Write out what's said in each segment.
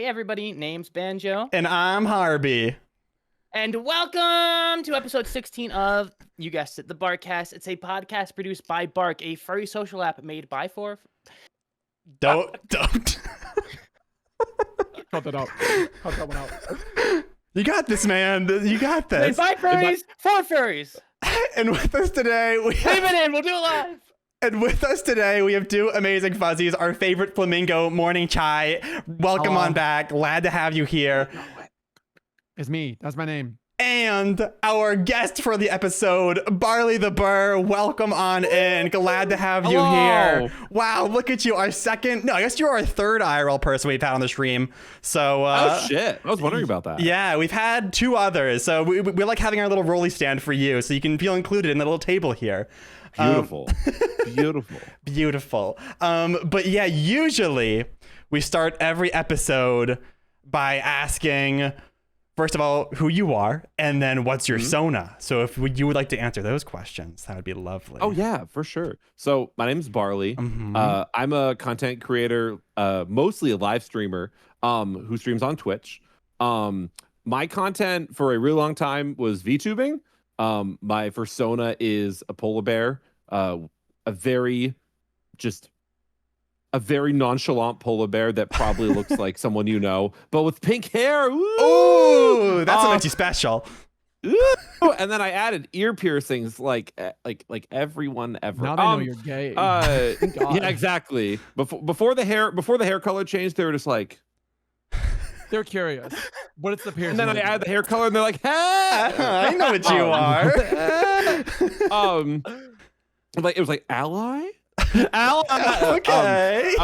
everybody, name's Banjo. And I'm Harby. And welcome to episode 16 of, you guessed it, the BarqCast. It's a podcast produced by BARQ, a furry social app made by for... Don't. Cut that out. Cut that one out. You got this, man. You got Made this. by furries, for furries. And with us today, we Leave have... it in, we'll do it live. And with us today, we have two amazing fuzzies, our favorite flamingo, Morning Chai. Welcome on back. Glad to have you here. It's me. That's my name. And our guest for the episode, BarleyTheBurr. Welcome on in. Glad to have you here. Wow, look at you. Our second, no, I guess you're our third IRL person we've had on the stream. So, oh shit, I was wondering about that. Yeah, we've had two others. So we like having our little rolly stand for you, so you can feel included in the little table here. Beautiful. Beautiful. But yeah, usually we start every episode by asking, first of all, who you are, and then what's your Sona. So if you would like to answer those questions, that would be lovely. Oh yeah, for sure. So my name is Barley. I'm a content creator, mostly a live streamer, who streams on Twitch. My content for a really long time was Vtubing. My persona is a polar bear, a very nonchalant polar bear that probably looks like someone you know, but with pink hair. Ooh, that's what makes you special. Ooh, and then I added ear piercings like everyone ever. Now they know you're gay. Yeah, exactly. Before the hair color changed, they were just like, they're curious. But it's the piercing. and then I added the hair color, and they're like, hey, I know what you are. like it was like ally. Okay.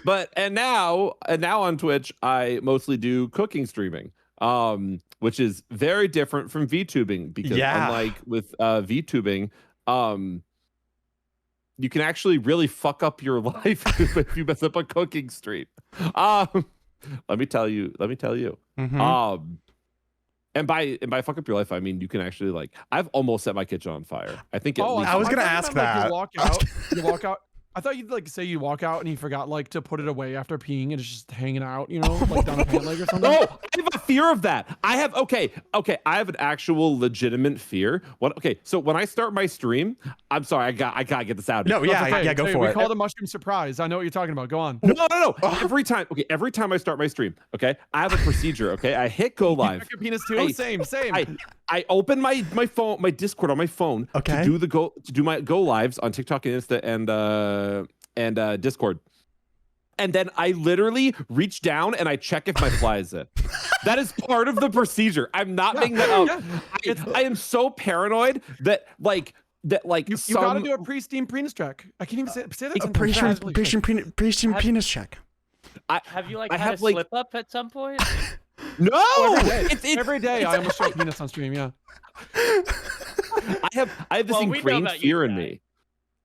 But now on Twitch, I mostly do cooking streaming, which is very different from VTubing because unlike with VTubing, you can actually really fuck up your life if you mess up a cooking stream. Let me tell you. And by fuck up your life, I mean you can actually like. I've almost set my kitchen on fire. I think. I was gonna ask that. You walk out. I thought you'd like say you walk out and you forgot like to put it away after peeing and it's just hanging out, you know, like down a pant leg or something. No, I have a fear of that. I have I have an actual legitimate fear. So when I start my stream, I'm sorry, I gotta get this out. No, yeah, go for we it. call it a mushroom surprise. I know what you're talking about. Go on. No. Every time I start my stream, I have a procedure. I hit go live. You your penis too? Same. I open my phone, my Discord on my phone to do my go lives on TikTok and Insta and Discord. And then I literally reach down and I check if my fly is in. That is part of the procedure. I'm not making that up. I am so paranoid that you gotta do a pre-steam penis check. I can't even say that. A pre-steam penis check. Have you had a slip up at some point? No, every day I almost show penis on stream. Yeah, I have this ingrained fear in me.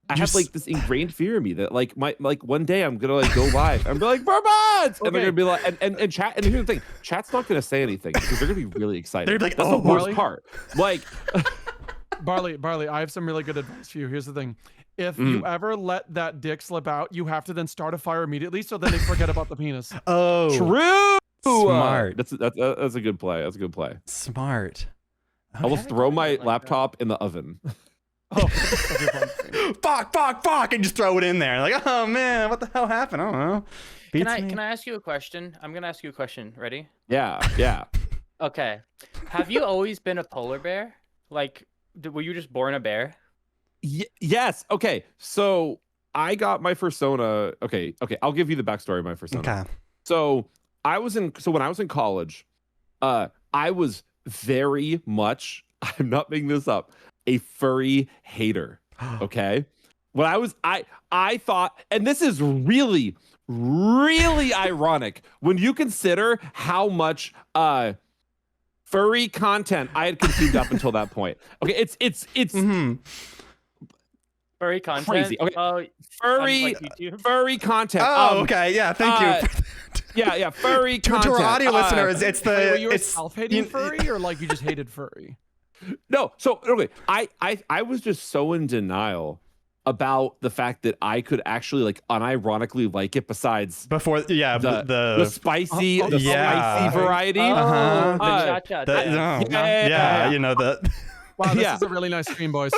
I have this ingrained fear in me that one day I'm gonna go live and be like Burbots, and they're gonna be like and chat. And here's the thing, chat's not gonna say anything because they're gonna be really excited. They're like, that's the worst part. Like, Barley, I have some really good advice for you. Here's the thing. If you ever let that dick slip out, you have to then start a fire immediately so then they forget about the penis. Oh, true. Smart. That's a good play. That's a good play. Smart. Okay. I will throw my laptop in the oven. Oh, fuck, and just throw it in there. Like, oh man, what the hell happened? I don't know. Can I ask you a question? I'm gonna ask you a question. Ready? Yeah. Okay. Have you always been a polar bear? Like, were you just born a bear? Yes. Okay. So I got my persona. Okay. I'll give you the backstory of my persona. Okay. So when I was in college, I was very much, I'm not making this up, a furry hater. Okay. When I thought, and this is really, really ironic when you consider how much furry content I had consumed up until that point. Okay, it's furry content. Crazy. Okay. Furry content. Oh, okay. Yeah. Thank you. Yeah. Furry content. To our audio listeners, it's the. Wait, were you self-hating furry or like you just hated furry? No. So okay, I was just so in denial about the fact that I could actually like unironically like it besides Before, yeah, the spicy yeah. spicy variety. Oh, the Uh, cha-cha the- dance. no, Yeah. you know the. Wow, this Yeah. is a really nice stream, boys.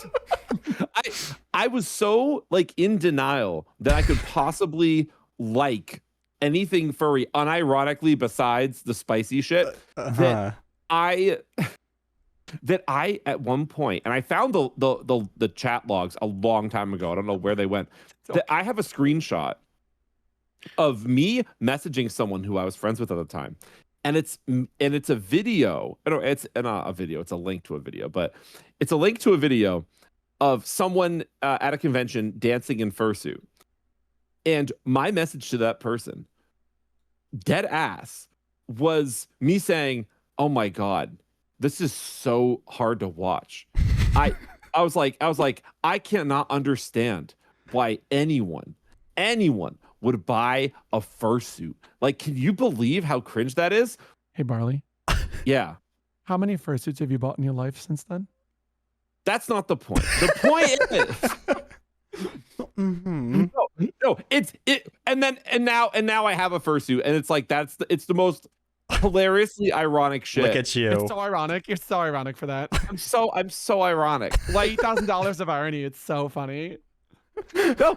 I was so like in denial that I could possibly like anything furry unironically besides the spicy shit Uh-huh. that I at one point, and I found the chat logs a long time ago. I don't know where they went. That I have a screenshot of me messaging someone who I was friends with at the time, and it's a video. It's not a video. It's a link to a video, but it's a link to a video of someone at a convention dancing in fursuit. And my message to that person, dead ass, was me saying, "Oh my God, this is so hard to watch." I was like, I cannot understand why anyone would buy a fursuit. Like, can you believe how cringe that is? Hey, Barley, Yeah. how many fursuits have you bought in your life since then? That's not the point. The point is Mm-hmm. no, and now I have a fursuit, and it's like it's the most hilariously ironic shit. Look at you. It's so ironic. You're so ironic for that. I'm so ironic. Like $8,000 of irony. It's so funny. No,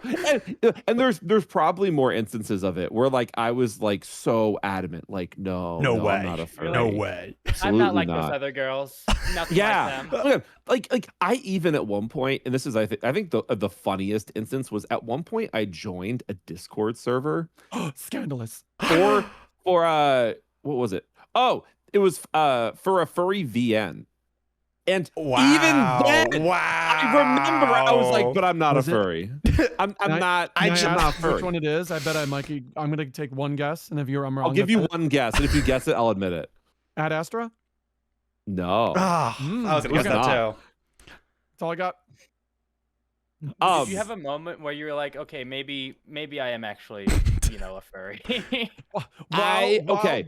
and there's probably more instances of it where like I was like so adamant, like no way. I'm not a furry. No way. I'm Absolutely not like those other girls. Nothing Yeah, like them. like I even at one point, and this is I think the funniest instance was at one point I joined a Discord server Scandalous. for what was it? Oh, it was for a furry VN. And Wow. even then, wow. I remember I was like, but I'm not Was a it- furry. I'm not. Can I I'm ask not furry. which one it is? I bet I'm gonna take one guess, and if I'm wrong, I'll give you that's one guess, and if you guess it, I'll admit it. Ad Astra. No. Ah, I was gonna guess okay. that too. That's all I got. Did you have a moment where you were like, okay, maybe I am actually, a furry? While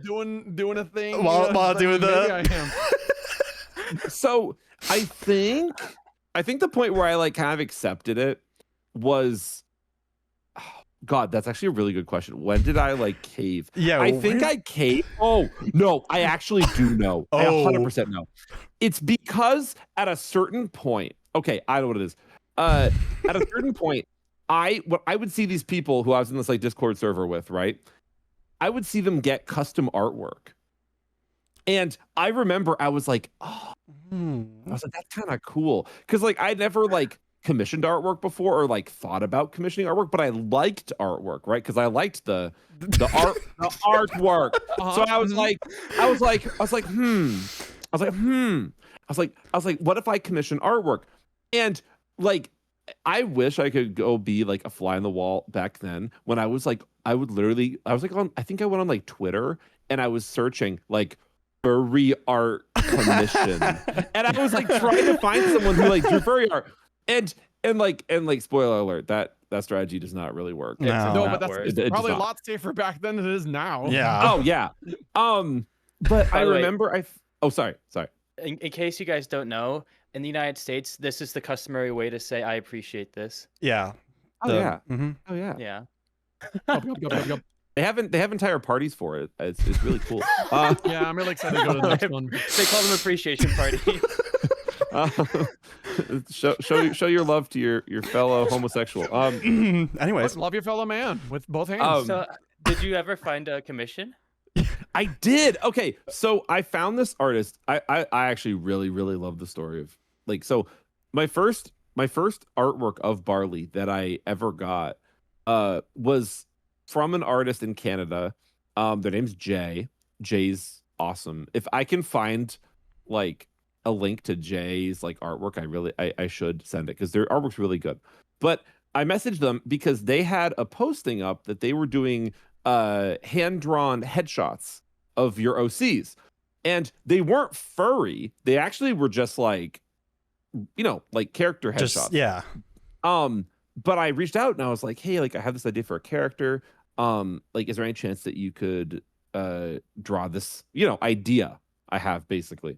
doing a thing. While doing maybe the- I am. So I think the point where I like kind of accepted it was, God, that's actually a really good question. When did I like cave? Yeah, I think I caved. Oh no, I actually do know. I Oh. 100% know. It's because at a certain point, okay, I know what it is. At a certain point, I would see these people who I was in this like Discord server with, right? I would see them get custom artwork. And I remember I was like, oh, I was like, that's kind of cool. Because like I never like commissioned artwork before or like thought about commissioning artwork, but I liked artwork, right? Because I liked the artwork. So I was like, what if I commission artwork? And like I wish I could go be like a fly on the wall back then when I was like, I was like I think I went on like Twitter and I was searching like furry art commission. And I was like trying to find someone who like drew furry art. And like spoiler alert, that strategy does not really work. No. No, not but that's work. it's It does probably a not. lot safer back then than it is now. Yeah. Oh yeah. But By I the way- remember sorry. In case you guys don't know, in the United States, this is the customary way to say I appreciate this. Yeah. Oh yeah. Mm-hmm. Oh yeah. Yeah. Yup. They have entire parties for it. It's really cool. Yeah, I'm really excited to go to the next one. They call them appreciation parties. Show your love to your fellow homosexual. Anyways, Love your fellow man with both hands. So, did you ever find a commission? I did. Okay, so I found this artist. I actually really love the story of like so my first artwork of Barley that I ever got was from an artist in Canada. Their name's Jay. Jay's awesome. If I can find like a link to Jay's like artwork, I should send it because their artwork's really good. But I messaged them because they had a posting up that they were doing hand-drawn headshots of your OCs. And they weren't furry. They actually were just like, like character headshots. just yeah. But I reached out and I was like, hey, like I have this idea for a character. Like, is there any chance that you could draw this, idea I have basically?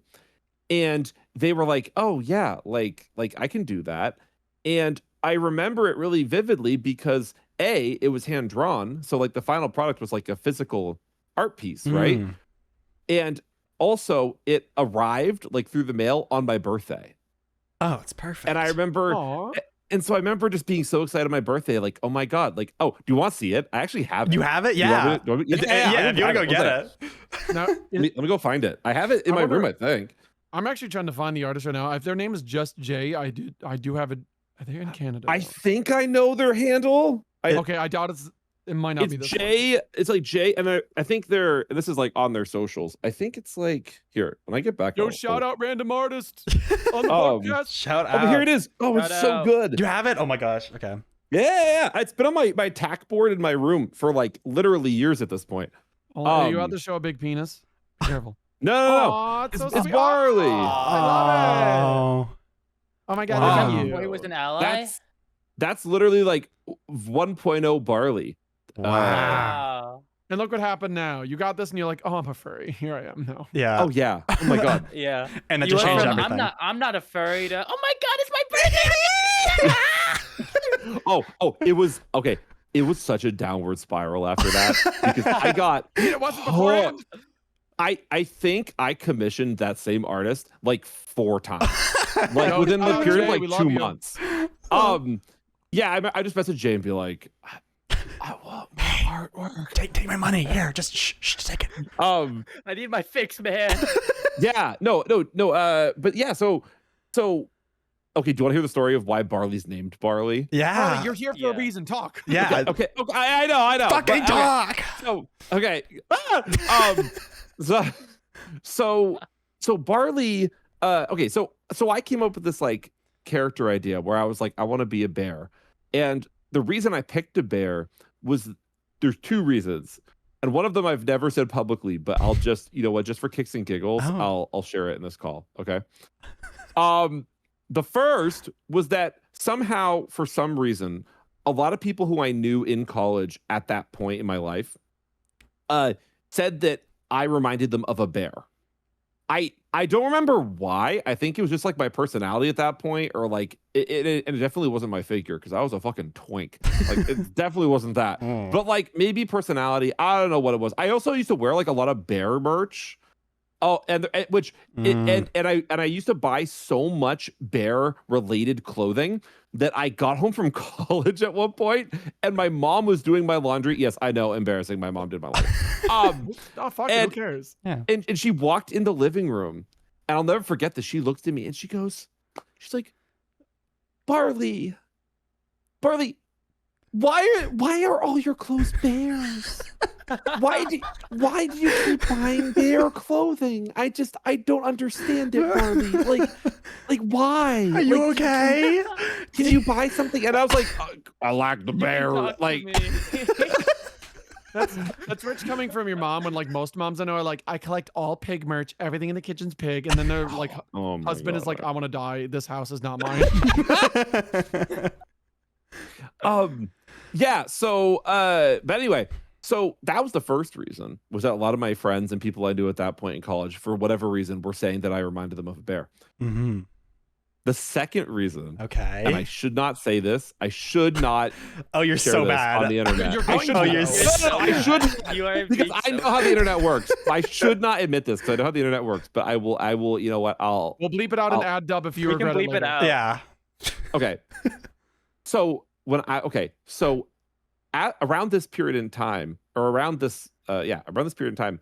And they were like, oh yeah, like I can do that. And I remember it really vividly because it was hand drawn, so like the final product was like a physical art piece, right? Mm. And also it arrived like through the mail on my birthday. Oh, it's perfect. And I remember Aw. and so I remember just being so excited on my birthday, like, oh my God, like, oh, do you want to see it? I actually have it. You have it? Do you want Yeah. me to- do you want me- Yeah, if you want to go get it. Now, Let me go find it. I have it in I my room, wonder- I think. I'm actually trying to find the artist right now. If their name is just Jay, I do have it. Are they in Canada? I though? think I know their handle. Okay, I doubt it might not It's be this one. Jay. It's like Jay, and I think they're. And this is like on their socials. I think it's like here. When I get back, Yo, shout out random artist on the Um, podcast. Shout Oh, out. but here it is. Oh, it's Shout so out. good. You have it? Oh my gosh. Okay. Yeah. It's been on my tack board in my room for like literally years at this point. Oh, you um, have to show a big penis. Be careful. No. Aw, it's, so It's sweet. Barley. I love it. Oh. Oh my god, Wow. look at Boy you. was an ally. That's literally like 1.0 Barley. Wow. And look what happened now. You got this, and you're like, oh, I'm a furry. Here I am now. Yeah. Oh yeah. Oh my God. Yeah. And that You just went changed from, everything. I'm not a furry to, oh my god, it's my birthday. Oh, it was okay. It was such a downward spiral after that because I got It wasn't beforehand. I think I commissioned that same artist like 4 times, like No, within the oh, period Jay, of we like love 2 you. months. Yeah, I just messaged Jay and be like, I want my artwork. Take my money. Here, just shh, take it. I need my fix, man. Yeah, no. But yeah, so okay. Do you want to hear the story of why Barley's named Barley? Yeah. Barley, you're here for Yeah. a reason. Talk. Yeah. Okay. I know. Fucking but, okay. talk. So okay. So Barley. Okay. So I came up with this like character idea where I was like, I want to be a bear, and the reason I picked a bear was there's 2 reasons, and one of them I've never said publicly, but I'll just just for kicks and giggles, Oh. I'll share it in this call. Okay. The first was that somehow for some reason a lot of people who I knew in college at that point in my life said that I reminded them of a bear. I don't remember why. I think it was just like my personality at that point, or like it definitely wasn't my figure because I was a fucking twink. Like it definitely wasn't that. But like maybe personality. I don't know what it was. I also used to wear like a lot of bear merch. Oh, and I used to buy so much bear related clothing that I got home from college at one point, and my mom was doing my laundry. Yes, I know, embarrassing. My mom did my laundry. Oh fuck it, who cares? And she walked in the living room, and I'll never forget this. She looked at me and she's like, Barley, why are all your clothes bears? Why do you keep buying bear clothing? I don't understand it, Barley. Like why? Are you Like, okay? Can you buy something? And I was like, I like the bear. Like, That's rich coming from your mom when like most moms I know are like, I collect all pig merch, everything in the kitchen's pig, and then they're like, oh my husband is like, God. I want to die. This house is not mine. Yeah. So, but anyway, so that was the first reason, was that a lot of my friends and people I knew at that point in college, for whatever reason, were saying that I reminded them of a bear. Mm-hmm. The second reason, Okay. and I should not say this, I should not Oh, you're share so this bad. on the internet. You're I going should. to. Oh, you're No, so I bad. should. You are Because I being know so how the internet works. I should not admit this because I know how the internet works. But I will. You know what? I'll. we'll bleep it out and I'll- add dub if you We can regret bleep it it later. out. Yeah. Okay. So around this period in time, or around this period in time,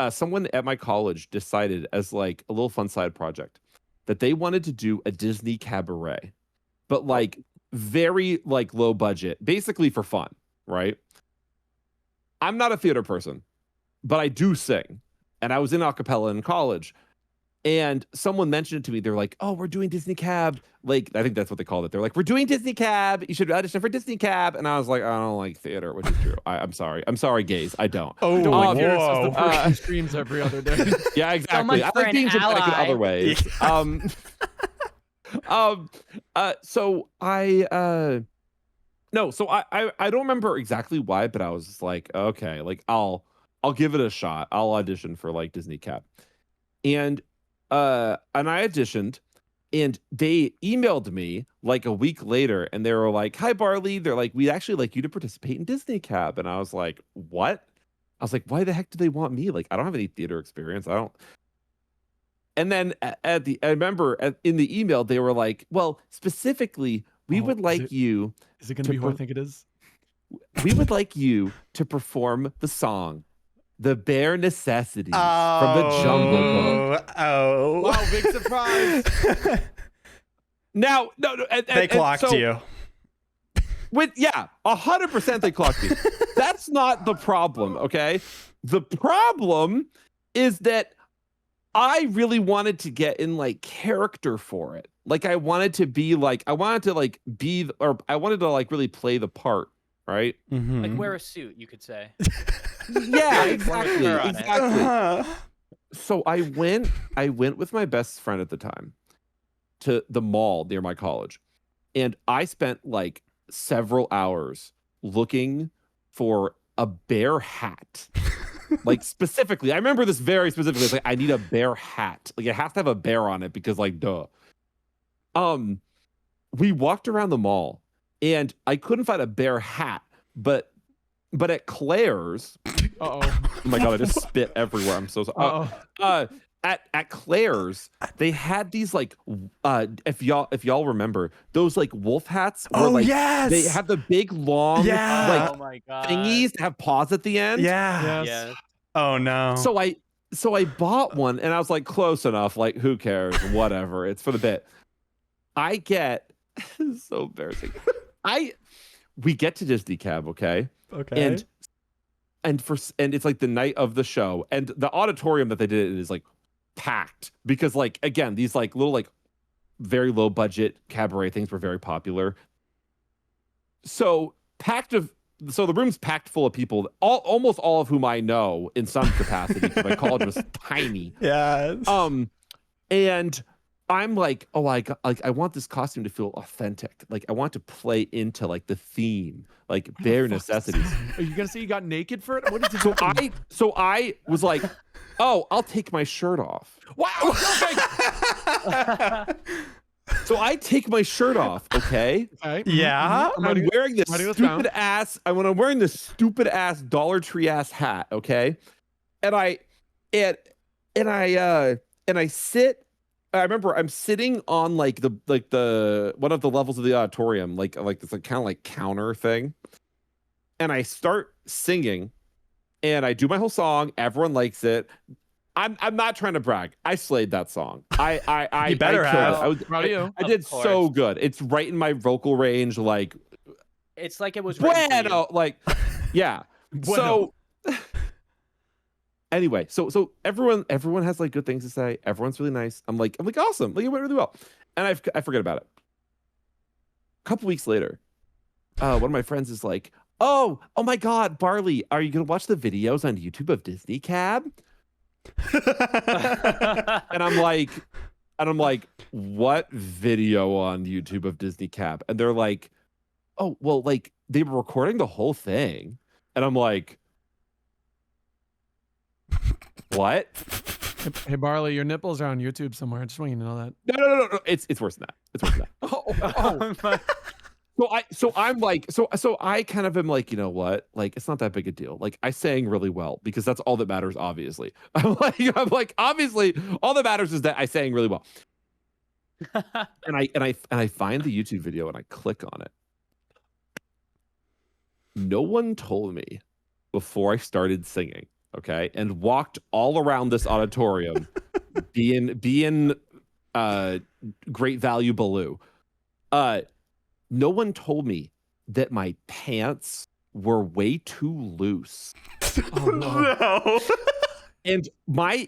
someone at my college decided, as like a little fun side project, that they wanted to do a Disney cabaret, but like very like low budget, basically for fun, right? I'm not a theater person, but I do sing, and I was in a cappella in college. And someone mentioned it to me. They're like, "Oh, we're doing Disney Cab." Like, I think that's what they called it. They're like, "We're doing Disney Cab. You should audition for Disney Cab." And I was like, "I don't like theater," which is true. I'm sorry. I'm sorry, gays. I don't. Oh, Don't like yours, as whoa. the person streams every other day. Yeah, exactly. much I for like an being genetic in ally. other ways. So I don't remember exactly why, but I was just like, okay, like I'll give it a shot. I'll audition for like Disney Cab. And I auditioned, And they emailed me like a week later, and they were like, "Hi, Barley." They're like, "We'd actually like you to participate in Disney Cab." And I was like, "What?" I was like, "Why the heck do they want me? Like, I don't have any theater experience. I don't." And then I remember in the email they were like, "Well, specifically, we would like you. Is it going to be who I think it is? We would like you to perform the song." The Bare Necessities from the Jungle Book. Oh. Wow, big surprise. Now, no, they clocked you. 100% they clocked me. That's not the problem, okay? The problem is that I really wanted to get in like character for it. Like I wanted to really play the part, right? Mm-hmm. Like wear a suit, you could say. Yeah, exactly. Uh-huh. So I went with my best friend at the time to the mall near my college. And I spent like several hours looking for a bear hat. Like specifically, I remember this very specifically. It's like, I need a bear hat. Like it has to have a bear on it because like, duh. We walked around the mall and I couldn't find a bear hat, but at Claire's, Oh my God, I just spit everywhere. I'm so sorry. At Claire's, they had these like if y'all remember those like wolf hats where like yes, they have the big long like Oh my God. thingies that have paws at the end. Yeah. yes. Yes. Oh no. So I bought one and I was like, close enough, like who cares? Whatever. It's for the bit. I get this is so embarrassing. We get to Disney Cab, okay? Okay. And it's like the night of the show, and the auditorium that they did it is like packed because like again these like little like very low budget cabaret things were very popular. So the room's packed full of people, almost all of whom I know in some capacity because my college was tiny. Yes. And I'm like, oh, I want this costume to feel authentic. Like I want to play into like the theme, like bare necessities. Are you gonna say you got naked for it? What did you So I was like, oh, I'll take my shirt off. Wow. So I take my shirt off, okay? Okay. Yeah. I'm wearing this stupid ass Dollar Tree ass hat, okay? And I sit. I remember I'm sitting on like the one of the levels of the auditorium, like this like kind of like counter thing, and I start singing, and I do my whole song. Everyone likes it. I'm not trying to brag. I slayed that song. You better have. I did so good. It's right in my vocal range. Like It's like it was written for you. bueno, like yeah. Bueno. So anyway, so everyone has like good things to say. Everyone's really nice. I'm like awesome. Like it went really well, and I forget about it. A couple weeks later, one of my friends is like, oh my God, Barley, are you gonna watch the videos on YouTube of Disney Cab? And I'm like, what video on YouTube of Disney Cab? And they're like, oh, well, like they were recording the whole thing. And I'm like, what? Hey Barley, your nipples are on YouTube somewhere. I just want you to know that. No. It's worse than that. It's worse than that. So I kind of am like, you know what? Like, it's not that big a deal. Like, I sang really well because that's all that matters, obviously. I'm like, obviously, all that matters is that I sang really well. and I find the YouTube video and I click on it. No one told me before I started singing, okay, and walked all around this auditorium, being Great Value Baloo. No one told me that my pants were way too loose. Oh no. And my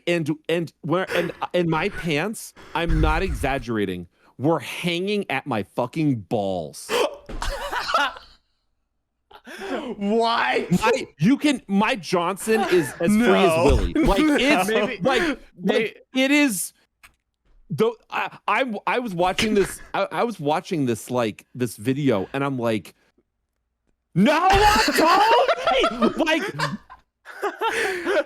pants, I'm not exaggerating, were hanging at my fucking balls. Why? My Johnson is as free as Willy. Like it's it is. Though I was watching this, I was watching this like this video, and I'm like, no one told me. Like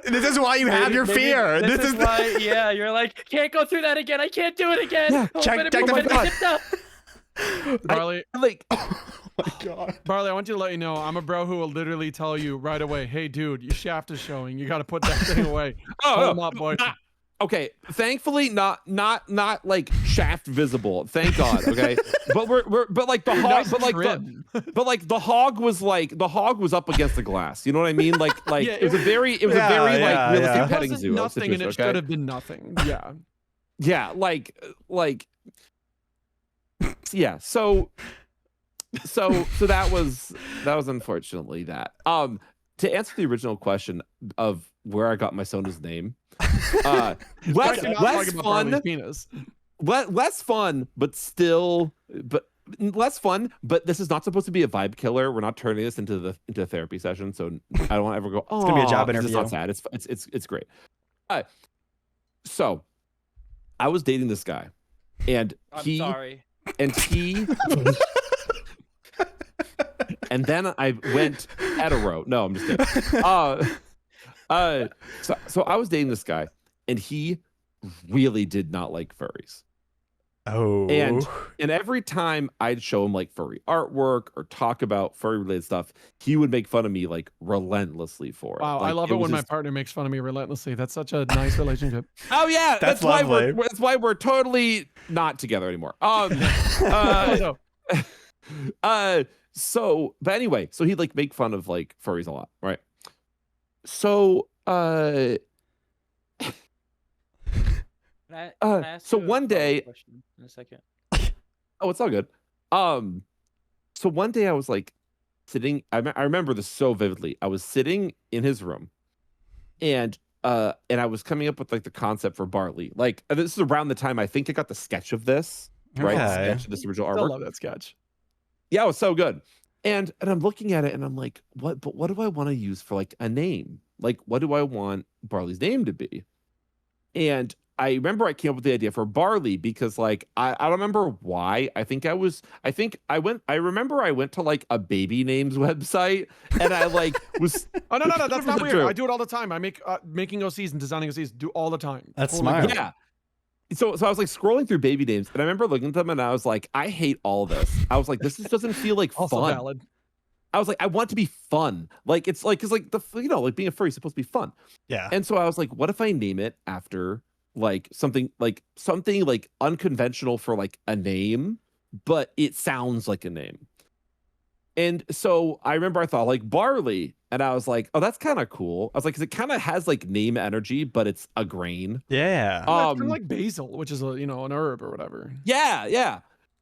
This is why you have your Maybe fear. This is why, yeah, you're like, can't go through that again. I can't do it again. Yeah, Oh, check but the everybody front. zipped up. Barley, Like, Oh my god. Barley, I want you to let you know, I'm a bro who will literally tell you right away, hey, dude, your shaft is showing. You got to put that thing away. Pull him up, boy. okay, thankfully not like shaft visible. Thank God. Okay, but but like the hog, Nice but like trim. but like the hog was up against the glass. You know what I mean? Like Yeah, it was a very Yeah, yeah, realistic yeah. It petting wasn't zoo. nothing, and it situation, should okay? have been nothing. Yeah. Yeah, yeah. So that was unfortunately that. To answer the original question of where I got my Sona's name, less fun, penis. less fun, but still, less fun. But this is not supposed to be a vibe killer. We're not turning this into a therapy session. So I don't want to ever go. Oh, It's gonna be a job it's interview. not sad. It's great. So I was dating this guy, and I'm he sorry. and he. And then I went hetero. No, I'm just kidding. So I was dating this guy, and he really did not like furries. Oh. And every time I'd show him like furry artwork or talk about furry related stuff, he would make fun of me like relentlessly for it. Wow, Like, I love it was when my just- partner makes fun of me relentlessly. That's such a nice relationship. Oh yeah, That's why lovely. that's why we're totally not together anymore. So, but anyway, so he'd like make fun of like furries a lot, right? So, Can I ask so you a one day- follow-up question in a second. oh, it's all good. So one day I was like sitting. I remember this so vividly. I was sitting in his room, and I was coming up with like the concept for Barley. Like this is around the time I think I got the sketch of this, right? The Okay. sketch of this original Still artwork. love that sketch. Yeah, it was so good. And I'm looking at it and I'm like, what do I want to use for like a name? Like, what do I want Barley's name to be? And I remember I came up with the idea for Barley because like I don't remember why. I remember I went to like a baby names website and I like was Oh no, that's not weird. True. I do it all the time. I make making OCs and designing OCs do all the time. That's Totally smart. get it. yeah. So I was like scrolling through baby names and I remember looking at them and I was like, I hate all this. I was like, this just doesn't feel like Also fun. valid. I was like, I want it to be fun. Like it's like because like like being a furry is supposed to be fun. Yeah. And so I was like, what if I name it after like something like unconventional for like a name, but it sounds like a name. And so I remember I thought like Barley, and I was like, oh, that's kind of cool. I was like, because it kind of has like name energy, but it's a grain. Yeah. Yeah, it's kind of like basil, which is an herb or whatever. Yeah.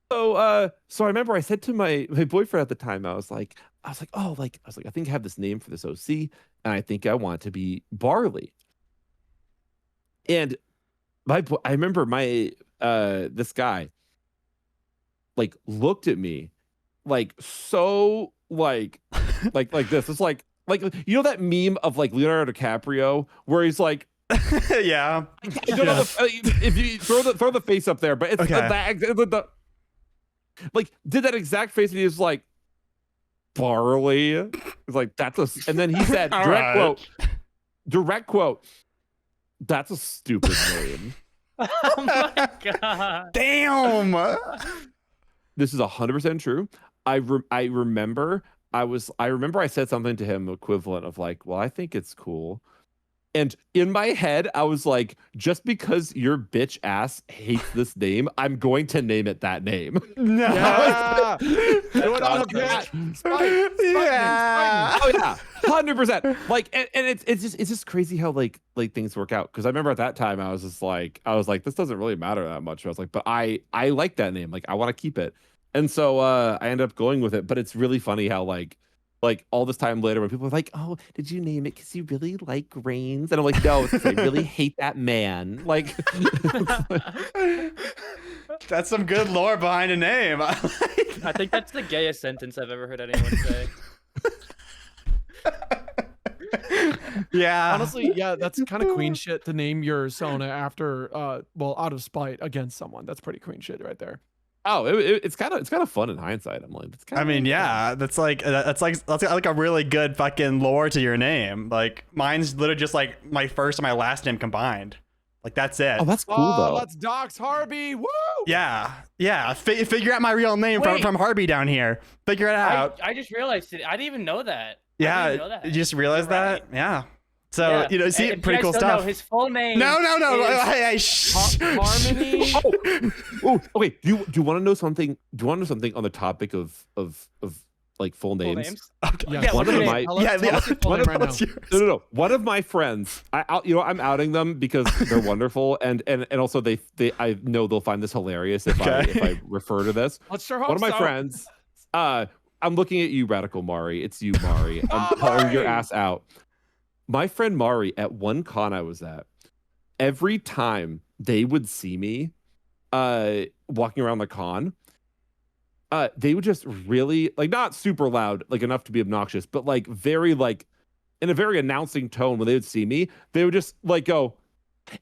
So I remember I said to my boyfriend at the time, I was like, I think I have this name for this OC, and I think I want it to be Barley. And I remember this guy like looked at me like so like this. It's like you know that meme of like Leonardo DiCaprio where he's like Yeah. I don't know if you throw the face up there, but it's Okay. like did that exact face and he was like Barley. It's like and then he said All direct quote, that's a stupid name. Oh my god. Damn. This is 100% true. I remember I said something to him equivalent of like, well, I think it's cool. And in my head, I was like, just because your bitch ass hates this name, I'm going to name it that name. No. Yeah. Do it on a bitch. Spite. Yeah. Oh yeah, 100%. Like, and it's just crazy how like things work out. Because I remember at that time, I was like, this doesn't really matter that much. I was like, but I like that name. Like, I want to keep it. And so I ended up going with it. But it's really funny how like all this time later when people are like, oh, did you name it because you really like grains? And I'm like, no, it's 'cause I really hate that man. Like That's some good lore behind a name. I think that's the gayest sentence I've ever heard anyone say. Yeah. Honestly, yeah, that's kind of queen shit to name your Sona after, out of spite against someone. That's pretty queen shit right there. Oh, it's kind of fun in hindsight. I'm like, it's kind I of. mean, yeah, that's like a really good fucking lore to your name. Like mine's literally just like my first and my last name combined. Like that's it. Oh, that's cool though. Let's dox Harvey. Woo! Yeah. Figure out my real name Wait. from Harvey down here. Figure it out. I just realized it. I didn't even know that. Yeah, You you just realized You're that? right. Yeah. So, Yeah. see, And if pretty you cool guys don't know, stuff. his full name. No. is- Hey, shh. Harmony. Oh, okay. Do you want to know something? Do you want to know something on the topic of like full Full names? names. Yeah, Yeah, one what's of your my name? Tell us your full One name of right now. those yours. No. One of my friends, I'm outing them because they're wonderful, and also I know they'll find this hilarious if I refer to this. Let's sure hope One of my so. friends, I'm looking at you, Radical Mari. It's you, Mari. I'm Oh, calling your Mari! ass out. My friend Mari, at one con I was at, every time they would see me walking around the con, they would just really, like, not super loud, like enough to be obnoxious, but like very, like, in a very announcing tone, when they would see me, they would just like go,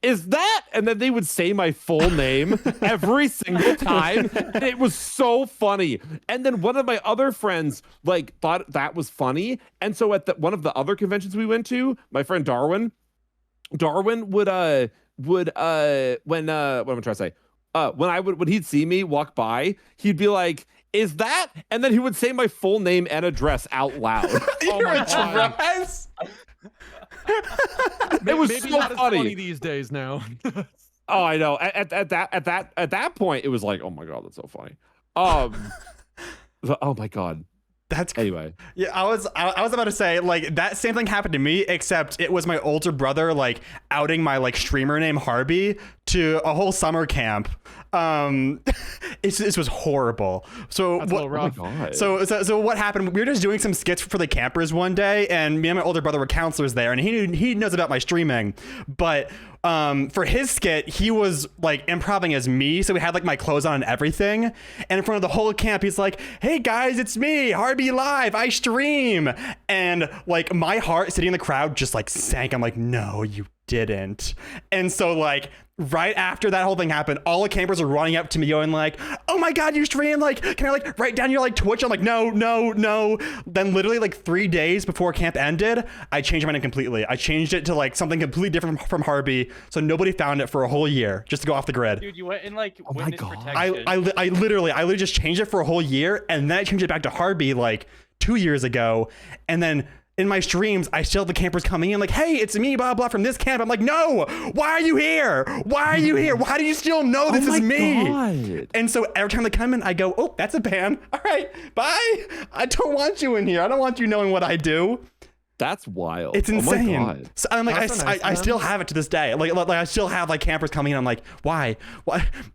"Is that?" And then they would say my full name every single time. And it was so funny. And then one of my other friends like thought that was funny. And so at one of the other conventions we went to, my friend Darwin would what am I trying to say? When he'd see me walk by, he'd be like, "Is that?" And then he would say my full name and address out loud. Oh my God. Address? It was Maybe so not as funny. funny these days now. Oh, I know. At that point, it was like, oh my God, that's so funny. Oh my God. That's Anyway, Yeah, I was about to say, like, that same thing happened to me, except it was my older brother like outing my like streamer name Harvey to a whole summer camp. This was horrible. So That's a little rough. oh my God. So what happened? We were just doing some skits for the campers one day, and me and my older brother were counselors there, and he knows about my streaming, but for his skit, he was like improvising as me, so we had like my clothes on and everything, and in front of the whole camp, he's like, "Hey guys, it's me, Harvey Live, I stream," and like my heart sitting in the crowd just like sank. I'm like, no, you didn't. And so like right after that whole thing happened, all the campers are running up to me going like, "Oh my God, you stream, like, can I like write down your like Twitch?" I'm like, no. Then literally like 3 days before camp ended, I changed my name completely. I changed it to like something completely different from Harvey, so nobody found it for a whole year just to go off the grid. Dude, you went in like Oh my witness God. protection. I literally just changed it for a whole year, and then I changed it back to Harvey like 2 years ago, and then in my streams, I still have the campers coming in like, "Hey, it's me, blah, blah, from this camp." I'm like, "No, why are you here? Why are you here? Why do you still know this is me?" God. And so every time they come in, I go, "Oh, that's a ban. All right, bye. I don't want you in here. I don't want you knowing what I do." That's wild. It's Oh my insane. God. So I'm like, That's so nice I of still them. have it to this day. Like I still have like campers coming in. I'm like, why?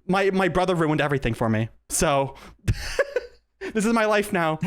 My brother ruined everything for me. So this is my life now.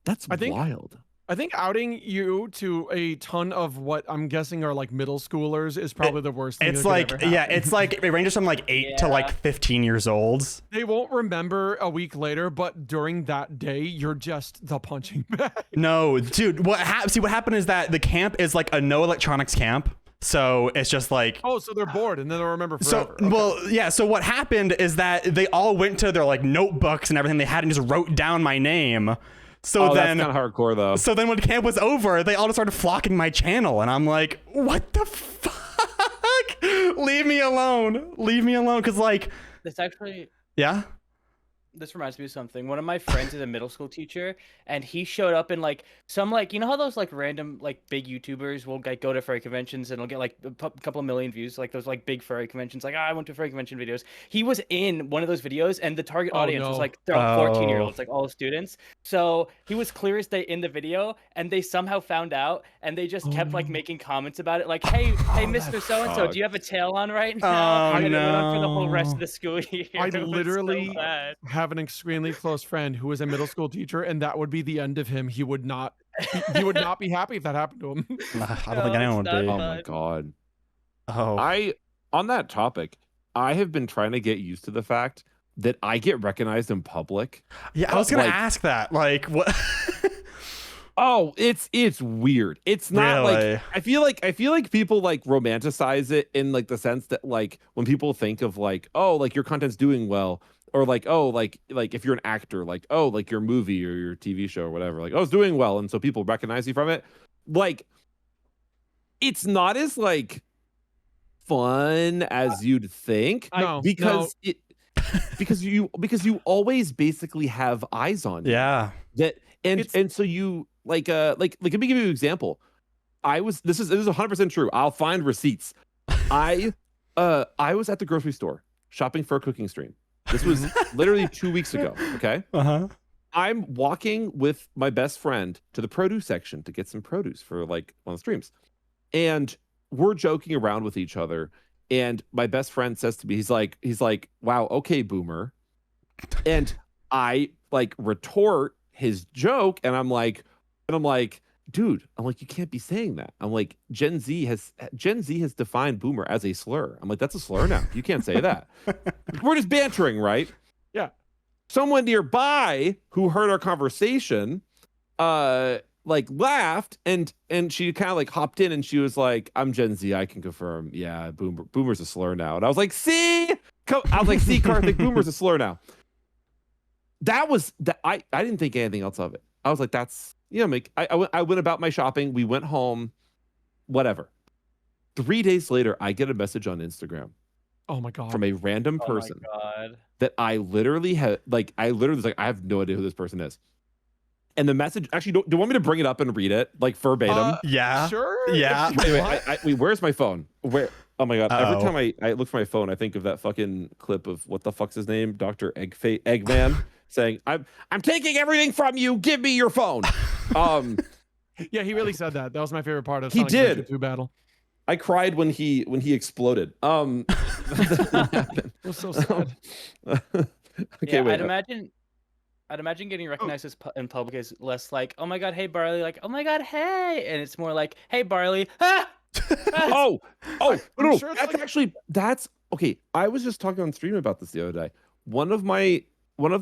That's I think- wild. I think outing you to a ton of what I'm guessing are like middle schoolers is probably the worst thing. It's that could like, ever yeah, happen. it's like it ranges from like 8 to like Yeah. 15 years old. They won't remember a week later, but during that day, you're just the punching bag. No, dude, what happened is that the camp is like a no electronics camp. So it's just like, Oh, so they're bored and then they'll remember so, forever. Okay. well, yeah. So what happened is that they all went to their like notebooks and everything they had and just wrote down my name. So Oh, then, that's kind of hardcore though. so then when camp was over, they all just started flocking my channel, and I'm like, what the fuck? Leave me alone. Leave me alone. Cause like, This actually, yeah. this reminds me of something. One of my friends is a middle school teacher, and he showed up in like some like, you know how those like random like big YouTubers will like go to furry conventions and they'll get like a couple of million views, like those like big furry conventions, like, I went to furry convention videos. He was in one of those videos, and the target Oh, audience was no. like 14-year-olds, like all students. So he was clear as day in the video, and they somehow found out, and they just kept like making comments about it, like, hey, Mr. So-and-so, do you have a tail on right now? Oh, And it went on for the whole rest no. of the school year. I It was so literally bad. have an extremely close friend who was a middle school teacher, and that would be the end of him. He would not be happy if that happened to him. I don't think anyone would it's be. not Oh my fun. God. Oh, On that topic, I have been trying to get used to the fact that I get recognized in public. yeah. I was gonna like- ask that. Like, what? Oh, it's weird. It's not Really? like I feel like people like romanticize it in like the sense that like when people think of like, oh, like your content's doing well, or like, oh, like if you're an actor, like, oh, like your movie or your TV show or whatever, like, oh, it's doing well, and so people recognize you from it. Like, it's not as like fun as you'd think, No, because you always basically have eyes on you. Yeah. That and so you like let me give you an example. This is 100% true. I'll find receipts. I was at the grocery store shopping for a cooking stream. This was literally 2 weeks ago. Okay. I'm walking with my best friend to the produce section to get some produce for like one of the streams. And we're joking around with each other. And my best friend says to me, he's like, wow, okay, boomer. And I like retort his joke, and I'm like, dude, I'm like, you can't be saying that. I'm like, Gen Z has defined boomer as a slur. I'm like, that's a slur now. You can't say that. We're just bantering, right? Yeah. Someone nearby who heard our conversation, like laughed, and she kind of like hopped in, and she was like, I'm Gen Z, I can confirm. Yeah, boomer's a slur now. And I was like, see, Karthik, boomer's a slur now. That was that. I didn't think anything else of it. I was like, that's, you know, I went about my shopping. We went home, whatever. 3 days later, I get a message on Instagram. Oh my God. From a random person that I literally was like, I have no idea who this person is. And the message, actually, do you want me to bring it up and read it like verbatim? Yeah. Sure. Yeah. Wait, where's my phone? Where? Oh my God. Every time I look for my phone, I think of that fucking clip of what the fuck's his name? Dr. Eggman saying, I'm taking everything from you. Give me your phone. Yeah, he really said that. That was my favorite part of He Sonic did. Adventure 2 battle. I cried when he exploded. It was so sad. Okay, yeah, wait. I'd imagine getting recognized in public is less like, oh my God, hey Barley, like, oh my God, hey, and it's more like, hey Barley, ah! No, sure it's that's like- actually, that's okay. I was just talking on stream about this the other day. One of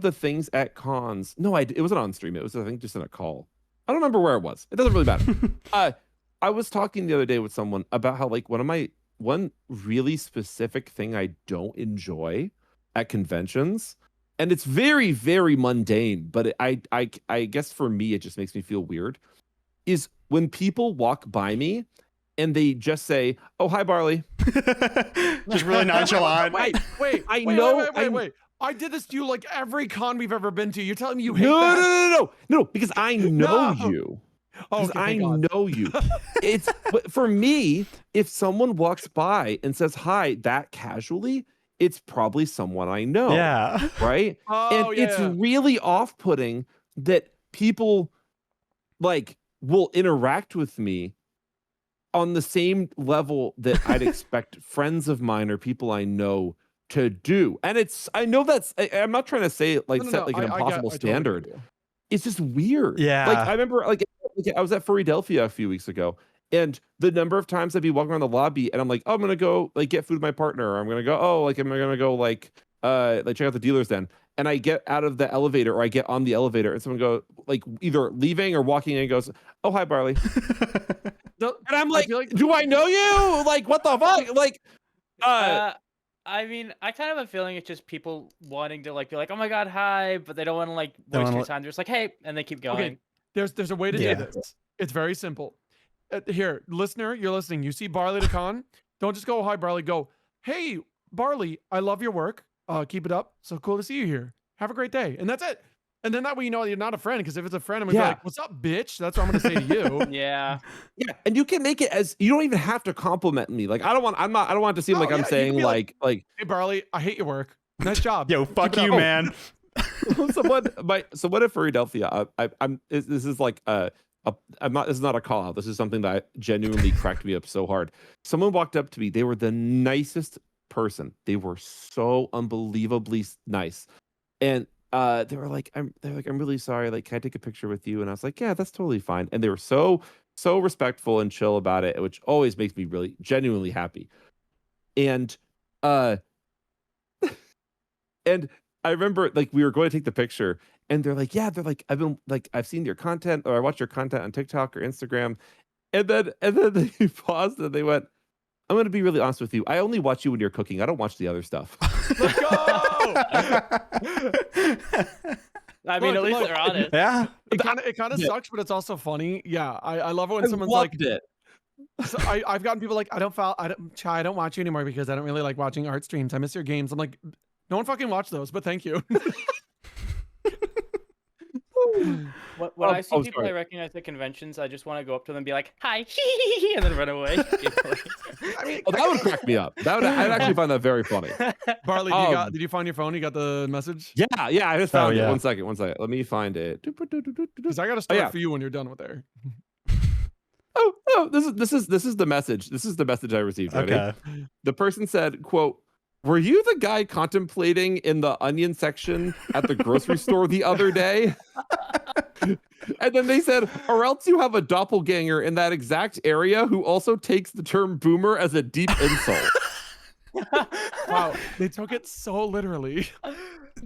the things at cons, it wasn't on stream. It was, I think, just in a call. I don't remember where it was. It doesn't really matter. I was talking the other day with someone about how like one really specific thing I don't enjoy at conventions, and it's very, very mundane, but I guess for me it just makes me feel weird, is when people walk by me and they just say, "Oh, hi, Barley." Just really nonchalant. Wait. I did this to you like every con we've ever been to. You're telling me you hate that? No, because I know you. Oh, Because okay, I thank God. know you. But for me, if someone walks by and says hi that casually, it's probably someone I know. Yeah. Right? Oh, and it's yeah. really off-putting that people like will interact with me on the same level that I'd expect friends of mine or people I know to do. And I know I'm not trying to say like No, set like an impossible I totally standard. get you. It's just weird. Yeah. Like I remember like I was at Furrydelphia a few weeks ago, and the number of times I'd be walking around the lobby and I'm like, oh, I'm gonna go like get food with my partner, or I'm gonna go, I'm gonna go like check out the dealer's den. And I get out of the elevator, or I get on the elevator, and someone go like either leaving or walking in and goes, "Oh, hi, Barley." And I'm like, do I know you? Like, what the fuck? Like, I mean, I kind of have a feeling it's just people wanting to like be like, oh my God, hi, but they don't want to like waste your time. They're just like, hey, and they keep going. Okay, there's a way to do this. It's very simple. Here, listener, you're listening. You see Barley to con, don't just go, hi, Barley. Go, hey, Barley, I love your work. Keep it up. So cool to see you here. Have a great day. And that's it. And then that way you know you're not a friend, because if it's a friend, I'm gonna be like, what's up, bitch? That's what I'm gonna say to you. Yeah. Yeah, and you can make it as, you don't even have to compliment me. Like I don't want it to seem like I'm saying like, hey Barley, I hate your work. Nice job. Yo, fuck you, man. So what if Furrydelphia? This is like this is not a call out. This is something that genuinely cracked me up so hard. Someone walked up to me. They were the nicest person. They were so unbelievably nice, and they were like, I'm really sorry. Like, can I take a picture with you? And I was like, yeah, that's totally fine. And they were so respectful and chill about it, which always makes me really genuinely happy. And and I remember like we were going to take the picture, and they're like, I've seen your content, or I watch your content on TikTok or Instagram. And then they paused and they went, I'm going to be really honest with you. I only watch you when you're cooking. I don't watch the other stuff. Let's go. I mean, Look, at least look. they're honest. Yeah. It kind of Yeah. sucks, but it's also funny. Yeah, I love it when I someone's like, loved it. so I've gotten people like, I don't watch you anymore because I don't really like watching art streams. I miss your games. I'm like, no one fucking watch those, but thank you. When I see people sorry. I recognize at conventions, I just want to go up to them and be like, "Hi," and then run away. I mean, Oh, that would crack me up. I'd actually find that very funny. Barley, did you find your phone? You got the message? Yeah, I just found yeah. it. One second. Let me find it. Because I got to start yeah. for you when you're done with there. Oh, this is the message. This is the message I received. Ready? Okay. The person said, "Quote: Were you the guy contemplating in the onion section at the grocery store the other day?" And then they said, "Or else you have a doppelganger in that exact area who also takes the term boomer as a deep insult." Wow, they took it so literally.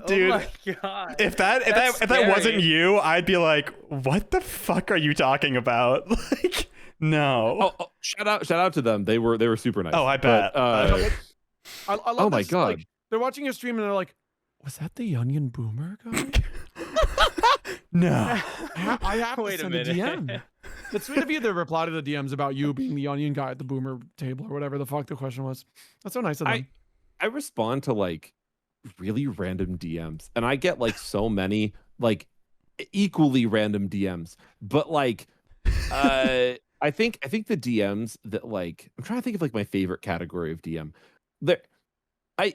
Dude, oh my God. If that wasn't you, I'd be like, what the fuck are you talking about? Like, no. Oh, shout out to them. They were super nice. Oh, I bet. I love oh my this, God. like, they're watching your stream and they're like, was that the onion boomer guy? No. I have to Wait a send a minute. DM. It's sweet of you to reply to the DMs about you being the onion guy at the boomer table or whatever the fuck the question was. That's so nice of them. I respond to like really random DMs, and I get like so many like equally random DMs. But like, I think the DMs that like I'm trying to think of like my favorite category of DM. There, I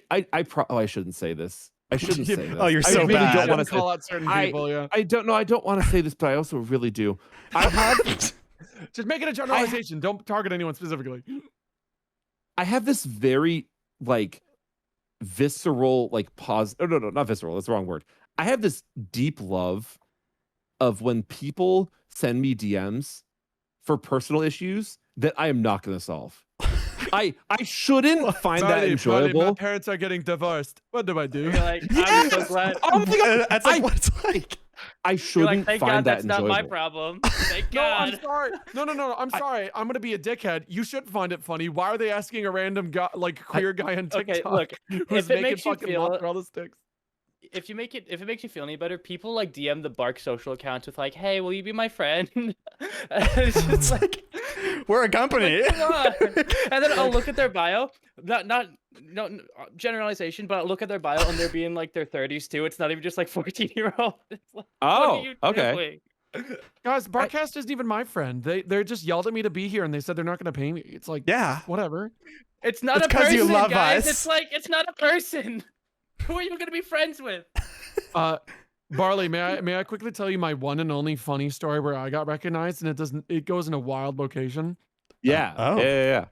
shouldn't say this. I shouldn't say this. Oh, you're I so really bad. don't want to call out certain people. Yeah, I don't know. I don't want to say this, but I also really do. I have just make it a generalization. Don't target anyone specifically. I have this very like visceral like pause. Oh, no, not visceral. That's the wrong word. I have this deep love of when people send me DMs for personal issues that I am not going to solve. I shouldn't find that enjoyable. My parents are getting divorced. What do I do? You're like, I'm so glad. Oh my God. That's like what it's like. I You're shouldn't like, thank find God that that's not enjoyable. my problem. Thank No, God. I'm sorry. No. I'm sorry. I'm gonna be a dickhead. You should find it funny. Why are they asking a random guy, like queer guy on TikTok, Okay, look, who's if it making makes you fucking feel- all the sticks? If it makes you feel any better, people like DM the BARQ social accounts with like, "Hey, will you be my friend?" And it's just like, We're a company. come on. And then I'll look at their bio. Not generalization, but I'll look at their bio and they're being like their 30s too. It's not even just like 14-year-old. It's like, what are Oh, you okay. doing? Guys, BarqCast isn't even my friend. They just yelled at me to be here and they said they're not gonna pay me. It's like, Yeah. whatever. It's not It's a 'cause person, you love guys. us. It's like it's not a person. Who are you gonna be friends with? Barley, may I quickly tell you my one and only funny story where I got recognized and it goes in a wild location. Yeah. Oh. Yeah.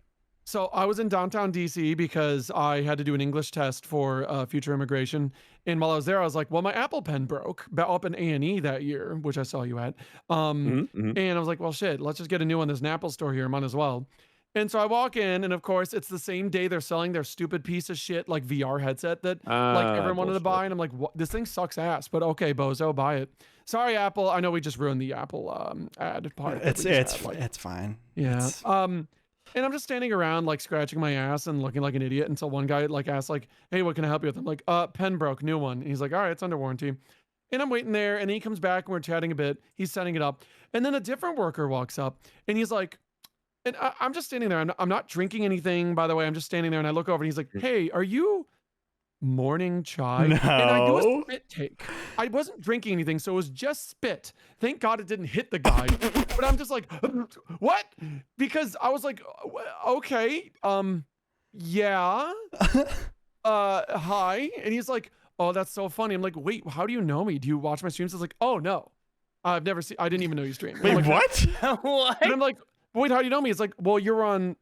So I was in downtown DC because I had to do an English test for future immigration. And while I was there, I was like, well, my Apple Pen broke up in A&E that year, which I saw you at. And I was like, well, shit, let's just get a new one. There's an Apple store here. Might as well. And so I walk in, and of course, it's the same day they're selling their stupid piece of shit like VR headset that like everyone wanted to buy. And I'm like, what? This thing sucks ass, but okay, bozo, buy it. Sorry, Apple. I know we just ruined the Apple ad part. It's fine. Yeah. It's- And I'm just standing around like scratching my ass and looking like an idiot until one guy like asks like, "Hey, what can I help you with?" I'm like, pen broke, new one." And he's like, "All right, it's under warranty." And I'm waiting there, and he comes back and we're chatting a bit. He's setting it up, and then a different worker walks up, and he's like, and I'm just standing there. I'm not drinking anything, by the way. I'm just standing there, and I look over, and he's like, "Hey, are you morning chai?" No. And I do a spit take. I wasn't drinking anything, so it was just spit. Thank God it didn't hit the guy. But I'm just like, what? Because I was like, okay, yeah, hi. And he's like, oh, that's so funny. I'm like, wait, how do you know me? Do you watch my streams? I was like, oh no, I didn't even know you stream. Wait, like, what? What? And I'm like, wait, how do you know me? It's like, well, you're on.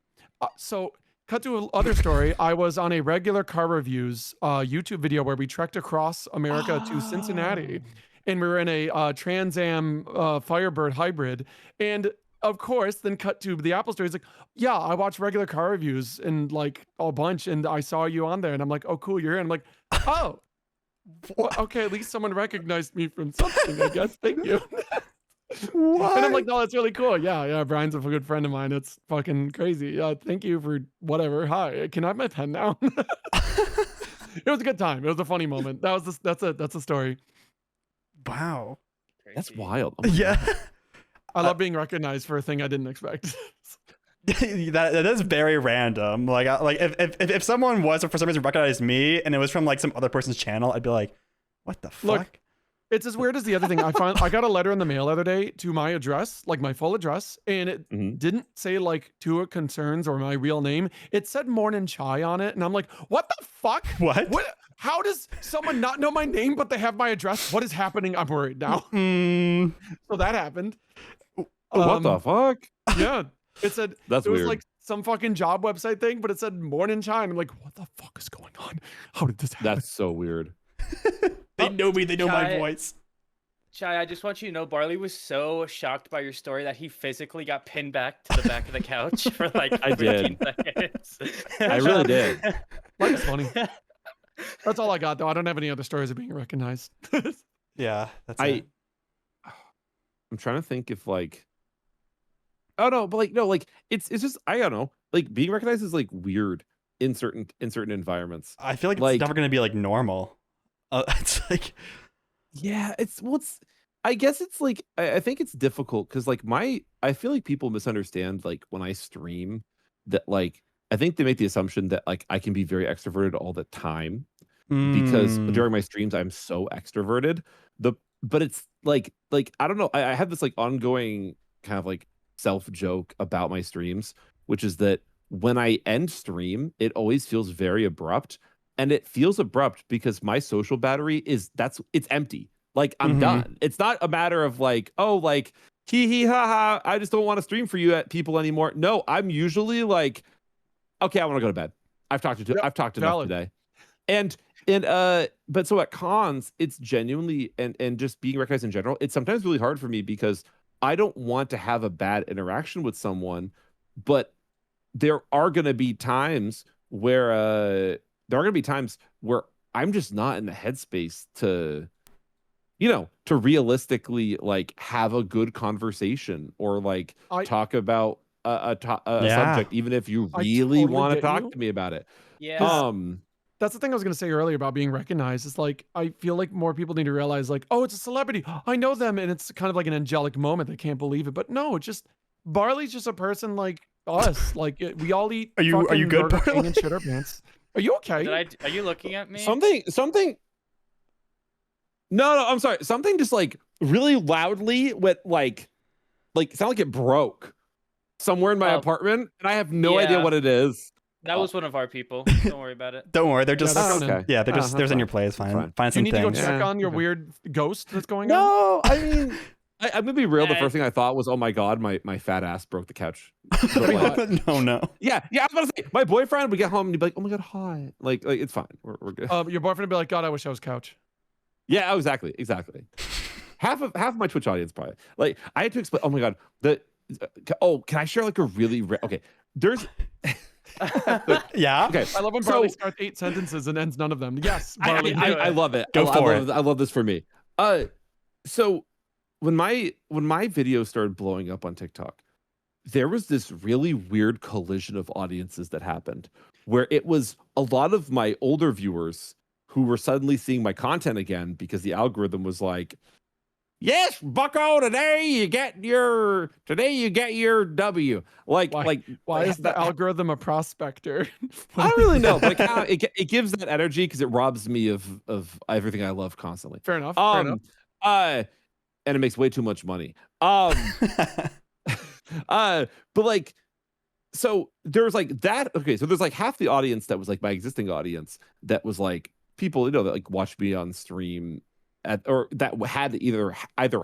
So cut to another story. I was on a regular car reviews YouTube video where we trekked across America to Cincinnati, and we were in a Trans Am Firebird hybrid. And of course, then cut to the Apple Store. He's like, yeah, I watch regular car reviews and like a bunch, and I saw you on there. And I'm like, oh, cool, you're here. And I'm like, oh, well, okay, at least someone recognized me from something, I guess. Thank you. What? And I'm like, no, that's really cool. Yeah, Brian's a good friend of mine. It's fucking crazy. Thank you for whatever. Hi, can I have my pen now? It was a good time. It was a funny moment. That's a story. Wow. That's Crazy. wild. Oh my Yeah. God. I love being recognized for a thing I didn't expect. that is very random. Like if someone was for some reason recognized me and it was from like some other person's channel, I'd be like, what the fuck? Look, it's as weird as the other thing. I got a letter in the mail the other day to my address, like my full address, and it Mhm. didn't say like to concerns or my real name. It said Morning Chai on it, and I'm like, what the fuck? What? How does someone not know my name but they have my address? What is happening? I'm worried now. So that happened. What the fuck? Yeah. It said That's it was weird. like some fucking job website thing, but it said Morning Chai. And I'm like, what the fuck is going on? How did this happen? That's so weird. They know me. They know my Chai- voice. Chai, I just want you to know Barley was so shocked by your story that he physically got pinned back to the back of the couch for like I 15 did. seconds. I really did. Life is funny. That's all I got, though. I don't have any other stories of being recognized. Yeah, that's I'm trying to think if like, oh no, but like no, like it's just I don't know. Like being recognized is like weird in certain environments. I feel like like- it's never gonna be like normal. It's like Yeah, I guess it's like I think it's difficult because like I feel like people misunderstand like when I stream that like I think they make the assumption that like I can be very extroverted all the time because during my streams I'm so extroverted. But it's like I don't know. I have this like ongoing kind of like self joke about my streams, which is that when I end stream, it always feels very abrupt. And it feels abrupt because my social battery it's empty. Like I'm done. It's not a matter of like, oh, like hee hee ha ha. I just don't want to stream for you at people anymore. No, I'm usually like, okay, I want to go to bed. I've talked enough valid. today. And but so at cons, it's genuinely and just being recognized in general, it's sometimes really hard for me because I don't want to have a bad interaction with someone, but there are gonna be times where I'm just not in the headspace to realistically like have a good conversation or like talk about a subject, even if you I really totally want to get talk you. to me about it. Yeah. That's the thing I was going to say earlier about being recognized. It's like, I feel like more people need to realize like, oh, it's a celebrity. I know them. And it's kind of like an angelic moment. They can't believe it. But no, it's just, Barley's just a person like us. Like we all eat Are you fucking good, Burger King Barley? and shit our pants. Are you okay? Are you looking at me? Something. No, I'm sorry. Something just like really loudly went like sound like it broke somewhere in my apartment, and I have no idea Yeah. what it is. That was one of our people. Don't worry about it. don't worry, they're just they're coming in. yeah, they're just that's there's in your fine. play. It's fine. Fine. Find Do you some need to go things. check Yeah. on your Okay. weird ghost that's going on? No, I mean, I'm gonna be real. The Yeah. first thing I thought was, oh my god, my fat ass broke the couch. But, like, no. yeah. I was about to say, my boyfriend would get home and he'd be like, oh my god, hi. Like it's fine. We're good. Your boyfriend would be like, God, I wish I was couch. Yeah, exactly. Half of my Twitch audience probably. Like I had to explain. Oh my god, can I share like a really okay? There's Yeah. okay. I love when Barley starts 8 sentences and ends none of them. Yes, Barley. I love it. Go for it. I love this for me. So when my video started blowing up on TikTok, there was this really weird collision of audiences that happened where it was a lot of my older viewers who were suddenly seeing my content again because the algorithm was like, yes, bucko, today you get your W. Why is the algorithm a prospector? I don't really know, but it gives that energy because it robs me of everything I love constantly. Fair enough. Fair enough. And it makes way too much money. But like, so there's like that. Okay, so there's like half the audience that was like my existing audience that was like people that like watched me on stream or that had either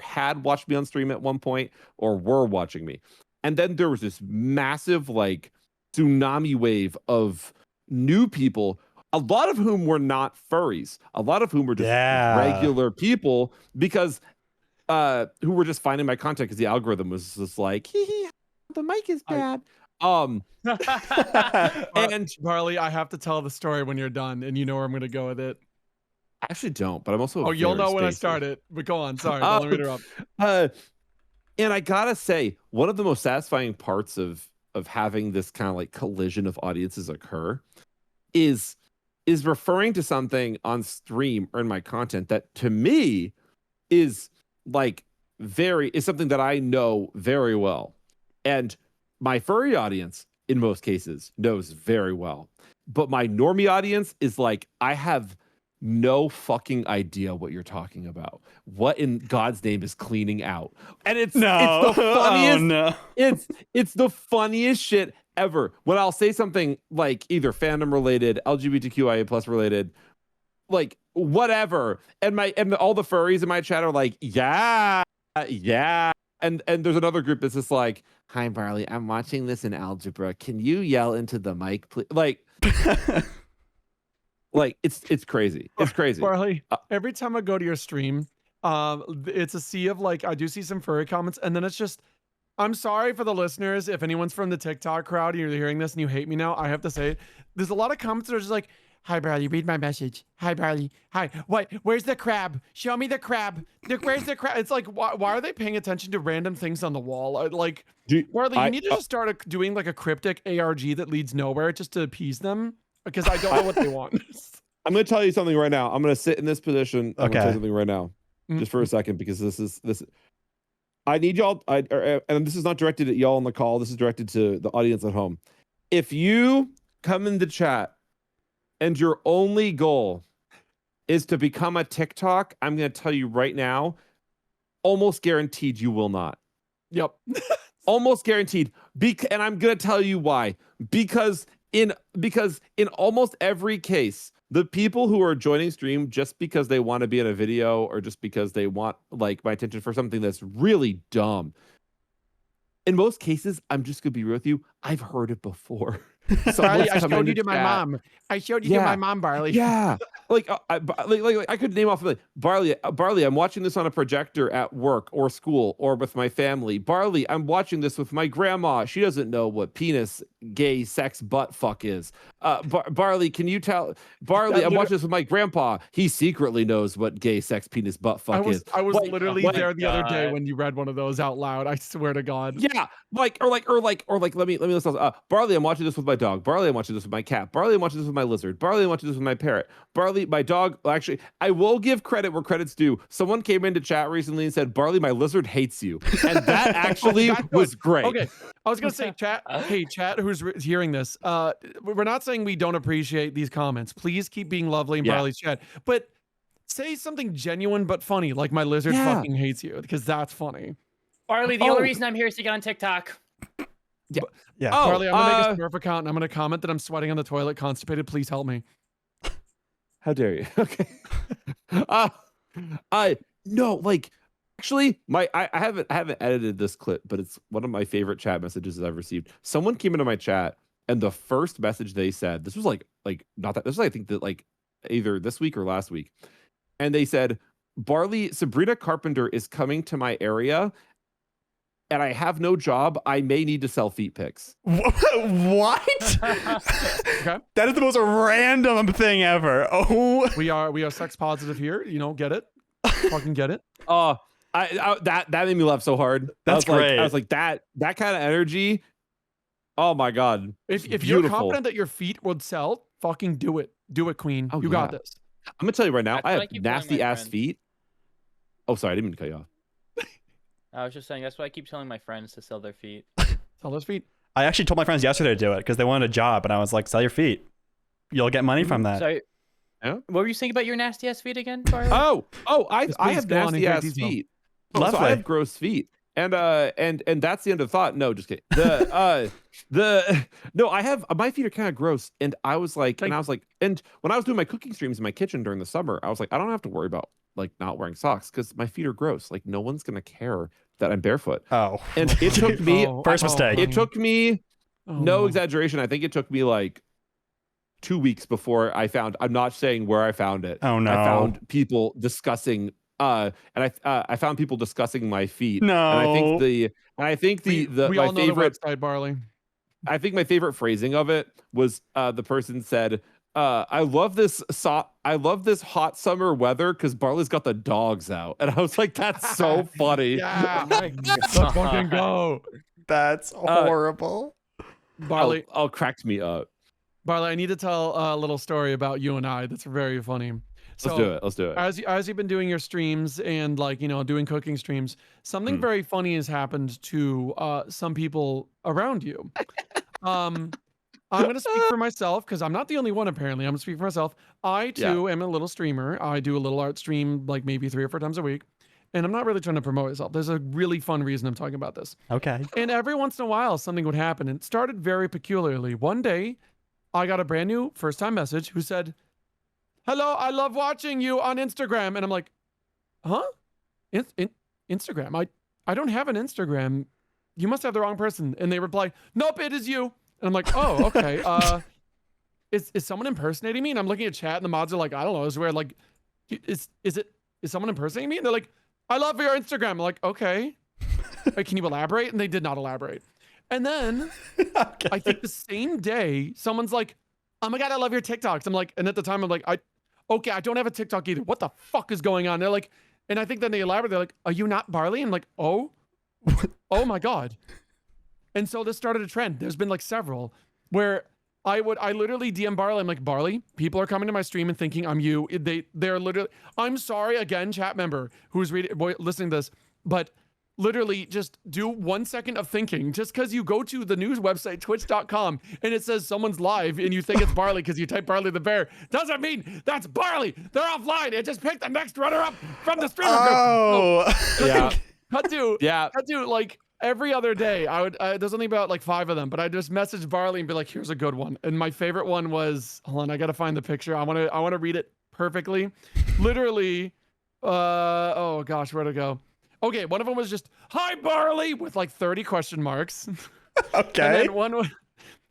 had watched me on stream at one point or were watching me. And then there was this massive like tsunami wave of new people, a lot of whom were not furries, a lot of whom were just regular people because who were just finding my content because the algorithm was just like, hee, the mic is bad. And Barley, I have to tell the story when you're done, and you know where I'm going to go with it. I actually don't, but I'm also you'll know when I spacey. start it. But go on. Sorry, don't let me interrupt. And I gotta say, one of the most satisfying parts of having this kind of like collision of audiences occur is is referring to something on stream or in my content that to me is like is something that I know very well. And my furry audience, in most cases, knows very well. But my normie audience is like, I have no fucking idea what you're talking about. What in God's name is cleaning out? And it's the funniest. Oh, no. It's the funniest shit ever. When I'll say something like either fandom related, LGBTQIA plus related, like whatever, and all the furries in my chat are like, yeah. And there's another group that's just like, hi Barley, I'm watching this in algebra. Can you yell into the mic, please? Like, like it's crazy. It's crazy. Barley, every time I go to your stream, it's a sea of like, I do see some furry comments, and then it's just, I'm sorry for the listeners. If anyone's from the TikTok crowd and you're hearing this and you hate me now, I have to say it. There's a lot of comments that are just like, hi, Barley, read my message. Hi, Barley. Hi. What? Where's the crab? Show me the crab. Where's the crab? It's like, why are they paying attention to random things on the wall? Like, Barley, you need to just start doing like a cryptic ARG that leads nowhere just to appease them, because I don't know what they want. I'm going to tell you something right now. I'm going to sit in this position. I'm going to tell you something right now, just for a second, because this. I need y'all, and this is not directed at y'all on the call. This is directed to the audience at home. If you come in the chat and your only goal is to become a TikTok, I'm going to tell you right now, almost guaranteed you will not. Yep. Almost guaranteed. And I'm going to tell you why. Because in almost every case, the people who are joining stream just because they want to be in a video or just because they want like my attention for something that's really dumb, in most cases, I'm just going to be real with you, I've heard it before. Barley, I showed you to my mom. I showed you to my mom, Barley. Yeah. Like I could name off like Barley, I'm watching this on a projector at work or school or with my family. Barley, I'm watching this with my grandma. She doesn't know what penis, gay, sex, butt fuck is. Barley, can you tell? Barley, I'm watching this with my grandpa. He secretly knows what gay, sex, penis, butt fuck is. I was literally there the other day when you read one of those out loud. I swear to God. Yeah, or like let me listen. Barley, I'm watching this with my dog. Barley, I'm watching this with my cat. Barley, I'm watching this with my lizard. Barley, I'm watching this with my parrot. Barley, my dog. Actually, I will give credit where credit's due. Someone came into chat recently and said, "Barley, my lizard hates you," and that actually was great. Okay, I was gonna say, chat. Hey, chat, who's hearing this? We're not saying we don't appreciate these comments. Please keep being lovely in Barley's chat, but say something genuine but funny, like my lizard fucking hates you, because that's funny. Barley, the only reason I'm here is to get on TikTok. Yeah. Barley, I'm gonna make a Smurf account and I'm gonna comment that I'm sweating on the toilet, constipated. Please help me. How dare you? Okay. No, like actually, I haven't edited this clip, but it's one of my favorite chat messages I've received. Someone came into my chat, and the first message they said, this was like not that. This was I think that like either this week or last week, and they said, "Barley, Sabrina Carpenter is coming to my area, and I have no job. I may need to sell feet pics." What? Okay. That is the most random thing ever. Oh, We are sex positive here. You know, get it? Fucking get it? That made me laugh so hard. That's great. I was like that kind of energy. Oh my God. If you're confident that your feet would sell, fucking do it. Do it, queen. You got this. I'm gonna tell you right now, I have keep telling nasty my ass friends. feet. Oh, sorry, I didn't mean to cut you off. I was just saying that's why I keep telling my friends to sell their feet. Sell those feet. I actually told my friends yesterday to do it because they wanted a job, and I was like, "Sell your feet. You'll get money from that." Sorry. Yeah? What were you saying about your nasty ass feet again, Barley? I Please have go on nasty in ass great detail. feet. Oh, So lovely. I have gross feet. And that's the end of the thought. No, just kidding. No, I have my feet are kind of gross. And I was like, and when I was doing my cooking streams in my kitchen during the summer, I was like, I don't have to worry about like not wearing socks because my feet are gross. Like no one's gonna care that I'm barefoot. Oh, And it took me First mistake. it took me no exaggeration. I think it took me like 2 weeks before I found. I'm not saying where I found it. Oh no! I found people discussing. And I found people discussing my feet. No. And I think the we my all know favorite. the website, Barley. I think my favorite phrasing of it was the person said, "I love this hot summer weather because Barley's got the dogs out," and I was like, "That's so funny." Yeah, let's fucking go. That's horrible. Barley, Cracked me up. Barley, I need to tell a little story about you and I that's very funny. Let's do it. Let's do it. As you've been doing your streams and like, doing cooking streams, something very funny has happened to some people around you. I'm going to speak for myself because I'm not the only one, apparently. I'm going to speak for myself. I, too, am a little streamer. I do a little art stream like maybe 3 or 4 times a week. And I'm not really trying to promote myself. There's a really fun reason I'm talking about this. Okay. And every once in a while, something would happen. And it started very peculiarly. One day, I got a brand new first-time message who said, "Hello, I love watching you on Instagram." And I'm like, huh? Instagram? I don't have an Instagram. You must have the wrong person. And they reply, "Nope, it is you." And I'm like, oh, okay. Is someone impersonating me? And I'm looking at chat and the mods are like, I don't know. It's weird. Like, is someone impersonating me? And they're like, "I love your Instagram." I'm like, okay. Like, can you elaborate? And they did not elaborate. And then Okay. I think the same day, someone's like, "Oh my God, I love your TikToks." I'm like, and at the time I'm like, okay, I don't have a TikTok either. What the fuck is going on? They're like, and I think then they elaborate. They're like, "Are you not Barley?" I'm like, oh my God. And so this started a trend. There's been like several where I literally DM Barley. I'm like, "Barley, people are coming to my stream and thinking I'm you." They're literally, I'm sorry again, chat member who's listening to this, but literally just do 1 second of thinking. Just because you go to the news website, twitch.com, and it says someone's live and you think it's Barley because you type BarleyTheBurr, doesn't mean that's Barley. They're offline. It just picked the next runner-up from the streamer group. Oh. Yeah. Cut to like every other day. There's only about like 5 of them, but I just message Barley and be like, "Here's a good one." And my favorite one was, hold on, I gotta find the picture. I wanna read it perfectly. Literally, oh gosh, where'd it go? Okay, one of them was just, "Hi Barley," with like 30 question marks. Okay. And then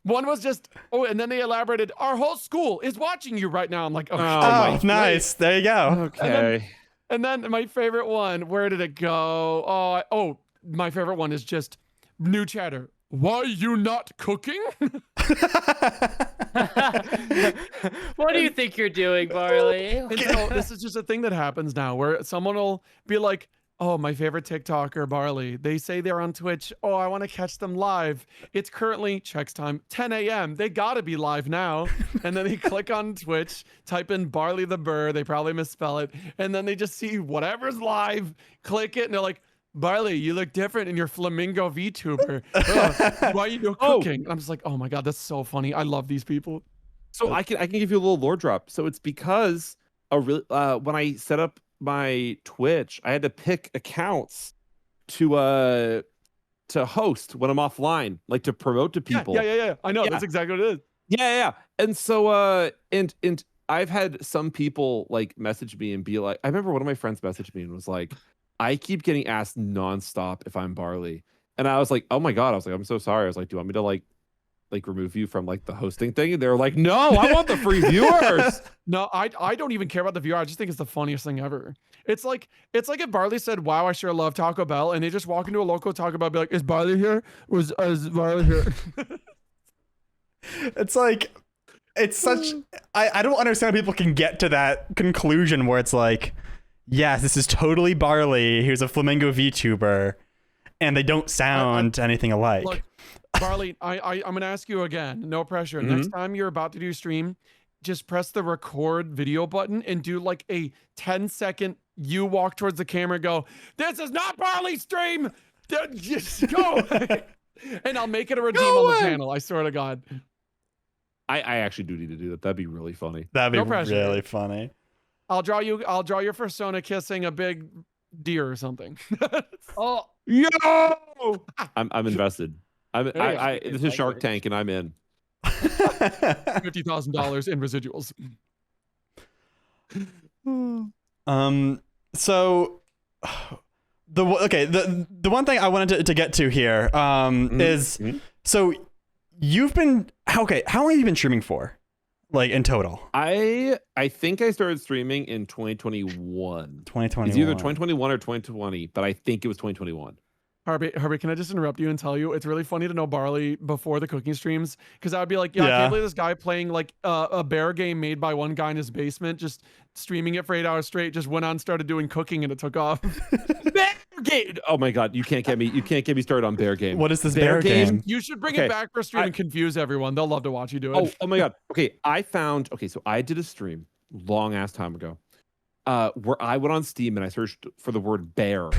one was just, oh, and then they elaborated, "Our whole school is watching you right now." I'm like, okay. Oh, nice. There you go. Okay. And then my favorite one, where did it go? Oh, my favorite one is just new chatter. "Why you not cooking?" What do you think you're doing, Barley? And so this is just a thing that happens now where someone will be like, "Oh, my favorite TikToker, Barley. They say they're on Twitch. Oh, I want to catch them live. It's currently," checks time, 10 a.m. They gotta be live now. And then they click on Twitch, type in BarleyTheBurr. They probably misspell it. And then they just see whatever's live, click it, and they're like, "Barley, you look different in your flamingo VTuber. Why are you cooking?" And I'm just like, oh my God, that's so funny. I love these people. So I can give you a little lore drop. So it's because when I set up my Twitch, I had to pick accounts to host when I'm offline, like to promote to people. Yeah. I know. That's exactly what it is. Yeah. And so and I've had some people like message me and be like, I remember one of my friends messaged me and was like, "I keep getting asked nonstop if I'm Barley." And I was like, oh my God. I was like, "I'm so sorry." I was like, "Do you want me to like remove you from like the hosting thing?" And they were like, "No, I want the free viewers." No, I don't even care about the viewer. I just think it's the funniest thing ever. It's like if Barley said, "Wow, I sure love Taco Bell," and they just walk into a local Taco Bell and be like, "Is Barley here? Is Barley here?" It's like, it's such, I don't understand how people can get to that conclusion where it's like, yes, this is totally Barley. Here's a flamingo VTuber, and they don't sound anything alike. Look, Barley, I'm gonna ask you again. No pressure. Next time you're about to do stream, just press the record video button and do like a 10-second. You walk towards the camera and go, "This is not Barley's stream. Just go." And I'll make it a redeem on the channel. I swear to God. I actually do need to do that. That'd be really funny. That'd be No pressure. really funny. I'll draw your persona kissing a big deer or something. Oh, Yo! I'm invested. This is Shark Tank and I'm in. $50,000 in residuals. So the one thing I wanted to get to here is so you've been how long have you been streaming for, like in total? I think I started streaming in 2021. 2021. It's either 2021 or 2020, but I think it was 2021. Harvey, can I just interrupt you and tell you it's really funny to know Barley before the cooking streams, because I would be like, I can't believe this guy playing like a bear game made by one guy in his basement, just streaming it for 8 hours straight, just went on, started doing cooking, and it took off. game. Oh my god, you can't get me started on bear game. What is this bear game? You should bring Okay, it back for a stream and confuse everyone. They'll love to watch you do it. Oh my god. Okay, so I did a stream long ass time ago. Where I went on Steam and I searched for the word bear.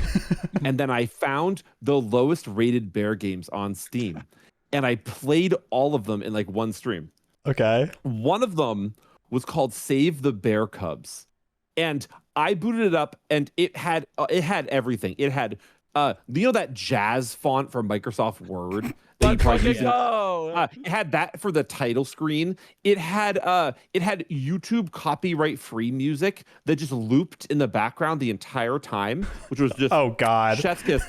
And then I found the lowest rated bear games on Steam. And I played all of them in like one stream. Okay. One of them was called Save the Bear Cubs. And I booted it up and it had everything. It had that jazz font from Microsoft Word that you probably use it had that for the title screen. It had YouTube copyright free music that just looped in the background the entire time, which was just Oh God. chef's kiss.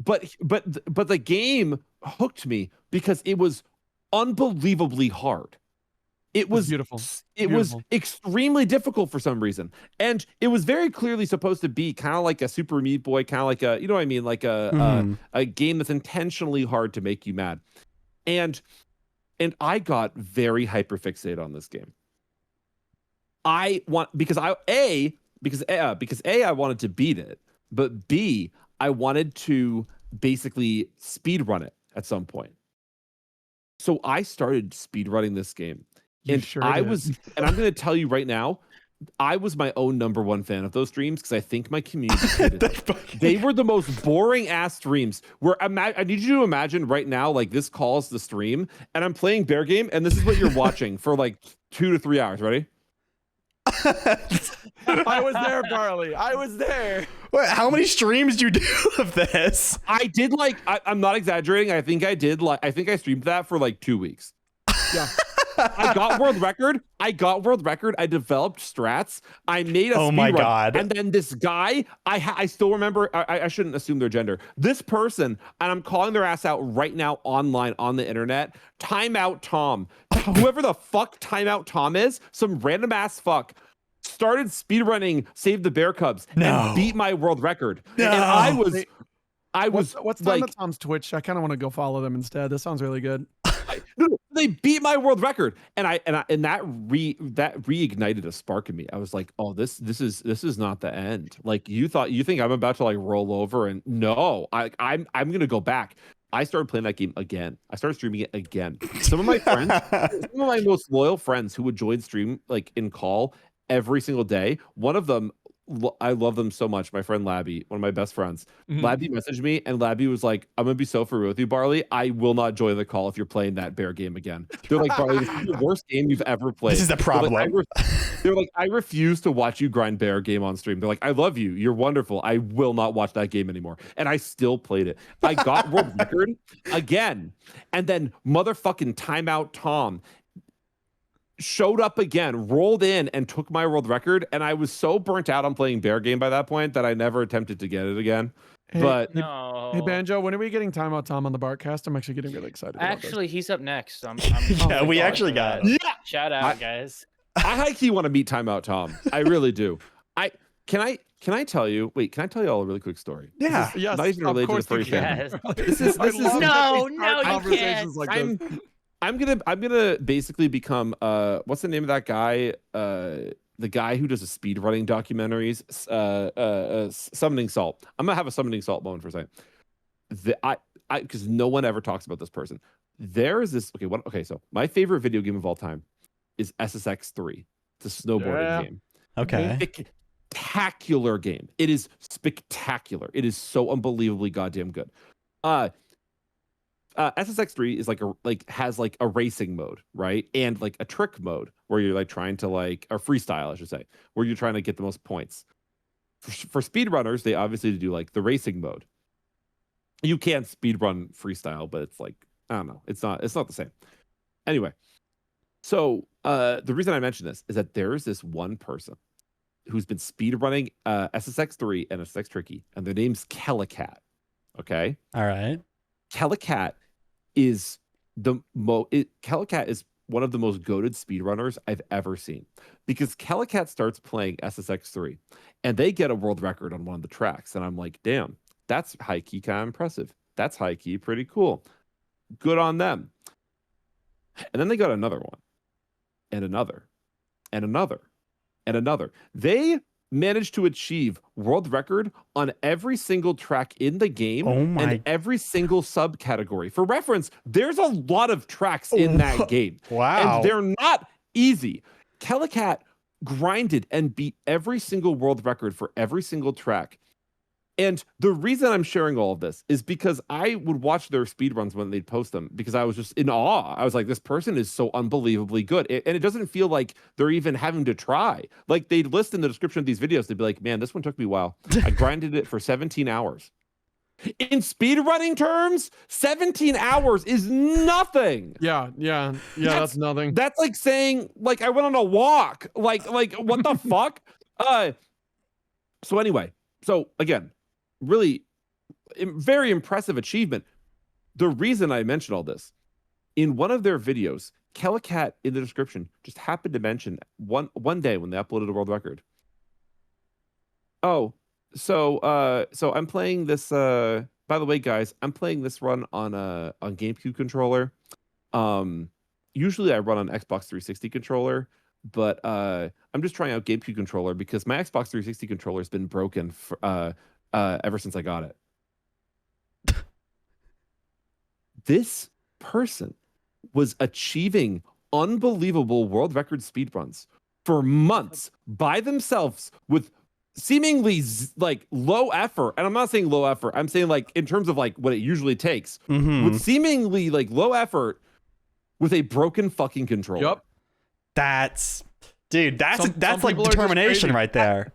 But the game hooked me because it was unbelievably hard. It was beautiful. It was extremely difficult for some reason, and it was very clearly supposed to be kind of like a Super Meat Boy, kind of like a, you know what I mean, like a game that's intentionally hard to make you mad, and I got very hyperfixated on this game. I wanted to beat it, but B, I wanted to basically speed run it at some point. So I started speedrunning this game. And I'm going to tell you right now, I was my own #1 fan of those streams because I think my community hated them. They were the most boring ass streams where I need you to imagine right now, like this calls the stream and I'm playing bear game and this is what you're watching for like 2 to 3 hours. Ready? I was there, Barley. I was there. Wait, how many streams do you do of this? I did I'm not exaggerating. I think I streamed that for like 2 weeks. Yeah. I got world record. I developed strats. I made a my speedrun. God. And then this guy, I still remember, I shouldn't assume their gender. This person, and I'm calling their ass out right now online on the internet, Timeout Tom. Whoever the fuck Timeout Tom is, some random ass fuck, started speedrunning Save the Bear Cubs and beat my world record. No. And I was what's like, Tom's Twitch? I kind of want to go follow them instead. This sounds really good. No, they beat my world record, and that reignited a spark in me. I was like, oh, this is not the end. Like you think I'm about to like roll over, and no, I'm gonna go back. I started playing that game again. I started streaming it again. Some of my friends, some of my most loyal friends who would join stream like in call every single day. One of them, I love them so much. My friend Labby, one of my best friends. Labby messaged me and Labby was like, I'm gonna be so for real with you, Barley. I will not join the call if you're playing that bear game again. They're like, Barley, this is the worst game you've ever played. This is a problem. They're like, I refuse to watch you grind bear game on stream. They're like, I love you. You're wonderful. I will not watch that game anymore. And I still played it. I got world record again. And then motherfucking Timeout Tom showed up again, rolled in and took my world record, and I was so burnt out on playing bear game by that point that I never attempted to get it again. Hey Banjo, when are we getting Timeout Tom on the BarqCast? I'm actually getting really excited. Actually, he's up next. Yeah, we actually got it. Yeah. Shout out, guys. I actually want to meet Timeout Tom. I really do. Can I tell you? Wait, can I tell you all a really quick story? Yeah. Yes, not even related to the furry Yes. family. This is No, you can't. like this. I'm gonna basically become what's the name of that guy? The guy who does the speedrunning documentaries, Summoning Salt. I'm gonna have a Summoning Salt moment for a second. Because no one ever talks about this person. There is this. Okay, so my favorite video game of all time is SSX3. It's a snowboarding game. Okay. Spectacular game. It is spectacular. It is so unbelievably goddamn good. SSX3 is has a racing mode, right? And like a trick mode where you're like trying to or freestyle, I should say, where you're trying to get the most points. For speedrunners, they obviously do like the racing mode. You can speedrun freestyle, but it's like, I don't know, it's not the same. Anyway, so the reason I mention this is that there is this one person who's been speedrunning SSX3 and SSX Tricky, and their name's Kellicat. Okay. All right. Kellicat is Kellicat is one of the most goated speedrunners I've ever seen, because Kellicat starts playing SSX3 and they get a world record on one of the tracks, and I'm like, damn, that's high key kind of impressive. That's high key pretty cool. Good on them. And then they got another one, and another, and another, and another. They managed to achieve world record on every single track in the game and every single subcategory. For reference, there's a lot of tracks in that game. Wow. And they're not easy. Kellicat grinded and beat every single world record for every single track. And the reason I'm sharing all of this is because I would watch their speedruns when they'd post them because I was just in awe. I was like, this person is so unbelievably good. And it doesn't feel like they're even having to try. Like they'd list in the description of these videos, they'd be like, man, this one took me a while. I grinded it for 17 hours. In speedrunning terms, 17 hours is nothing. Yeah, that's nothing. That's like saying, like, I went on a walk. Like what the fuck? So anyway, so again, really very impressive achievement. The reason I mentioned all this, in one of their videos, Kellicat in the description just happened to mention one day when they uploaded a world record. Oh, so I'm playing this by the way, guys, I'm playing this run on GameCube controller. Usually I run on Xbox 360 controller, but I'm just trying out GameCube controller because my Xbox 360 controller has been broken for ever since I got it. This person was achieving unbelievable world record speedruns for months by themselves with seemingly like low effort. And I'm not saying low effort. I'm saying like in terms of like what it usually takes with seemingly like low effort with a broken fucking controller. Yep. That's like people are just determination crazy. right there.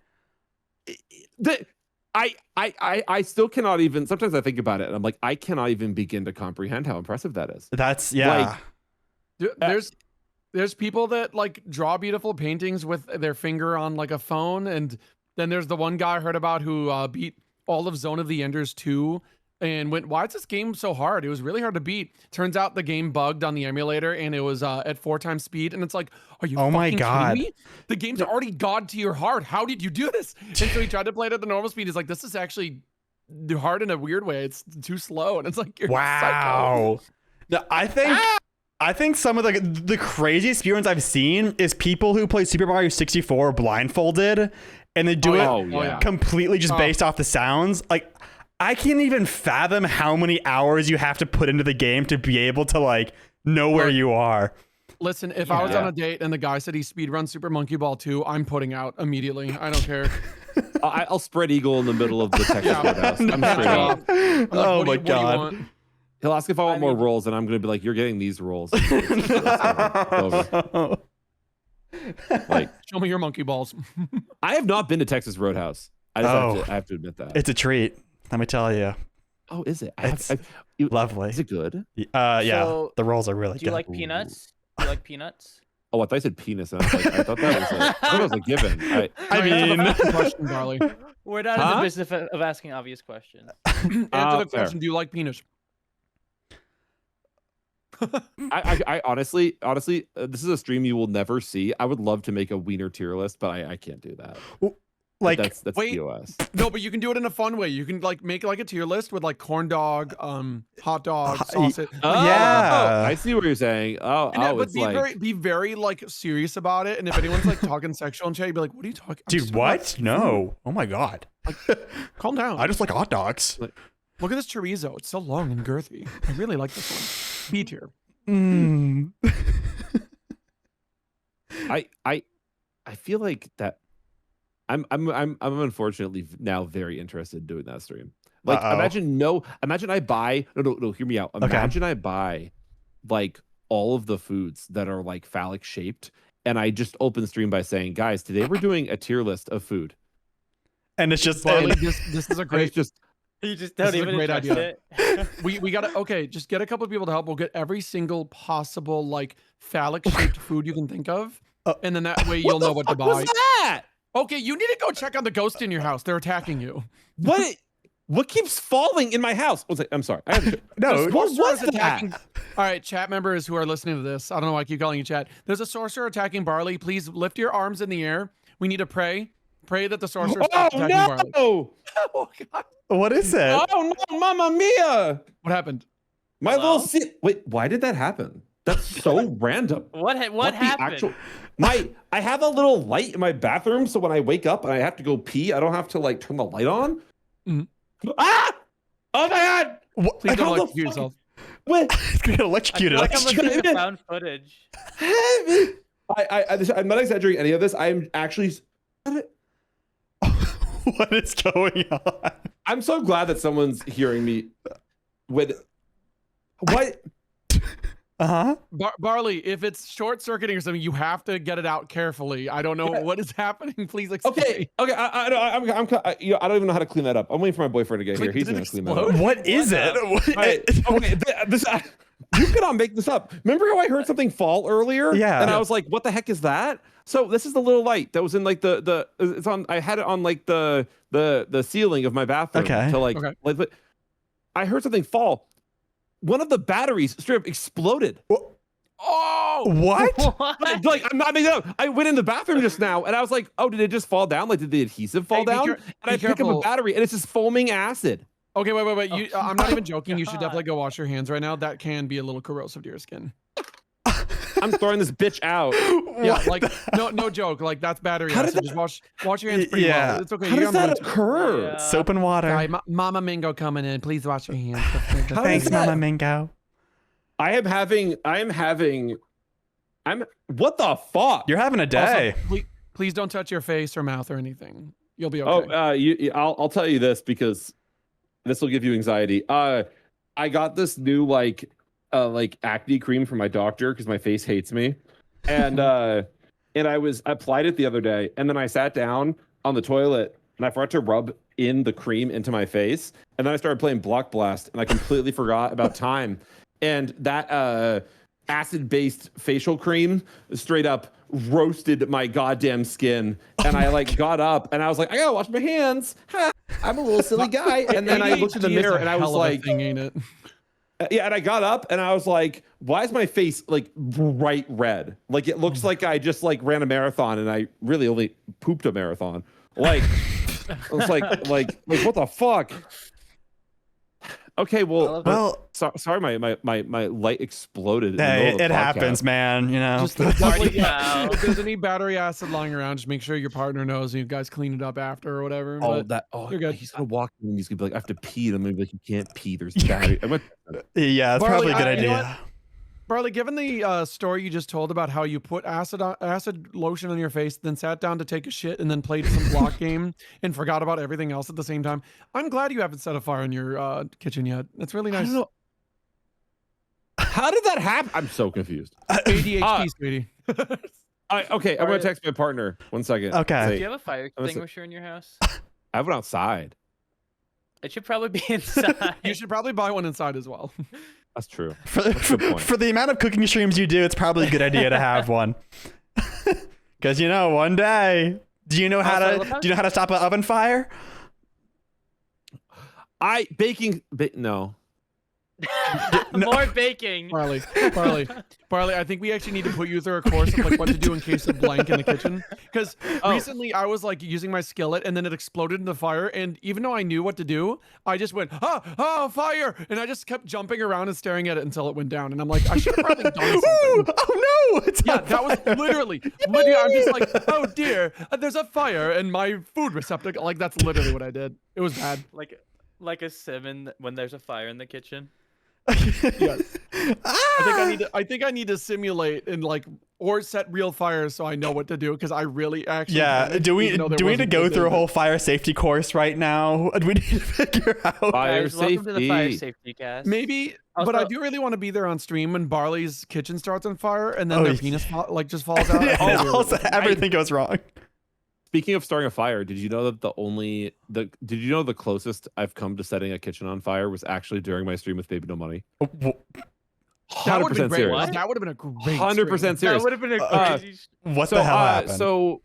I still cannot even, sometimes I think about it and I'm like, I cannot even begin to comprehend how impressive that is. That's There's people that like draw beautiful paintings with their finger on like a phone, and then there's the one guy I heard about who beat all of Zone of the Enders 2 and went, why is this game so hard? It was really hard to beat. Turns out the game bugged on the emulator and it was at 4 times speed. And it's like, are you fucking kidding me? The game's already God to your heart. How did you do this? And so he tried to play it at the normal speed. He's like, this is actually hard in a weird way. It's too slow. And it's like, you're wow. No, I think some of the craziest speedruns I've seen is people who play Super Mario 64 blindfolded and they do it completely just based off the sounds. Like, I can't even fathom how many hours you have to put into the game to be able to like know where you are. Listen, if I was on a date and the guy said he speedrun Super Monkey Ball 2, I'm putting out immediately. I don't care. I'll spread eagle in the middle of the Texas Roadhouse. I'm straight up. Like, oh my God. He'll ask if I want more rolls, and I'm going to be like, you're getting these rolls. Like, show me your monkey balls. I have not been to Texas Roadhouse. I have to admit that. It's a treat. Let me tell you. Oh, is it? It's lovely. Is it good? Yeah. So, the rolls are really good. Do you like peanuts? Do you like peanuts? Oh, I thought you said penis. And I thought that was a given. I mean, question, Barley. We're not in the business of asking obvious questions. Answer the question. Do you like penis? I honestly, this is a stream you will never see. I would love to make a wiener tier list, but I can't do that. Like, that's wait, POS. No, but you can do it in a fun way. You can like make like a tier list with like corn dog, hot dog, sausage. I see what you're saying. But it's like be very like serious about it. And if anyone's like talking sexual and shit, you'd be like, "What are you talking?" Dude, what? No. Oh my God. Like, calm down. I just like hot dogs. Look at this chorizo. It's so long and girthy. I really like this one. B tier. I feel like that. I'm unfortunately now very interested in doing that stream. Like, imagine I buy no, hear me out. Imagine I buy like all of the foods that are like phallic shaped, and I just open the stream by saying, guys, today we're doing a tier list of food. And it's just this is a great You just don't even great idea. it. we gotta just get a couple of people to help. We'll get every single possible like phallic shaped food you can think of, and then that way you'll know what to buy. What was that? Okay, you need to go check on the ghost in your house. They're attacking you. What keeps falling in my house? I'm sorry. No, what was attacking? All right, chat members who are listening to this, I don't know why I keep calling you chat. There's a sorcerer attacking Barley. Please lift your arms in the air. We need to pray. Pray that the sorcerer stops attacking Barley. Oh God. What is it? Oh no, Mamma Mia! What happened? My little wait, why did that happen? That's so random. What the happened? I have a little light in my bathroom, so when I wake up and I have to go pee, I don't have to like turn the light on. Ah! Oh my god! Please don't electrocute yourself. What? It's gonna get electrocuted. I'm looking at the found footage. I'm not exaggerating any of this. I'm actually. What is going on? I'm so glad that someone's hearing me. With what? Barley, if it's short circuiting or something, you have to get it out carefully. I don't know what is happening. Please explain. Okay. I don't even know how to clean that up. I'm waiting for my boyfriend to get here. He's gonna clean that up. What is it? You cannot make this up. Remember how I heard something fall earlier? Yeah. And I was like, "What the heck is that?" So this is the little light that was in like it's on. I had it on like the ceiling of my bathroom. Okay. To like I heard something fall. One of the batteries straight up exploded. Oh, what? Like I'm not making it up. I went in the bathroom just now and I was like, "Oh, did it just fall down? Like, did the adhesive fall down?" And I pick up a battery and it's just foaming acid. Okay, wait. I'm not even joking. You should definitely go wash your hands right now. That can be a little corrosive to your skin. I'm throwing this bitch out. Yeah, like no joke. Like that's battery acid. Just wash your hands pretty well. It's okay. How does that occur? Yeah. Soap and water. Sorry, Mama Mingo coming in. Please wash your hands. Thanks, Mama Mingo. What the fuck? You're having a day. Also, please don't touch your face or mouth or anything. You'll be okay. I'll tell you this because this will give you anxiety. I got this new like acne cream from my doctor because my face hates me, and I applied it the other day, and then I sat down on the toilet and I forgot to rub in the cream into my face, and then I started playing Block Blast, and I completely forgot about time, and that acid-based facial cream straight up roasted my goddamn skin, and I like got up and I was like, I gotta wash my hands. Ha, I'm a little silly guy, and then I looked in the mirror and I was like, ain't it? Yeah, and I got up and I was like, why is my face like bright red? Like it looks like I just like ran a marathon and I really only pooped a marathon. Like I was like what the fuck? Okay, well, sorry, my light exploded. In the middle of the it podcast. happens, man. You know. Just if there's any battery acid lying around, just make sure your partner knows and you guys clean it up after or whatever. You're good. He's gonna walk in and he's gonna be like, I have to pee. And I'm gonna be like, you can't pee. There's battery. Yeah, it's probably a good idea. Barley, given the story you just told about how you put acid lotion on your face, then sat down to take a shit, and then played some block game and forgot about everything else at the same time, I'm glad you haven't set a fire in your kitchen yet. That's really nice. I don't know. How did that happen? I'm so confused. ADHD, sweetie. Okay, I'm gonna text my partner. 1 second. Okay. Do you have a fire extinguisher in your house? I have it outside. It should probably be inside. You should probably buy one inside as well. That's true. For the amount of cooking streams you do, it's probably a good idea to have one. Because one day, do you know how to stop an oven fire? No. More baking. Barley, I think we actually need to put you through a course of like what to do in case of blank in the kitchen. Because recently I was like using my skillet and then it exploded in the fire. And even though I knew what to do, I just went, fire. And I just kept jumping around and staring at it until it went down. And I'm like, I should have probably done something. Oh no! That was literally, I'm just like, oh dear, there's a fire in my food receptacle. Like that's literally what I did. It was bad. Like a sim when there's a fire in the kitchen. Yes. I think I need to simulate and or set real fires so I know what to do because I really actually do we need to go through a whole fire safety course right now? Do we need to figure out fire safety? Welcome to the fire safety cast. Maybe, but I do really want to be there on stream when Barley's kitchen starts on fire and then their penis just falls out. Everything goes wrong. Speaking of starting a fire, did you know that the closest I've come to setting a kitchen on fire was actually during my stream with Baby No Money? 100% serious. That would have been a great 100% serious. That would have been a crazy. What the hell happened? So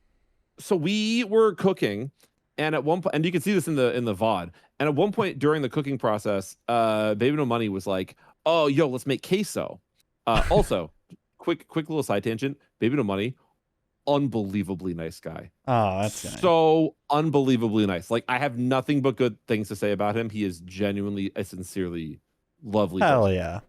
we were cooking, and at one point, and you can see this in the VOD. And at one point during the cooking process, Baby No Money was like, "Oh, yo, let's make queso." Also, quick little side tangent. Baby No Money, unbelievably nice guy. Oh, that's nice. So unbelievably nice. Like I have nothing but good things to say about him. He is genuinely a sincerely lovely Hell person. yeah.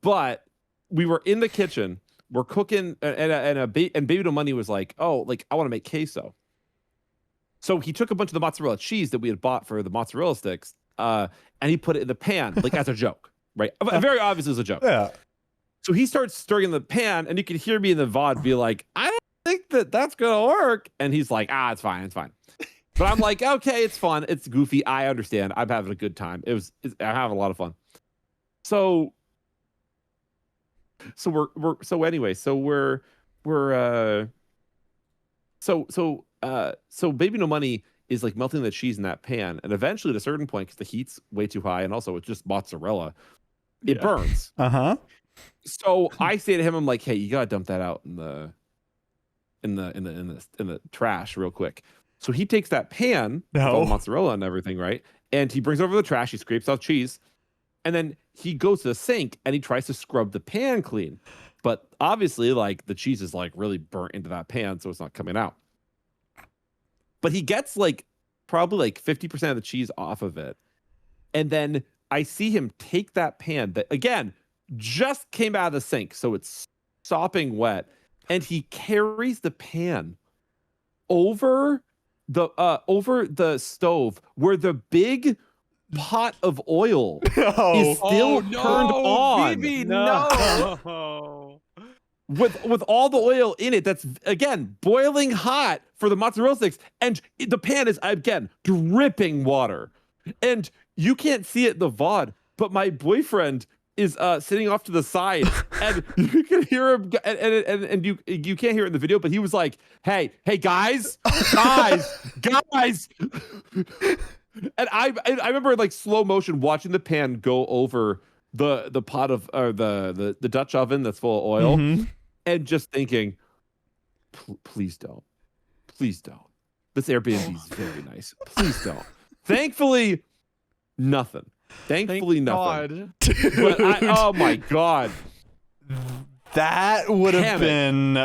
But we were in the kitchen, we're cooking, and Baby No Money was like, oh, like I want to make queso. So he took a bunch of the mozzarella cheese that we had bought for the mozzarella sticks, and he put it in the pan, like as a joke, right? Very obvious as a joke. Yeah. So he starts stirring in the pan, and you can hear me in the VOD be like, I don't think that's gonna work. And he's like, it's fine, it's fine. But I'm like, okay, it's fun, it's goofy, I understand. I'm having a good time. I have a lot of fun. So Baby No Money is like melting the cheese in that pan, and eventually at a certain point, because the heat's way too high, and also it's just mozzarella, it burns. So I say to him, I'm like, hey, you gotta dump that out in the trash real quick. So he takes that pan with all the mozzarella and everything, right? And he brings over the trash, he scrapes out cheese, and then he goes to the sink and he tries to scrub the pan clean. But obviously, like, the cheese is like really burnt into that pan, so it's not coming out. But he gets like probably like 50% of the cheese off of it. And then I see him take that pan that, again, just came out of the sink, so it's sopping wet, and he carries the pan over the stove where the big pot of oil is still turned on. BB, no. With all the oil in it, that's again boiling hot for the mozzarella sticks, and the pan is again dripping water, and you can't see it in the VOD, but my boyfriend is sitting off to the side, and you can hear him, and you can't hear it in the video, but he was like, hey guys. And I remember like slow motion watching the pan go over the pot of the Dutch oven that's full of oil, and just thinking, please don't. This Airbnb is very nice. Please don't. Thankfully, nothing. Nothing. But oh my god, that would have been.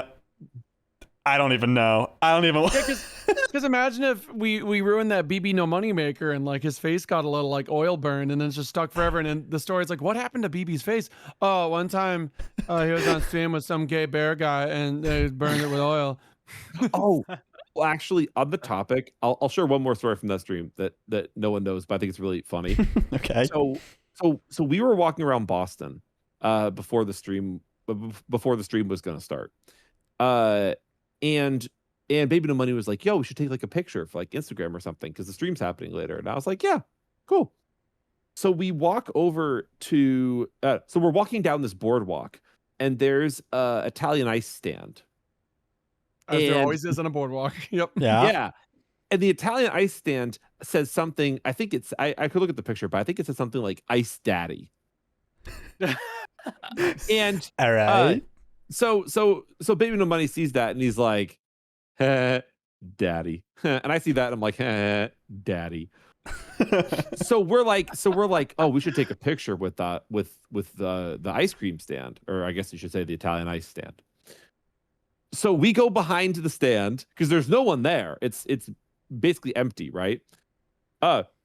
I don't even know. Because imagine if we ruined that BB No Money maker and like his face got a little like oil burn and then it's just stuck forever. And then the story's like, what happened to BB's face? Oh, one time he was on stream with some gay bear guy and they burned it with oil. Oh, well, actually, on the topic, I'll share one more story from that stream that no one knows, but I think it's really funny. Okay. So we were walking around Boston before the stream was gonna start. And Baby No Money was like, yo, we should take like a picture for like Instagram or something because the stream's happening later. And I was like, yeah, cool. So we walk over to so we're walking down this boardwalk, and there's a Italian ice stand. As there always is on a boardwalk. Yep. Yeah. And the Italian ice stand says something. I think it's I could look at the picture, but I think it says something like Ice Daddy. And all right. So Baby No Money sees that and he's like, daddy. And I see that and I'm like, daddy. so we're like, oh, we should take a picture with the ice cream stand, or I guess you should say the Italian ice stand. So we go behind the stand because there's no one there. It's basically empty, right?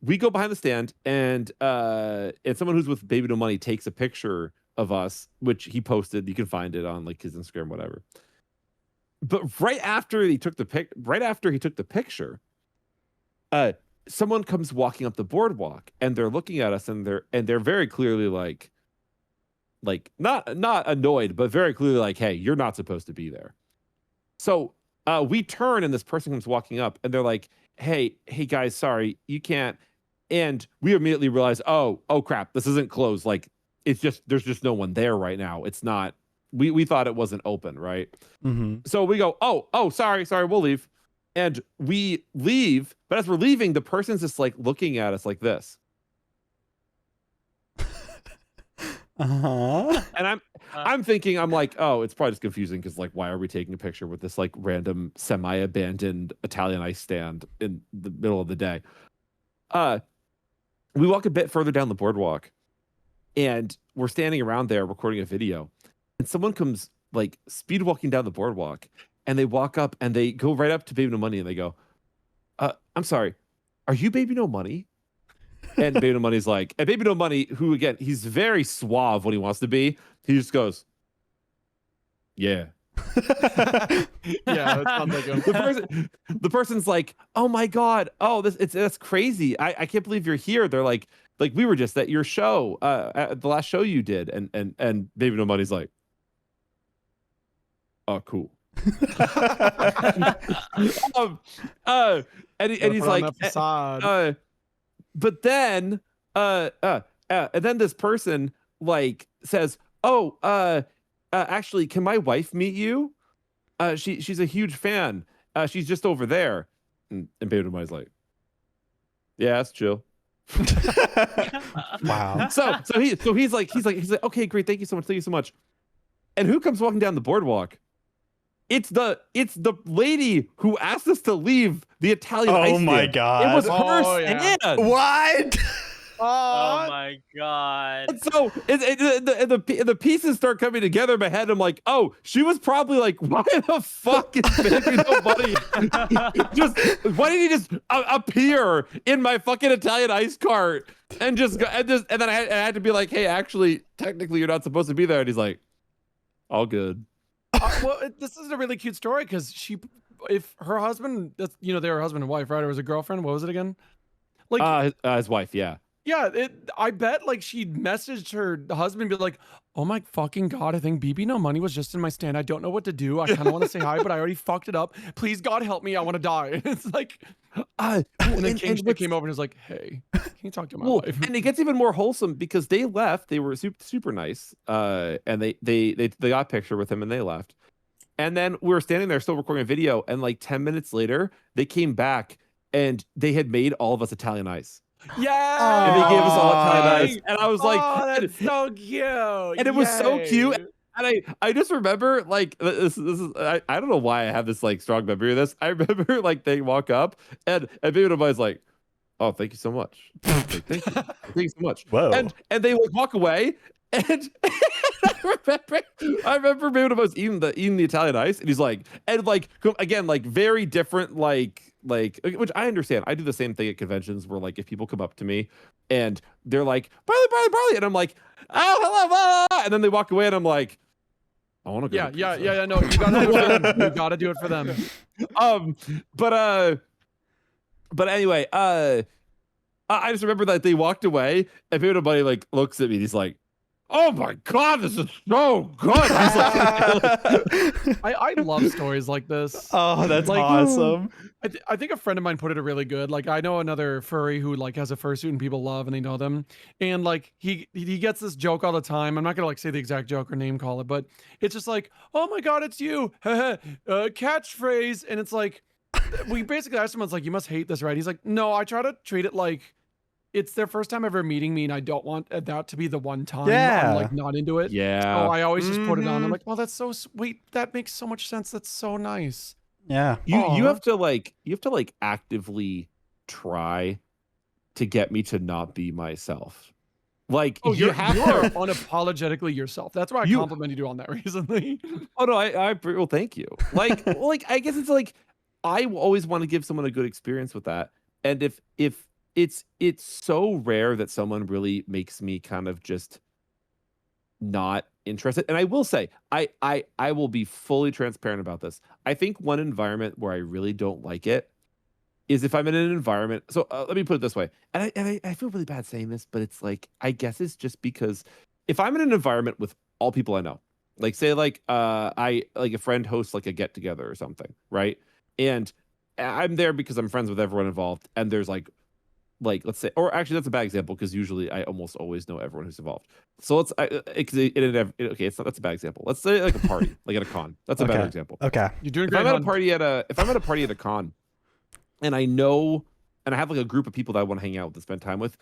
We go behind the stand, and someone who's with Baby No Money takes a picture of us, which he posted. You can find it on like his Instagram, whatever. But right after he took the picture, someone comes walking up the boardwalk, and they're looking at us, and they're very clearly like not annoyed, but very clearly like, hey, you're not supposed to be there. So we turn, and this person comes walking up, and they're like, hey guys, sorry, you can't. And we immediately realize, oh crap, this isn't closed. Like, it's just, there's just no one there right now. It's not, we thought it wasn't open, right? So we go, oh, sorry, we'll leave. And we leave, but as we're leaving, the person's just like looking at us like this. And I'm thinking, I'm like, oh, it's probably just confusing because like, why are we taking a picture with this like random semi-abandoned Italian ice stand in the middle of the day? We walk a bit further down the boardwalk, and we're standing around there recording a video, and someone comes like speed walking down the boardwalk, and they walk up and they go right up to Baby No Money, and they go, I'm sorry, are you Baby No Money? And Baby No Money's like, and Baby No Money, who again, he's very suave when he wants to be. He just goes, yeah. Yeah, that sounds like him. The person's like, oh my god, oh that's crazy. I can't believe you're here. They're like we were just at your show, at the last show you did, and Baby No Money's like, oh cool. And he's like, but then and then this person like says, oh actually, can my wife meet you? She's a huge fan. She's just over there. And Baby No Money's like, yeah, that's chill. Wow. So he's like, okay, great, thank you so much. And who comes walking down the boardwalk? It's the lady who asked us to leave the Italian ice stand. Oh my god. It was her stand. What? Oh my god. And so the pieces start coming together in my head. I'm like, oh, she was probably like, why the fuck is Baby No Money why did he just appear in my fucking Italian ice cart and then I had to be like, hey, actually, technically you're not supposed to be there. And he's like, all good. Well, this is a really cute story because if her husband, they were husband and wife, right? Or was it girlfriend? What was it again? Like his wife, yeah. Yeah, I bet like she messaged her husband, be like, "Oh my fucking god, I think BB No Money was just in my stand. I don't know what to do. I kind of want to say hi, but I already fucked it up. Please, God, help me. I want to die." It's like, and then came over and was like, "Hey, can you talk to my wife?" And it gets even more wholesome because they left. They were super nice, and they got a picture with him and they left. And then we were standing there still recording a video, and like 10 minutes later, they came back and they had made all of us Italian ice. Yeah, and they gave us all Italian ice, and I was like, "Oh, that's so cute!" And it was so cute. And I just remember like this is I don't know why I have this like strong memory of this. I remember like they walk up and Baby No Money's like, oh, thank you so much. Like, thank you so much. Whoa. And they like walk away. And I remember Baby No Money's eating the Italian ice, and he's like, and like again, like very different, like which I understand. I do the same thing at conventions where like if people come up to me and they're like, Barley, and I'm like, oh, hello, blah, blah, and then they walk away and I'm like, I want to go. Yeah. No, you gotta do it for them. You gotta do it for them. But anyway, I just remember that they walked away and Baby No Money like looks at me and he's like, oh my god, this is so good. I love stories like this. Oh, that's like, awesome. I think a friend of mine put it really good. Like, I know another furry who like has a fursuit and people love and they know them. And like he gets this joke all the time. I'm not gonna like say the exact joke or name call it, but it's just like, oh my god, it's you. Catchphrase. And it's like, we basically asked him, it's like, you must hate this, right? He's like, no, I try to treat it like it's their first time ever meeting me, and I don't want that to be the one time I'm like not into it. Yeah. So I always just put it on. I'm like, oh, that's so sweet. That makes so much sense. That's so nice. Yeah. You have to actively try to get me to not be myself. Like, oh, you are to unapologetically yourself. That's why I complimented you on that recently. Oh no, well, thank you. Like, like I guess it's like I always want to give someone a good experience with that, and if it's so rare that someone really makes me kind of just not interested. And I will say, I will be fully transparent about this. I think one environment where I really don't like it is if I'm in an environment. So let me put it this way. And I feel really bad saying this, but it's like, I guess it's just because if I'm in an environment with all people I know, like say like I like a friend hosts like a get together or something, right? And I'm there because I'm friends with everyone involved, and there's like let's say, or actually that's a bad example because usually I almost always know everyone who's involved. So let's okay, it's not, that's a bad example. Let's say like a party, like at a con. That's a better example. Okay. You're doing If great. I'm at a party at a con, and I know, and I have like a group of people that I want to hang out with and spend time with,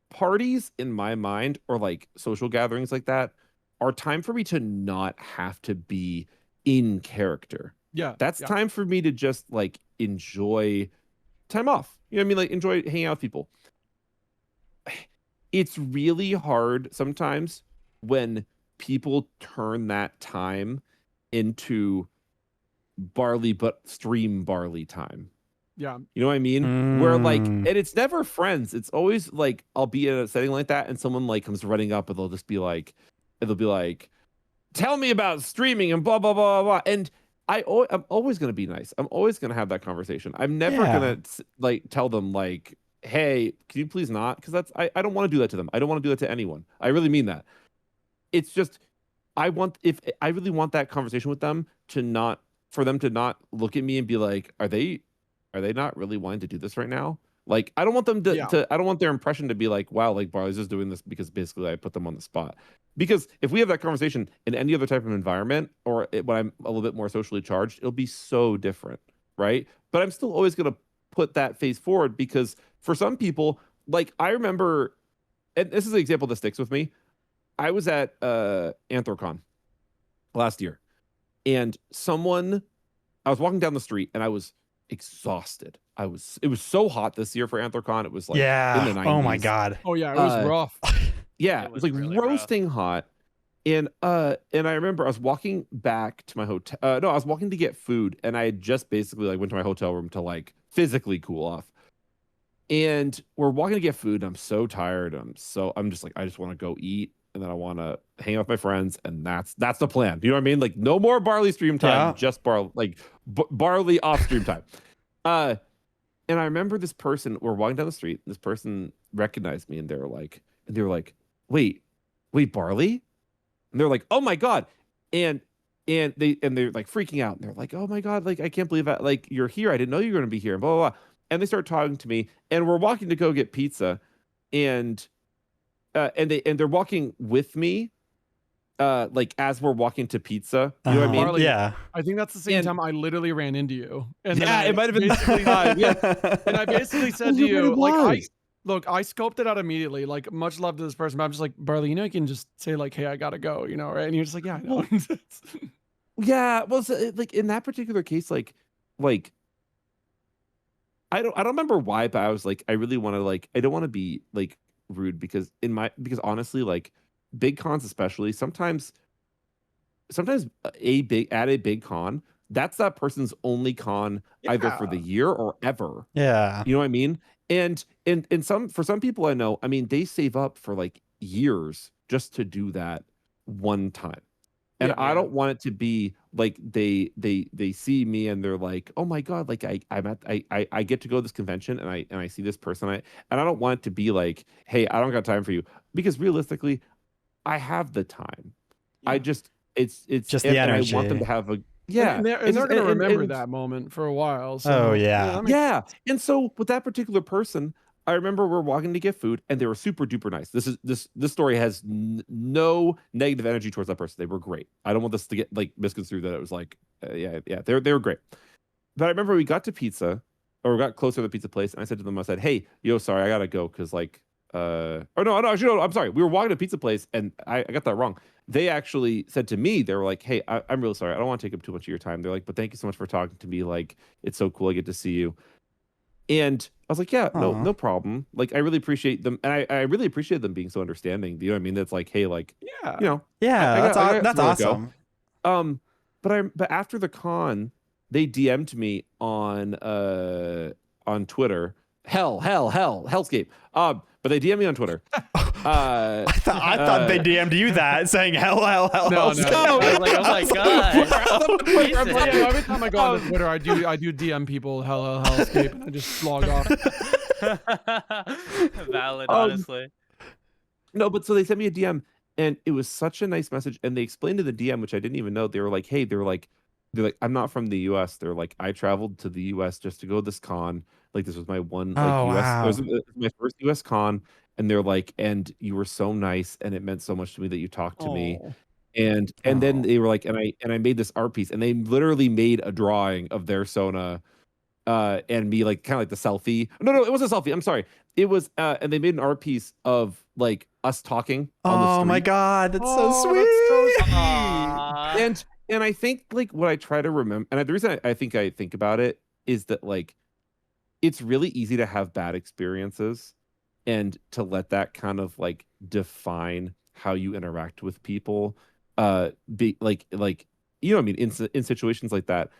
parties in my mind, or like social gatherings like that, are time for me to not have to be in character. Yeah. That's time for me to just like enjoy time off. You know what I mean? Like enjoy hanging out with people. It's really hard sometimes when people turn that time into Barley, but stream Barley time. Yeah. You know what I mean? Where like, Mm. and it's never friends. It's always like I'll be in a setting like that, and someone like comes running up, and they'll just be like, "Tell me about streaming and blah blah blah blah." And I'm always gonna be nice. I'm always gonna have that conversation. I'm never Yeah. gonna like tell them like, "Hey, can you please not?" Because I don't want to do that to them. I don't want to do that to anyone. I really mean that. It's just if I really want that conversation with them for them to not look at me and be like, are they not really wanting to do this right now? Like, I don't want them to I don't want their impression to be like, wow, like Barley's just doing this because basically I put them on the spot. Because if we have that conversation in any other type of environment when I'm a little bit more socially charged, it'll be so different, right? But I'm still always going to put that face forward because for some people, like I remember, and this is an example that sticks with me. I was at Anthrocon last year, and I was walking down the street and I was exhausted. It was so hot this year for Anthrocon. It was like in the 90s. Oh my god. Oh yeah, it was rough. Yeah, It it was was like really rough. roasting hot. And I remember I was walking back to my hotel. No, I was walking to get food, and I had just basically like went to my hotel room to like physically cool off. And we're walking to get food, and I'm so tired. I'm just like, I just want to go eat, and then I want to hang out with my friends, and that's the plan. You know what I mean? Like no more Barley stream time, Yeah. just Barley off stream time. And I remember this person, we're walking down the street, and this person recognized me, and they were like, wait, Barley? And they're like, oh my God. And they're like freaking out. And they're like, oh my God, like I can't believe that like you're here. I didn't know you were gonna be here. And blah blah blah. And they start talking to me, and we're walking to go get pizza, and they're walking with me, like as we're walking to pizza. You know what I mean? Barley, Yeah. I think that's the same And- time I literally ran into you. And then Yeah, I it might have been basically- yeah. And I basically said That's to what you, it like, was. I scoped it out immediately. Like, much love to this person, but I'm just like, Barley, you know, you can just say like, hey, I gotta go, you know, right? And you're just like, yeah, I know. Yeah, well, so, like in that particular case, like I don't remember why, but I was like, I really want to like, I don't want to be like rude because honestly, like big cons especially, sometimes at a big con, that's that person's only con either for the year or ever. Yeah. You know what I mean? And for some people I know, I mean, they save up for like years just to do that one time. And I don't want it to be like they see me and they're like, oh my God, like I get to go to this convention and I see this person. And I don't want it to be like, hey, I don't got time for you. Because realistically, I have the time. I just it's Just the and I want them energy. to have a yeah. and they're it's just- gonna remember and- that moment for a while. So, Oh yeah. that makes Yeah. And so with that particular person, I remember we're walking to get food and they were super duper nice. This story has no negative energy towards that person. They were great. I don't want this to get like misconstrued that it was like, yeah, they were great. But I remember we got to pizza or we got closer to the pizza place and I said to them, I said, hey, yo, sorry, I gotta go. Cause like, actually, no, I'm sorry. We were walking to a pizza place and I got that wrong. They actually said to me, they were like, hey, I'm really sorry. I don't want to take up too much of your time. They're like, but thank you so much for talking to me. Like, it's so cool. I get to see you. And I was like, yeah, Aw. no problem. Like, I really appreciate them. And I really appreciate them being so understanding. You know what I mean? That's like, hey, like, yeah. you know, Yeah. I got That's somewhere to go. awesome. But after the con, they DM'd me on Twitter. Hellscape. But they DM'd me on Twitter. I thought they DM'd you that saying hell. No. I was like, oh my God. Every time I go on Twitter, I do DM people hellscape and I just log off. Valid, honestly. No, but so they sent me a DM and it was such a nice message. And they explained to the DM, which I didn't even know. They were like, hey, they're like, I'm not from the US. They're like, I traveled to the US just to go to this con. Like, this was my one like Oh, US. wow. It was my first US con. And they're like, and you were so nice, and it meant so much to me that you talked to me. Oh. And then Oh. they were like, and I made this art piece, and they literally made a drawing of their Sona, and me like kind of like the selfie. No, it wasn't a selfie. I'm sorry. It was, and they made an art piece of like us talking on the Oh street. my God, that's so Oh, sweet. that's so sweet. Aw. And I think like what I try to remember, and the reason I think about it is that like it's really easy to have bad experiences and to let that kind of like define how you interact with people, be like you know what I mean, in situations like that.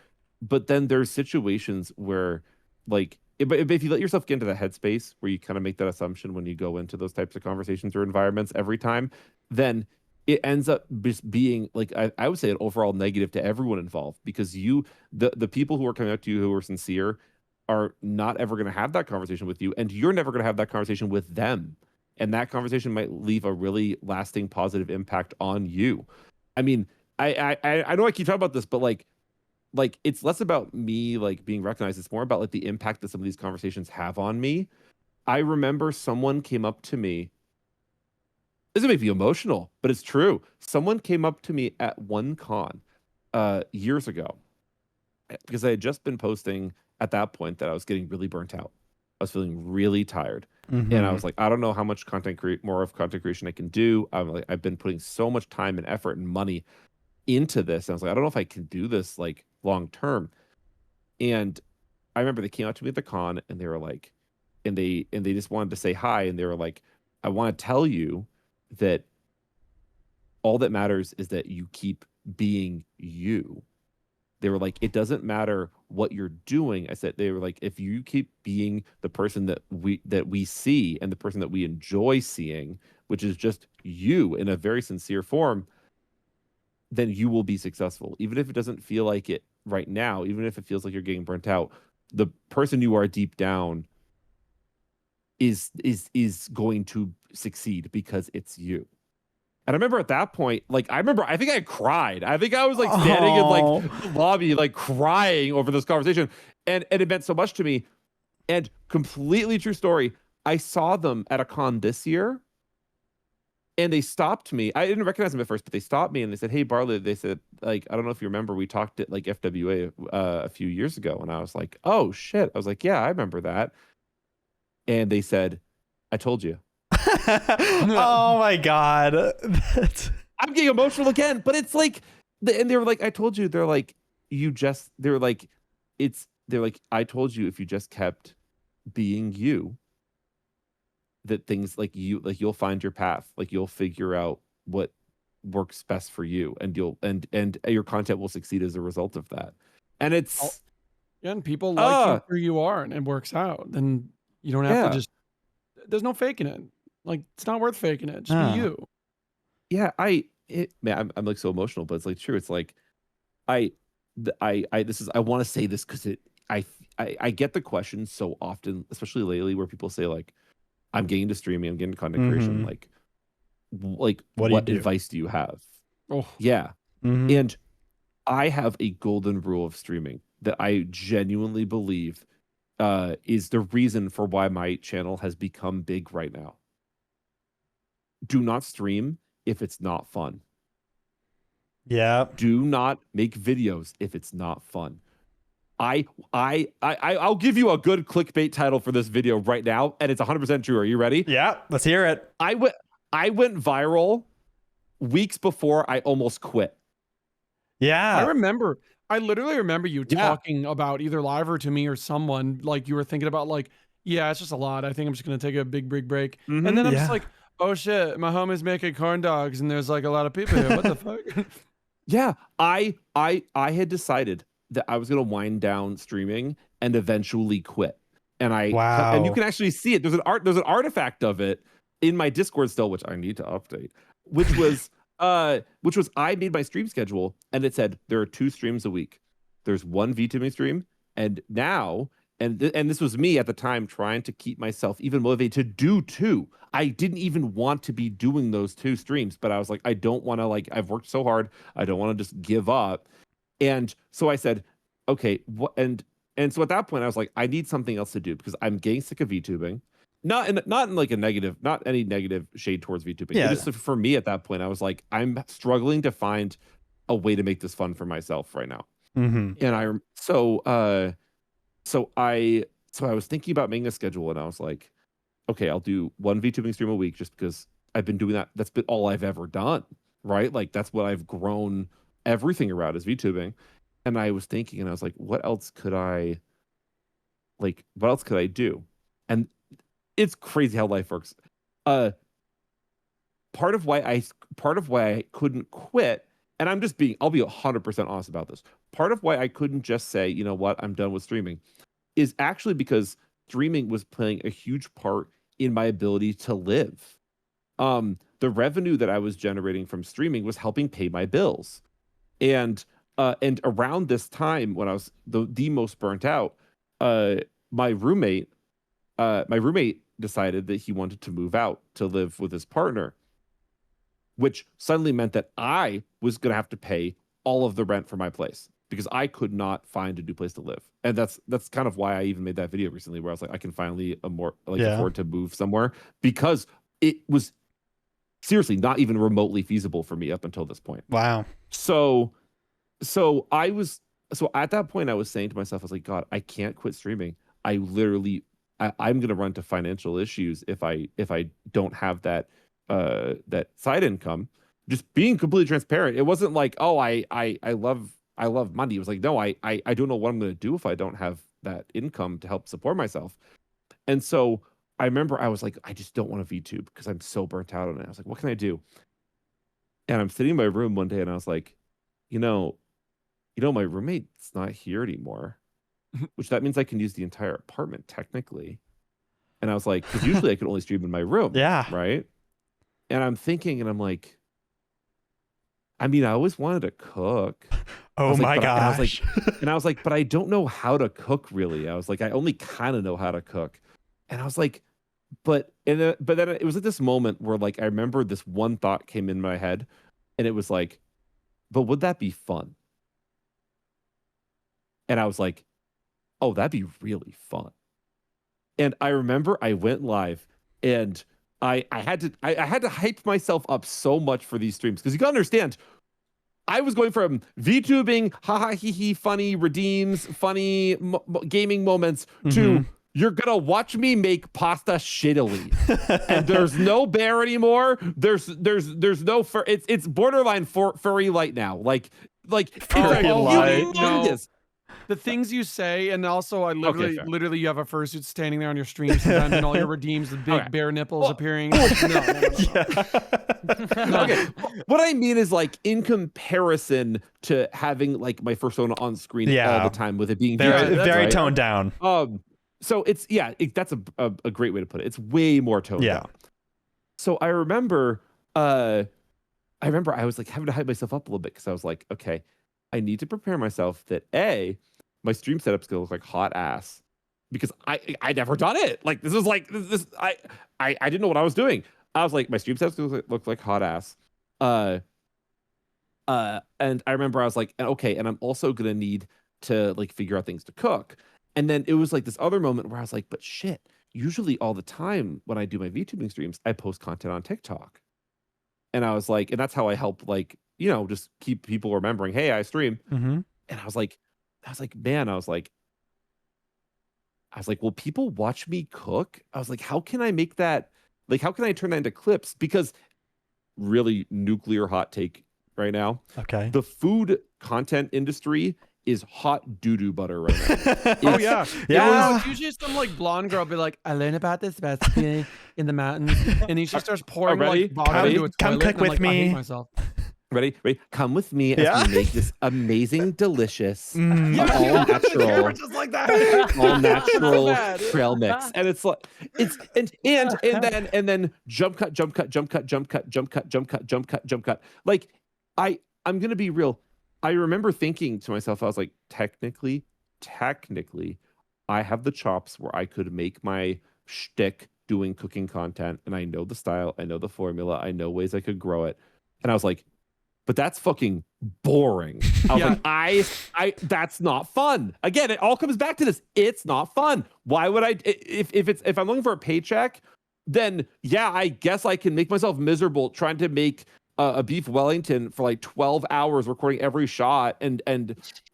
But then there's situations where But if you let yourself get into that headspace where you kind of make that assumption when you go into those types of conversations or environments every time, then it ends up just being like I would say an overall negative to everyone involved, because the people who are coming up to you who are sincere are not ever going to have that conversation with you, and you're never going to have that conversation with them, and that conversation might leave a really lasting positive impact on you. I mean, I know I keep talking about this, but like it's less about me like being recognized. It's more about like the impact that some of these conversations have on me. I remember someone came up to me. This is gonna make me emotional, but it's true. Someone came up to me at one con years ago, because I had just been posting at that point that I was getting really burnt out. I was feeling really tired. And I was like, I don't know how much content creation I can do. I've been putting so much time and effort and money into this. And I was like, I don't know if I can do this like long term. And I remember they came out to me at the con and they were like, and they just wanted to say hi. And they were like, I want to tell you that all that matters is that you keep being you. They were like, it doesn't matter what you're doing. They were like, if you keep being the person that we see and the person that we enjoy seeing, which is just you in a very sincere form, then you will be successful. Even if it doesn't feel like it right now, even if it feels like you're getting burnt out, the person you are deep down is going to succeed because it's you. And I remember at that point, like, I think I cried. I think I was like standing in like the lobby, like crying over this conversation. And it meant so much to me. And completely true story. I saw them at a con this year and they stopped me. I didn't recognize them at first, but they stopped me and they said, hey, Barley, they said, like, I don't know if you remember, we talked at like FWA a few years ago. And I was like, oh shit. I was like, yeah, I remember that. And they said, I told you. Oh my god. I'm getting emotional again, but it's like, and they were like, I told you. They're like, they're like, I told you if you just kept being you, that things like you'll find your path, like you'll figure out what works best for you, and and your content will succeed as a result of that. And it's and people like you where you are, and it works out. Then you don't have to there's no faking it. Like, it's not worth faking it. Just be you. Yeah, man, I'm like so emotional, but it's like true. It's like I want to say this because I get the question so often, especially lately, where people say like, I'm getting into streaming, I'm getting into content creation, like what advice do you have? Oh yeah. And I have a golden rule of streaming that I genuinely believe is the reason for why my channel has become big right now. Do not stream if it's not fun. Yeah. Do not make videos if it's not fun. I'll give you a good clickbait title for this video right now, and it's 100% true. Are you ready? Yeah, let's hear it. I went viral weeks before I almost quit. Yeah. I literally remember you talking about either live or to me or someone, like you were thinking about like, yeah, it's just a lot. I think I'm just going to take a big break. And then I'm just like, oh shit, my home is making corn dogs and there's like a lot of people here. What the fuck? Yeah, I had decided that I was going to wind down streaming and eventually quit. And and you can actually see it. There's an artifact of it in my Discord still, which I need to update, which was I made my stream schedule and it said there are 2 streams a week. There's one Vtubing stream, and now and this was me at the time trying to keep myself even motivated to do 2. I didn't even want to be doing those 2 streams, but I was like, I don't want to, like, I've worked so hard, I don't want to just give up. And so I said, okay, what? And so at that point I was like, I need something else to do because I'm getting sick of VTubing. Not in like a negative, not any negative shade towards VTubing. Yeah. Just for me at that point, I was like, I'm struggling to find a way to make this fun for myself right now. And so I was thinking about making a schedule, and I was like, okay, I'll do 1 VTubing stream a week just because I've been doing that. That's been all I've ever done, right? Like that's what I've grown everything around is VTubing. And I was thinking, and I was like, what else could I do? And it's crazy how life works. Part of why I couldn't quit, and I'll be 100% honest about this. Part of why I couldn't just say, you know what, I'm done with streaming, is actually because streaming was playing a huge part in my ability to live. The revenue that I was generating from streaming was helping pay my bills. And around this time when I was the most burnt out, my roommate decided that he wanted to move out to live with his partner, which suddenly meant that I was going to have to pay all of the rent for my place because I could not find a new place to live. And that's kind of why I even made that video recently where I was like, I can finally afford to move somewhere, because it was seriously not even remotely feasible for me up until this point. Wow. So at that point I was saying to myself, I was like, God, I can't quit streaming. I'm going to run into financial issues if I don't have that side income. Just being completely transparent. It wasn't like, oh, I love money. It was like, no, I don't know what I'm going to do if I don't have that income to help support myself. And so I remember I was like, I just don't want to VTube because I'm so burnt out on it. I was like, what can I do? And I'm sitting in my room one day and I was like, my roommate's not here anymore, which that means I can use the entire apartment technically. And I was like, because usually I could only stream in my room. Yeah. Right. And I'm thinking, and I'm like, I mean, I always wanted to cook. Oh my gosh. I was like, but I don't know how to cook really. I was like, I only kind of know how to cook. And I was like, but then it was at this moment where like I remember this one thought came in my head, and it was like, but would that be fun? And I was like, oh, that'd be really fun. And I remember I went live, and I had to hype myself up so much for these streams, because you gotta understand, I was going from VTubing, haha, hee hee, funny redeems, funny gaming moments, to you're gonna watch me make pasta shittily, and there's no bear anymore. There's no fur. It's borderline furry light now. Like Furry light. The things you say, and also I literally you have a fursuit standing there on your stream sometimes, and all your redeems, the big bare nipples appearing. No. Okay. What I mean is, like, in comparison to having like my persona on screen all the time, with it being very toned down. So that's a great way to put it. It's way more toned down. So I remember I was like having to hype myself up a little bit, because I was like, okay, I need to prepare myself that my stream setup's gonna look like hot ass, because I never done it. Like this is like this I didn't know what I was doing. I was like, my stream setup's gonna look like hot ass. And I remember I was like, okay, and I'm also gonna need to like figure out things to cook. And then it was like this other moment where I was like, but shit, usually all the time when I do my VTubing streams, I post content on TikTok. And I was like, and that's how I help, like, just keep people remembering, hey, I stream. And I was like, will people watch me cook? I was like, how can I make that, like, how can I turn that into clips? Because really, nuclear hot take right now. Okay. The food content industry is hot doo-doo butter right now. Oh yeah. Yeah. It's usually some like blonde girl be like, I learned about this recipe in the mountains, and then she starts pouring like water into a toilet. Come cook with me. I hate myself. Ready? Come with me as we make this amazing, delicious, all natural, just like that. all natural trail mix. And it's like and then jump cut. Like I'm gonna be real. I remember thinking to myself, I was like, technically, I have the chops where I could make my shtick doing cooking content, and I know the style, I know the formula, I know ways I could grow it. And I was like, but that's fucking boring. I was like, I that's not fun. Again, it all comes back to this. It's not fun. Why would I, if I'm looking for a paycheck, then yeah, I guess I can make myself miserable trying to make a beef Wellington for like 12 hours, recording every shot and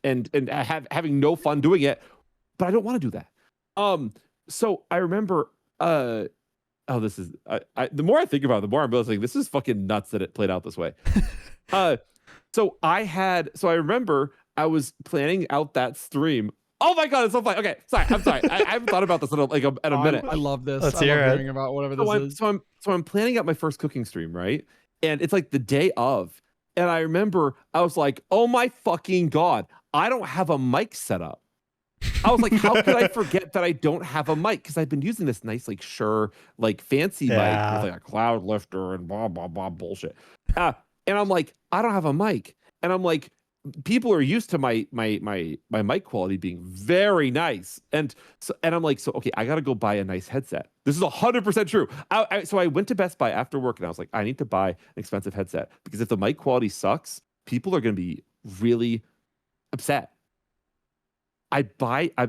having no fun doing it. But I don't want to do that. So I remember, this is, the more I think about it, the more I'm realizing this is fucking nuts that it played out this way. So I remember I was planning out that stream. Oh my God, it's so funny. Okay, I'm sorry. I haven't thought about this in a minute. I love this. Let's I hear love it. hearing about whatever this is. So I'm planning out my first cooking stream, right? And it's like the day of. And I remember I was like, oh my fucking God, I don't have a mic set up. I was like, how could I forget that I don't have a mic? Because I've been using this nice, like, Shure, like, fancy mic with like a cloud lifter and blah blah blah bullshit. And I'm like, I don't have a mic, and I'm like, people are used to my mic quality being very nice, and I'm like, so okay, I gotta go buy a nice headset. This is 100% true. So I went to Best Buy after work, and I was like, I need to buy an expensive headset because if the mic quality sucks, people are gonna be really upset. I'm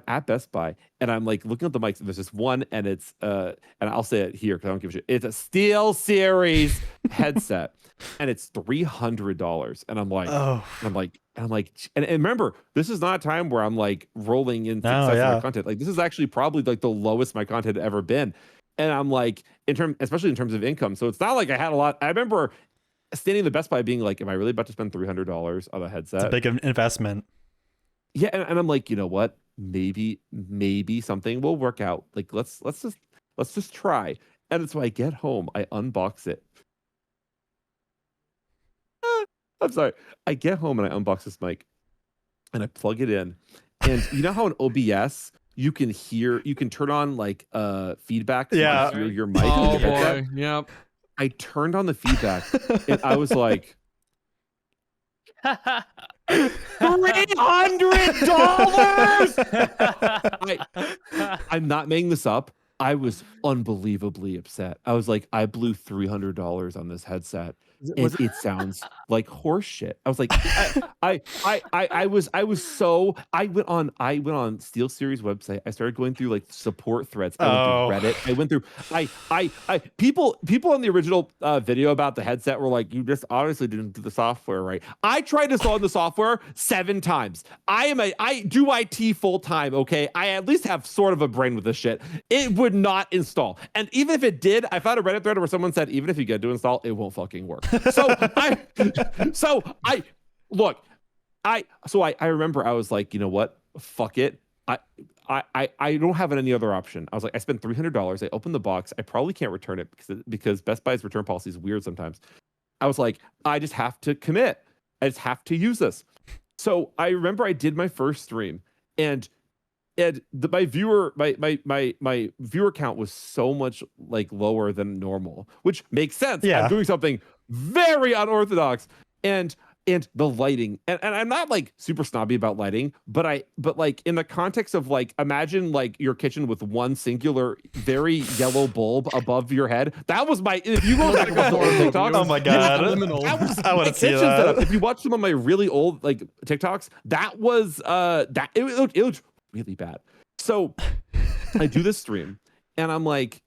at Best Buy and I'm like looking at the mics, and there's this one, and it's and I'll say it here because I don't give a shit. It's a Steel Series headset, and it's $300. And I'm like, and remember, this is not a time where I'm like rolling in success in my content. Like, this is actually probably like the lowest my content had ever been. And I'm like, especially in terms of income. So it's not like I had a lot. I remember standing in the Best Buy being like, am I really about to spend $300 on a headset? It's a big investment. Yeah, and I'm like, you know what? Maybe something will work out. Like, let's just try. And so I get home, I unbox it. I'm sorry. I get home and I unbox this mic, and I plug it in. And you know how in OBS you can turn on like feedback through your mic. Oh boy, yep. I turned on the feedback, and I was like, $300. I'm not making this up. I was unbelievably upset. I was like, I blew $300 on this headset, and it sounds like horse shit. I was like, I went on Steel Series website. I started going through like support threads. I went through Reddit. I went through people on the original video about the headset were like, you just honestly didn't do the software right. I tried to install the software 7 times. I do IT full time. Okay, I at least have sort of a brain with this shit. It would not install, and even if it did, I found a Reddit thread where someone said even if you get to install, it won't fucking work. So I remember I was like, you know what? Fuck it. I don't have any other option. I was like, I spent $300. I opened the box. I probably can't return it because Best Buy's return policy is weird sometimes. I was like, I just have to commit. I just have to use this. So I remember I did my first stream, and my viewer count was so much like lower than normal, which makes sense. Yeah. I'm doing something very unorthodox, and the lighting, and I'm not like super snobby about lighting, but like in the context of like, imagine like your kitchen with one singular very yellow bulb above your head. That was my, if you go back and watch the old TikToks, Oh my god, I want to see that. if you watch some of my really old like TikToks, that was it looked really bad. So I do this stream, and I'm like,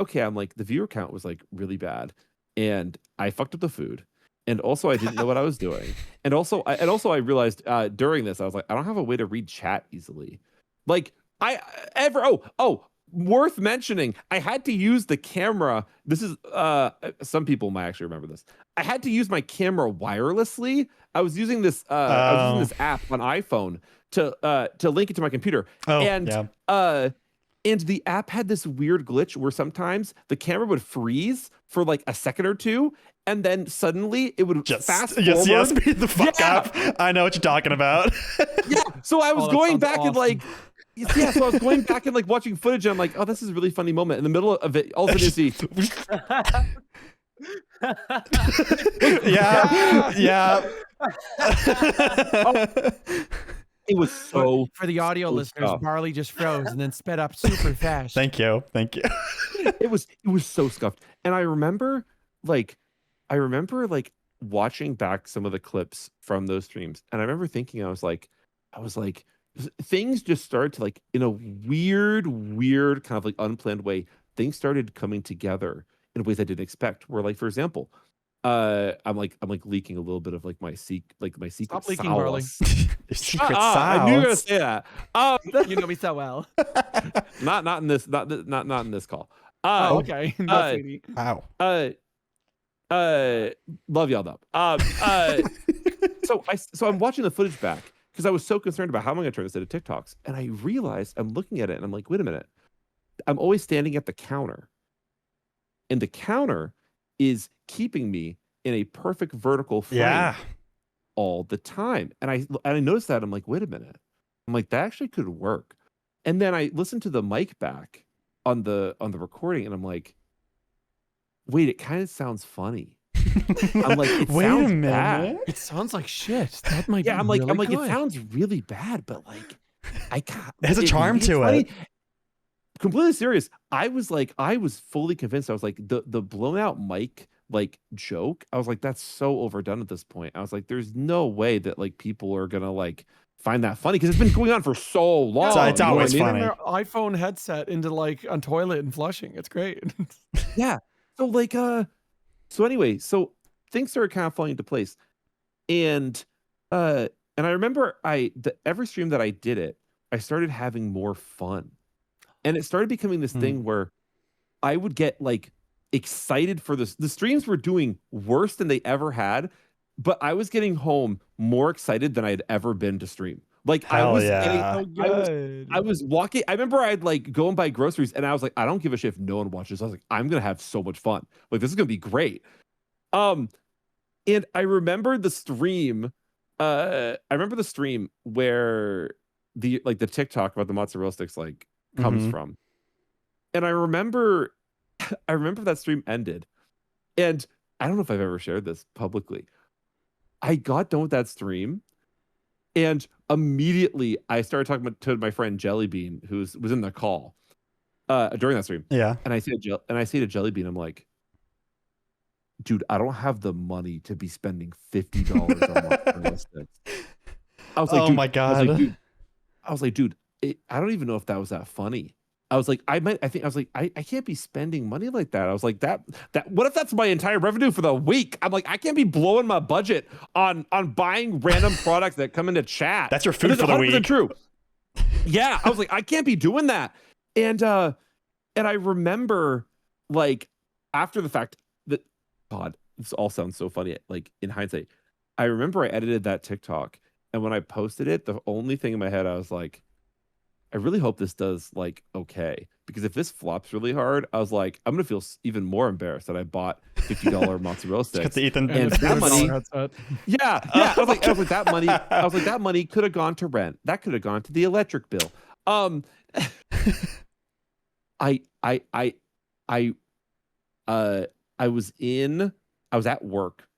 okay, the viewer count was like really bad, and I fucked up the food, and also I didn't know what I was doing, and also I realized during this I was like, I don't have a way to read chat easily. Like worth mentioning, I had to use the camera. This is some people might actually remember this. I had to use my camera wirelessly. I was using this app on iPhone to link it to my computer. And the app had this weird glitch where sometimes the camera would freeze for like a second or two, and then suddenly it would just fast forward. Yes, speed the fuck up. I know what you're talking about. Yeah. So I was going back and like, so I was going back and like watching footage, and I'm like, oh, this is a really funny moment. In the middle of it, all of a sudden you see. yeah. It was so for the audio listeners, scuffed. Barley just froze and then sped up super fast. Thank you. It was so scuffed. And I remember watching back some of the clips from those streams, and I remember thinking I was like things just started to like, in a weird kind of like unplanned way, things started coming together in ways I didn't expect. Where like, for example, I'm leaking a little bit of like my secret Stop leaking, sauce. Barley. Secret I knew you were gonna sauce. say that. You know me so well. not in this call. Okay. No, sweetie. Wow. Love y'all though. So I'm watching the footage back because I was so concerned about how am I gonna turn this into TikToks, and I realized I'm looking at it and I'm like, wait a minute, I'm always standing at the counter, and the counter is keeping me in a perfect vertical frame all the time. And I noticed that. I'm like, wait a minute, I'm like, that actually could work. And then I listened to the mic back on the recording, and I'm like, wait, it kind of sounds funny. I'm like, it Wait sounds a minute. bad. It sounds like shit. That might Yeah, be I'm like, really it good. sounds really bad, but like, I can't. There's a charm maybe it's to funny. it. Completely serious. I was fully convinced. I was like, the blown out mic like joke. I was like, that's so overdone at this point. I was like, there's no way that like people are gonna like find that funny because it's been going on for so long. So it's you know what always I mean? funny. Their iPhone headset into like a toilet and flushing. It's great. Yeah. So like so anyway, so things started kind of falling into place. And I remember every stream that I did it, I started having more fun. And it started becoming this thing where I would get like excited for this. The streams were doing worse than they ever had, but I was getting home more excited than I had ever been to stream. Like I Hell was yeah. getting, I was walking. I remember I'd like go and buy groceries, and I was like, I don't give a shit if no one watches. I was like, I'm gonna have so much fun. Like this is gonna be great. And I remember the stream. I remember the stream where the TikTok about the mozzarella sticks like comes from. And I remember that stream ended. And I don't know if I've ever shared this publicly. I got done with that stream, and immediately I started talking to my friend Jellybean, who was in the call during that stream. Yeah. And I say to Jellybean, I'm like, dude, I don't have the money to be spending $50 on mozzarella sticks. I was like, Oh dude, my God. I was like, dude, I don't even know if that was that funny. I was like, I can't be spending money like that. I was like, that what if that's my entire revenue for the week? I'm like, I can't be blowing my budget on buying random products that come into chat. That's your food for the week. True. Yeah. I was like, I can't be doing that. And I remember like after the fact that, God, this all sounds so funny. Like in hindsight, I remember I edited that TikTok, and when I posted it, the only thing in my head, I was like, I really hope this does like okay, because if this flops really hard, I was like, I'm gonna feel even more embarrassed that I bought $50 mozzarella sticks. Ethan. And that money, yeah. I was like that money could have gone to rent. That could have gone to the electric bill. I was at work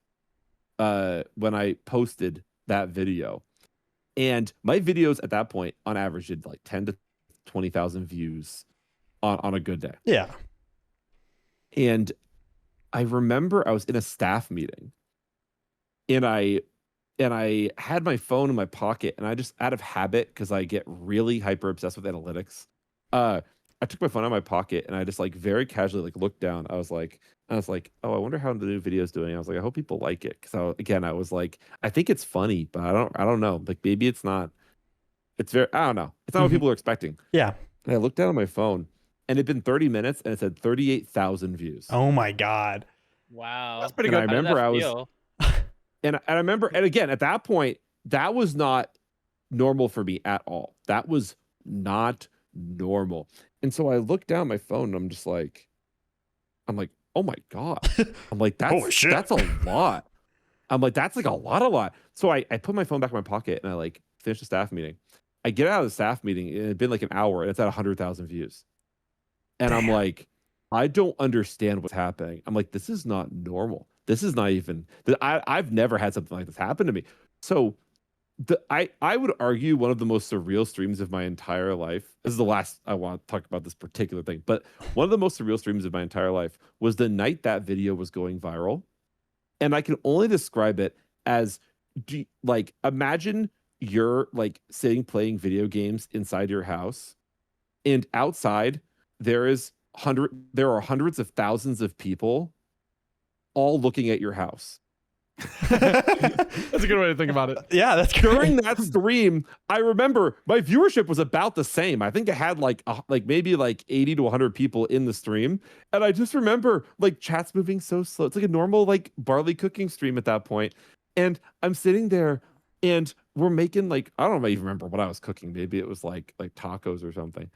when I posted that video. And my videos at that point, on average, did like 10 to 20,000 views on a good day. Yeah. And I remember I was in a staff meeting, and I had my phone in my pocket, and I just, out of habit, because I get really hyper obsessed with analytics, I took my phone out of my pocket, and I just like very casually like looked down. I was like, oh, I wonder how the new video is doing. I was like, I hope people like it, because I was like, I think it's funny, but I don't know. Like maybe it's not. It's very, I don't know. It's not what people are expecting. Yeah. And I looked down on my phone, and it'd been 30 minutes, and it said 38,000 views. Oh my God. Wow. That's pretty And good. I remember and I remember, and again, at that point, that was not normal for me at all. That was not normal. And so I looked down my phone, and I'm like, oh my God. I'm like, Holy shit. that's a lot. I'm like, that's like a lot. So I put my phone back in my pocket, and I like finished the staff meeting. I get out of the staff meeting, and it had been like an hour, and it's at 100,000 views. And I'm like, I don't understand what's happening. I'm like, this is not normal. This is not even, I've never had something like this happen to me. So I would argue one of the most surreal streams of my entire life. This is the last I want to talk about this particular thing, but one of the most surreal streams of my entire life was the night that video was going viral. And I can only describe it as, like, imagine you're like sitting playing video games inside your house, and outside there are hundreds of thousands of people all looking at your house. That's a good way to think about it. Yeah, that's great. During that stream, I remember my viewership was about the same. I think I had like maybe like 80 to 100 people in the stream, and I just remember like chats moving so slow. It's like a normal like Barley cooking stream at that point, and I'm sitting there, and we're making like, I don't even remember what I was cooking. Maybe it was like tacos or something.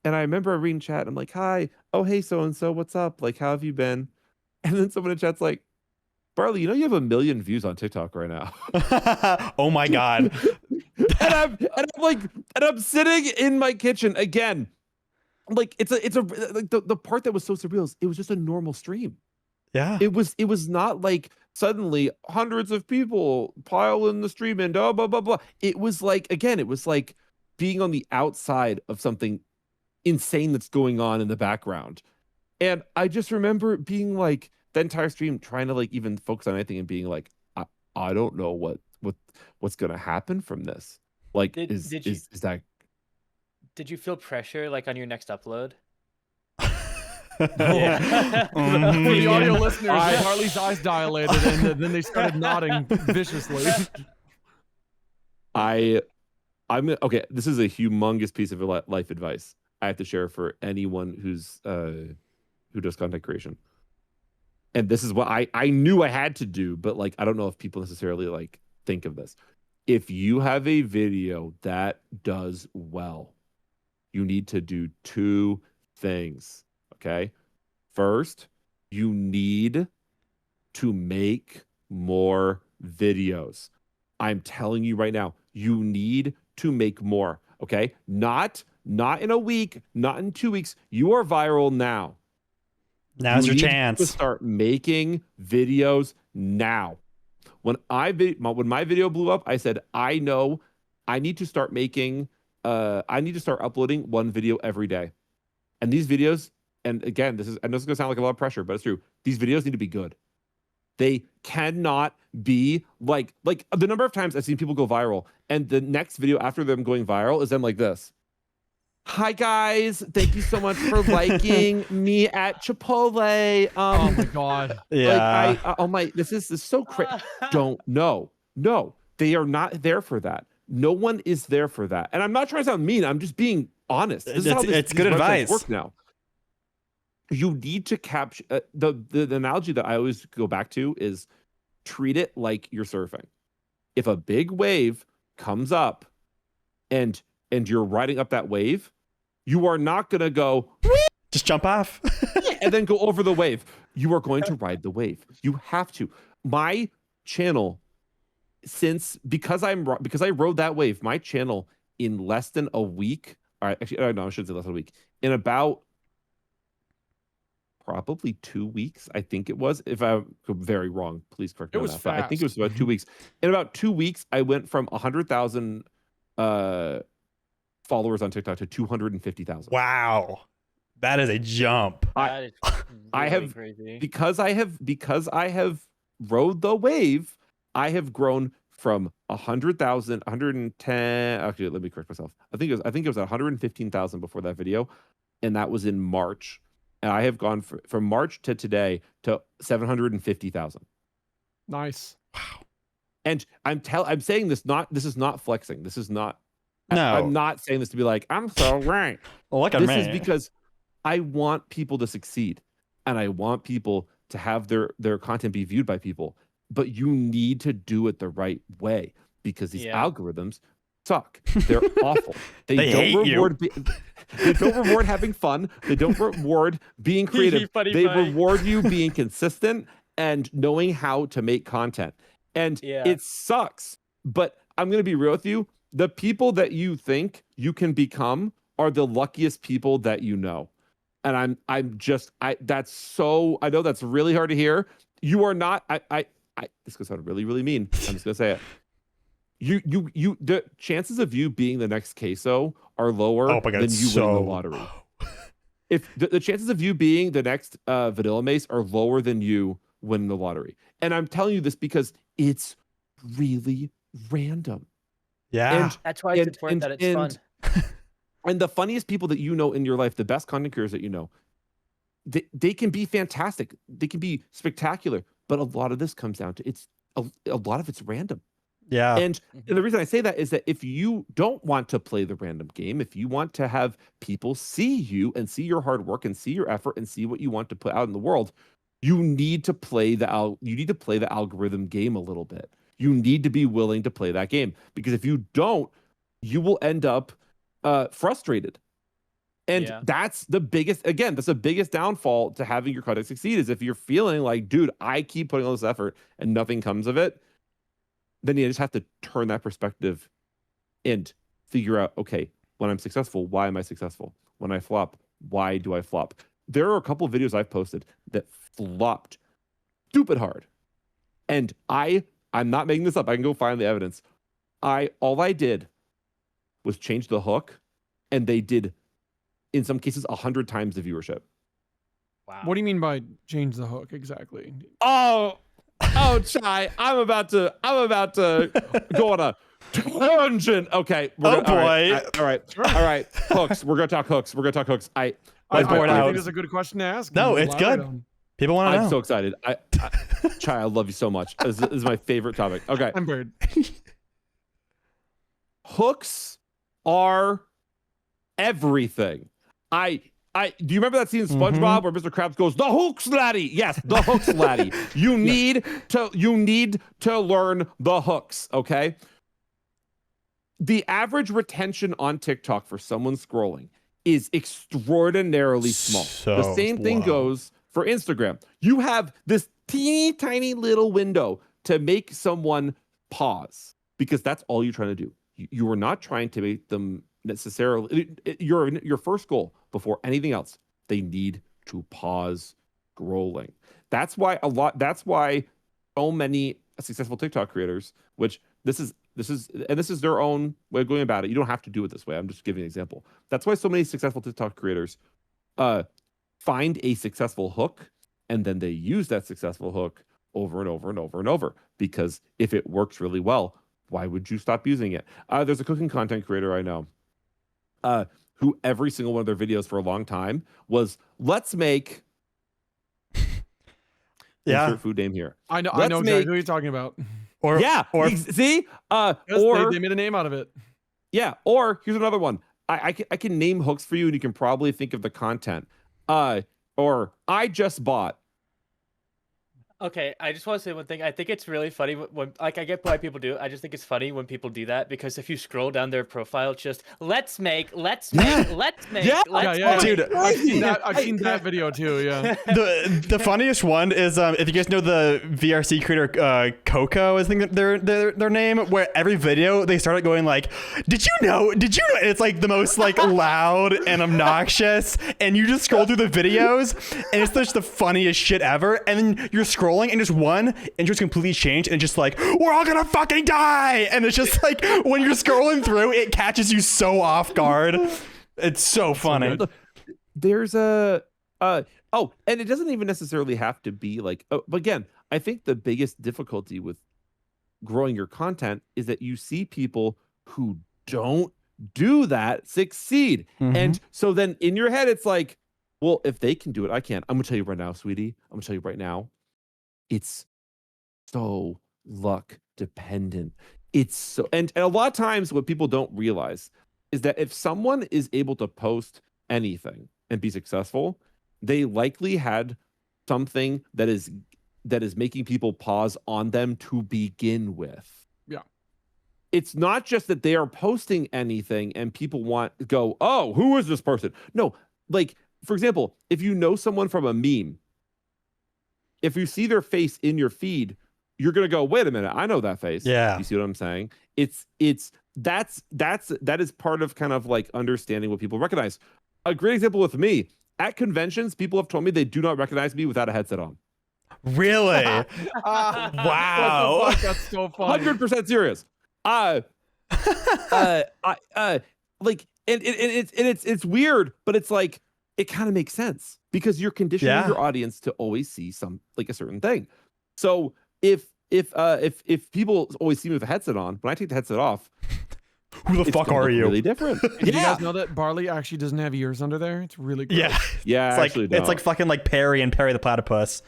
And I remember reading chat. I'm like, hi, oh hey, so and so, what's up? Like, how have you been? And then someone in chat's like, Barley, you know you have 1 million views on TikTok right now. Oh my God. And I'm sitting in my kitchen again. Like it's a like the part that was so surreal is it was just a normal stream. Yeah. It was not like suddenly hundreds of people pile in the stream and blah blah blah. It was like, again, it was like being on the outside of something insane that's going on in the background. And I just remember being like the entire stream trying to like even focus on anything and being like, I don't know what's gonna happen from this. Like, is that? Did you feel pressure like on your next upload? Yeah. For the audio listeners, Harley's eyes dilated and then they started nodding viciously. I'm okay. This is a humongous piece of life advice I have to share for anyone who does content creation. And this is what I knew I had to do, but like I don't know if people necessarily like think of this. If you have a video that does well, you need to do two things. Okay. First, you need to make more videos. I'm telling you right now, you need to make more. Okay. Not in a week, not in 2 weeks. You are viral now. Now's your need chance to start making videos now. When my video blew up, I said, I know I need to start making, I need to start uploading one video every day. And these videos, and again, I know this is gonna sound like a lot of pressure, but it's true. These videos need to be good. They cannot be like the number of times I've seen people go viral, and the next video after them going viral is them like this. Hi guys, thank you so much for liking me at Chipotle. Oh my god. Yeah. Like this is so crazy. No, they are not there for that. No one is there for that. And I'm not trying to sound mean. I'm just being honest. This is how it's good advice. Work now. You need to capture the analogy that I always go back to is treat it like you're surfing. If a big wave comes up and you're riding up that wave, you are not going to go just jump off and then go over the wave. You are going to ride the wave. You have to. My channel, because I rode that wave, my channel in less than a week. All right, actually, no, I shouldn't say less than a week. In about probably 2 weeks, I think it was. If I'm very wrong, please correct me on that. But I think it was about 2 weeks. In about 2 weeks, I went from 100,000 followers on TikTok to 250,000. Wow, that is a jump. That is really I have crazy. because I have rode the wave. I have grown from 100,000, 110. Actually, let me correct myself. I think it was 115,000 before that video, and that was in March. And I have gone from March to today to 750,000. Nice. Wow. And I'm saying this is not flexing. This is not. No, I'm not saying this to be like, I'm so right. Well, look at This me. is because I want people to succeed, and I want people to have their content be viewed by people. But you need to do it the right way because these algorithms suck. They're awful. They don't reward. They don't reward having fun. They don't reward being creative. They reward you being consistent and knowing how to make content. And it sucks. But I'm going to be real with you. The people that you think you can become are the luckiest people that you know. And I know that's really hard to hear. You are not, this goes sound really, really mean. I'm just going to say it. The chances of you being the next queso are lower than you winning the lottery. If the chances of you being the next Vanilla Mace are lower than you winning the lottery. And I'm telling you this because it's really random. Yeah. And that's why it's important that it's fun. And the funniest people that you know in your life, the best content creators that you know, they can be fantastic. They can be spectacular. But a lot of this comes down to a lot of it's random. Yeah. And the reason I say that is that if you don't want to play the random game, if you want to have people see you and see your hard work and see your effort and see what you want to put out in the world, you need to play the algorithm game a little bit. You need to be willing to play that game, because if you don't, you will end up frustrated. And that's the biggest downfall to having your content succeed is if you're feeling like, dude, I keep putting all this effort and nothing comes of it, then you just have to turn that perspective and figure out, okay, when I'm successful, why am I successful? When I flop, why do I flop? There are a couple of videos I've posted that flopped stupid hard. And I'm not making this up. I can go find the evidence. All I did was change the hook, and they did, in some cases, 100 times the viewership. Wow. What do you mean by change the hook exactly? Oh, Chai, I'm about to go on a tangent. Okay. Oh, boy. All right. Hooks. We're gonna talk hooks. I bored out. think it's a good question to ask. No, and it's elaborate good. on. People want to know. I'm so excited. Chai, I love you so much. This is my favorite topic. Okay. I'm bird. Hooks are everything. Do you remember that scene in SpongeBob where Mr. Krabs goes, "The hooks, laddie"? Yes, the hooks, laddie. You need to learn the hooks, okay? The average retention on TikTok for someone scrolling is extraordinarily small. So the same thing low. goes for Instagram. You have this teeny tiny little window to make someone pause because that's all you're trying to do. You are not trying to make them necessarily your first goal before anything else. They need to pause scrolling. That's why so many successful TikTok creators, which this is their own way of going about it. You don't have to do it this way. I'm just giving an example. That's why so many successful TikTok creators find a successful hook, and then they use that successful hook over and over and over and over. Because if it works really well, why would you stop using it? There's a cooking content creator I know who every single one of their videos for a long time was, let's make insert food name here. I know exactly who you're talking about. Or see, Yes, or they made a name out of it. yeah, or here's another one. I can name hooks for you, and you can probably think of the content. Or I just bought. Okay, I just want to say one thing. I think it's really funny when I get why people do it. I just think it's funny when people do that because if you scroll down their profile, it's just let's make. Yeah. Dude, I've seen that video too. Yeah. The funniest one is if you guys know the VRC creator Coco, I think their name, where every video they started going like, did you know? And it's like the most like loud and obnoxious, and you just scroll through the videos and it's just the funniest shit ever, and then you're scrolling and just one interest completely changed and just like, we're all gonna fucking die, and it's just like when you're scrolling through it catches you so off guard. It's so funny. There's and it doesn't even necessarily have to be like, but again, I think the biggest difficulty with growing your content is that you see people who don't do that succeed. And so then in your head, it's like, well, if they can do it, I can. I'm gonna tell you right now, sweetie. I'm gonna tell you right now. It's so luck dependent. It's so, and a lot of times what people don't realize is that if someone is able to post anything and be successful, they likely had something that is making people pause on them to begin with. Yeah. It's not just that they are posting anything and people go, oh, who is this person? No, like, for example, if you know someone from a meme, if you see their face in your feed, you're gonna go, wait a minute, I know that face. Yeah. You see what I'm saying? That is part of kind of like understanding what people recognize. A great example with me, at conventions, people have told me they do not recognize me without a headset on. Really? Wow. That's so funny. 100% serious. Like, and it's weird, but it's like, it kind of makes sense because you're conditioning your audience to always see a certain thing. So if people always see me with a headset on, when I take the headset off, who the fuck are you? Really different. Did you guys know that Barley actually doesn't have ears under there? It's really cool. Yeah. Yeah, It's like fucking like Perry and Perry the Platypus.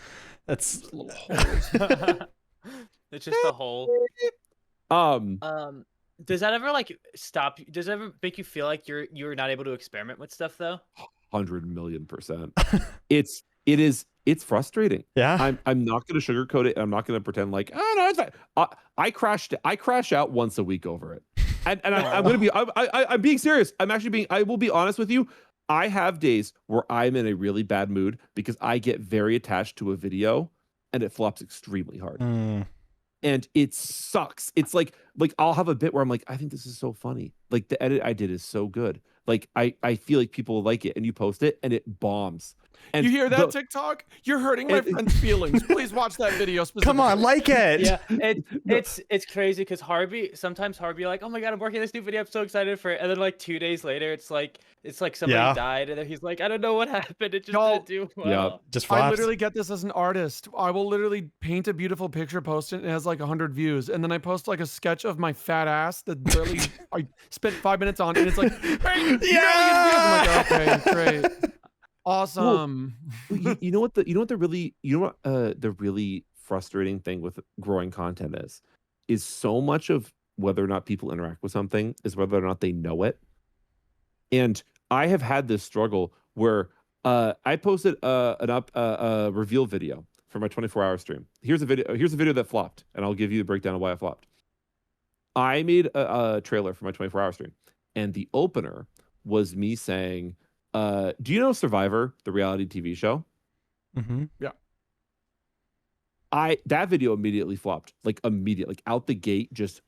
That's It's just a hole. Does that ever like stop? Does it ever make you feel like you're not able to experiment with stuff though? 100,000,000%. It's frustrating. Yeah. I'm not going to sugarcoat it. I'm not going to pretend like, oh no, it's fine. I crash out once a week over it. And I'm going to be, I'm being serious. I will be honest with you. I have days where I'm in a really bad mood because I get very attached to a video and it flops extremely hard. and it sucks. It's like I'll have a bit where I'm like, I think this is so funny. Like the edit I did is so good. Like I feel like people will like it, and you post it and it bombs. And You hear that, TikTok? You're hurting my friend's feelings. Please watch that video specifically. Come on, like it. Yeah, it's crazy because sometimes Harvey like, oh my god, I'm working on this new video, I'm so excited for it, and then like 2 days later, it's like somebody died, and then he's like, I don't know what happened, it just didn't do well. Just flops. I literally get this as an artist. I will literally paint a beautiful picture, post it, and it has like 100 views, and then I post like a sketch of my fat ass that barely I spent 5 minutes on, and it's like, hey, I'm like, okay, great. Awesome. Well, you know what the really frustrating thing with growing content is so much of whether or not people interact with something is whether or not they know it. And I have had this struggle where I posted a reveal video for my 24-hour stream. Here's a video that flopped, and I'll give you the breakdown of why it flopped. I made a trailer for my 24-hour stream, and the opener was me saying, do you know Survivor, the reality TV show? Mm-hmm. Yeah. That video immediately flopped, like out the gate, just.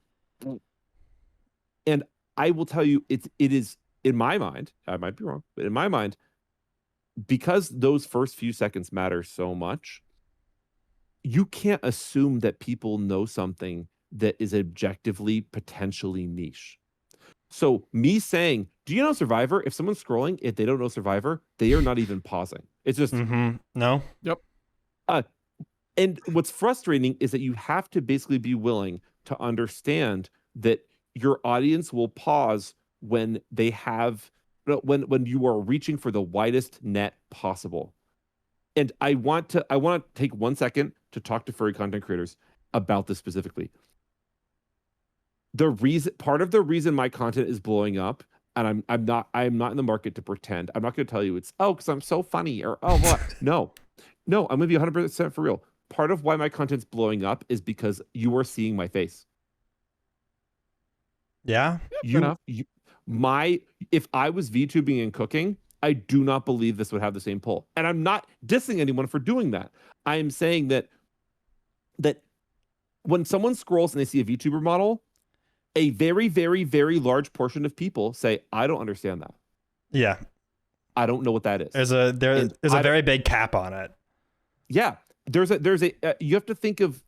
And I will tell you, it is in my mind. I might be wrong, but in my mind, because those first few seconds matter so much, you can't assume that people know something that is objectively potentially niche. So me saying, do you know Survivor? If someone's scrolling, if they don't know Survivor, they are not even pausing. It's just no. Yep. And what's frustrating is that you have to basically be willing to understand that your audience will pause when they have when you are reaching for the widest net possible. And I want to take 1 second to talk to furry content creators about this specifically. Part of the reason my content is blowing up, and I'm not in the market to pretend. I'm not going to tell you it's because I'm so funny or what. No, I'm going to be 100% for real. Part of why my content's blowing up is because you are seeing my face. Yeah. If I was VTubing and cooking, I do not believe this would have the same pull. And I'm not dissing anyone for doing that. I am saying that when someone scrolls and they see a VTuber model, a very, very, very large portion of people say, I don't understand that. Yeah. I don't know what that is. There's a very big cap on it. Yeah. You have to think of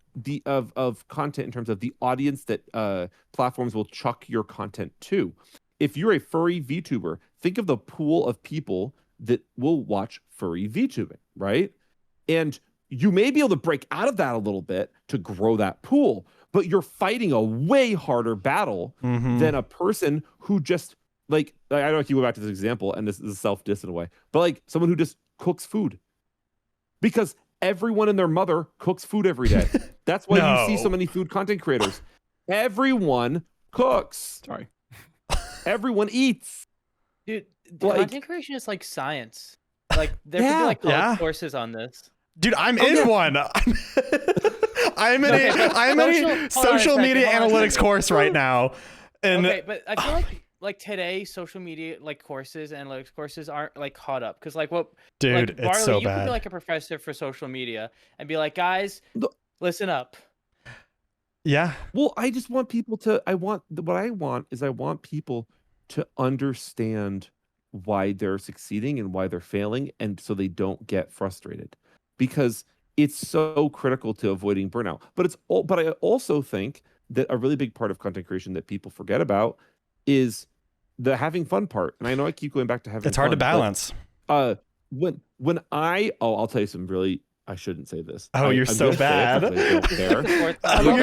of content in terms of the audience that platforms will chuck your content to. If you're a furry VTuber, think of the pool of people that will watch furry VTubing, right? And you may be able to break out of that a little bit to grow that pool, but you're fighting a way harder battle than a person who just I don't know if you go back to this example, and this is self-diss in a way, but like someone who just cooks food. Because everyone and their mother cooks food every day. That's why you see so many food content creators. Everyone cooks. Sorry. Everyone eats. Dude, content creation is like science. Like there could be like college courses on this. Dude, I'm in one. I'm in a social media analytics course right now. And okay, but I feel like today social media courses, analytics courses aren't like caught up because dude, Barley, it's so you bad. could be like a professor for social media and be like, guys, listen up. Yeah. Well, I just want people to. I want people to understand why they're succeeding and why they're failing, and so they don't get frustrated, because it's so critical to avoiding burnout. But I also think that a really big part of content creation that people forget about is the having fun part. And I know I keep going back to having fun. It's hard to balance. I'll tell you some really. I shouldn't say this. You're so bad. I don't care. I'm going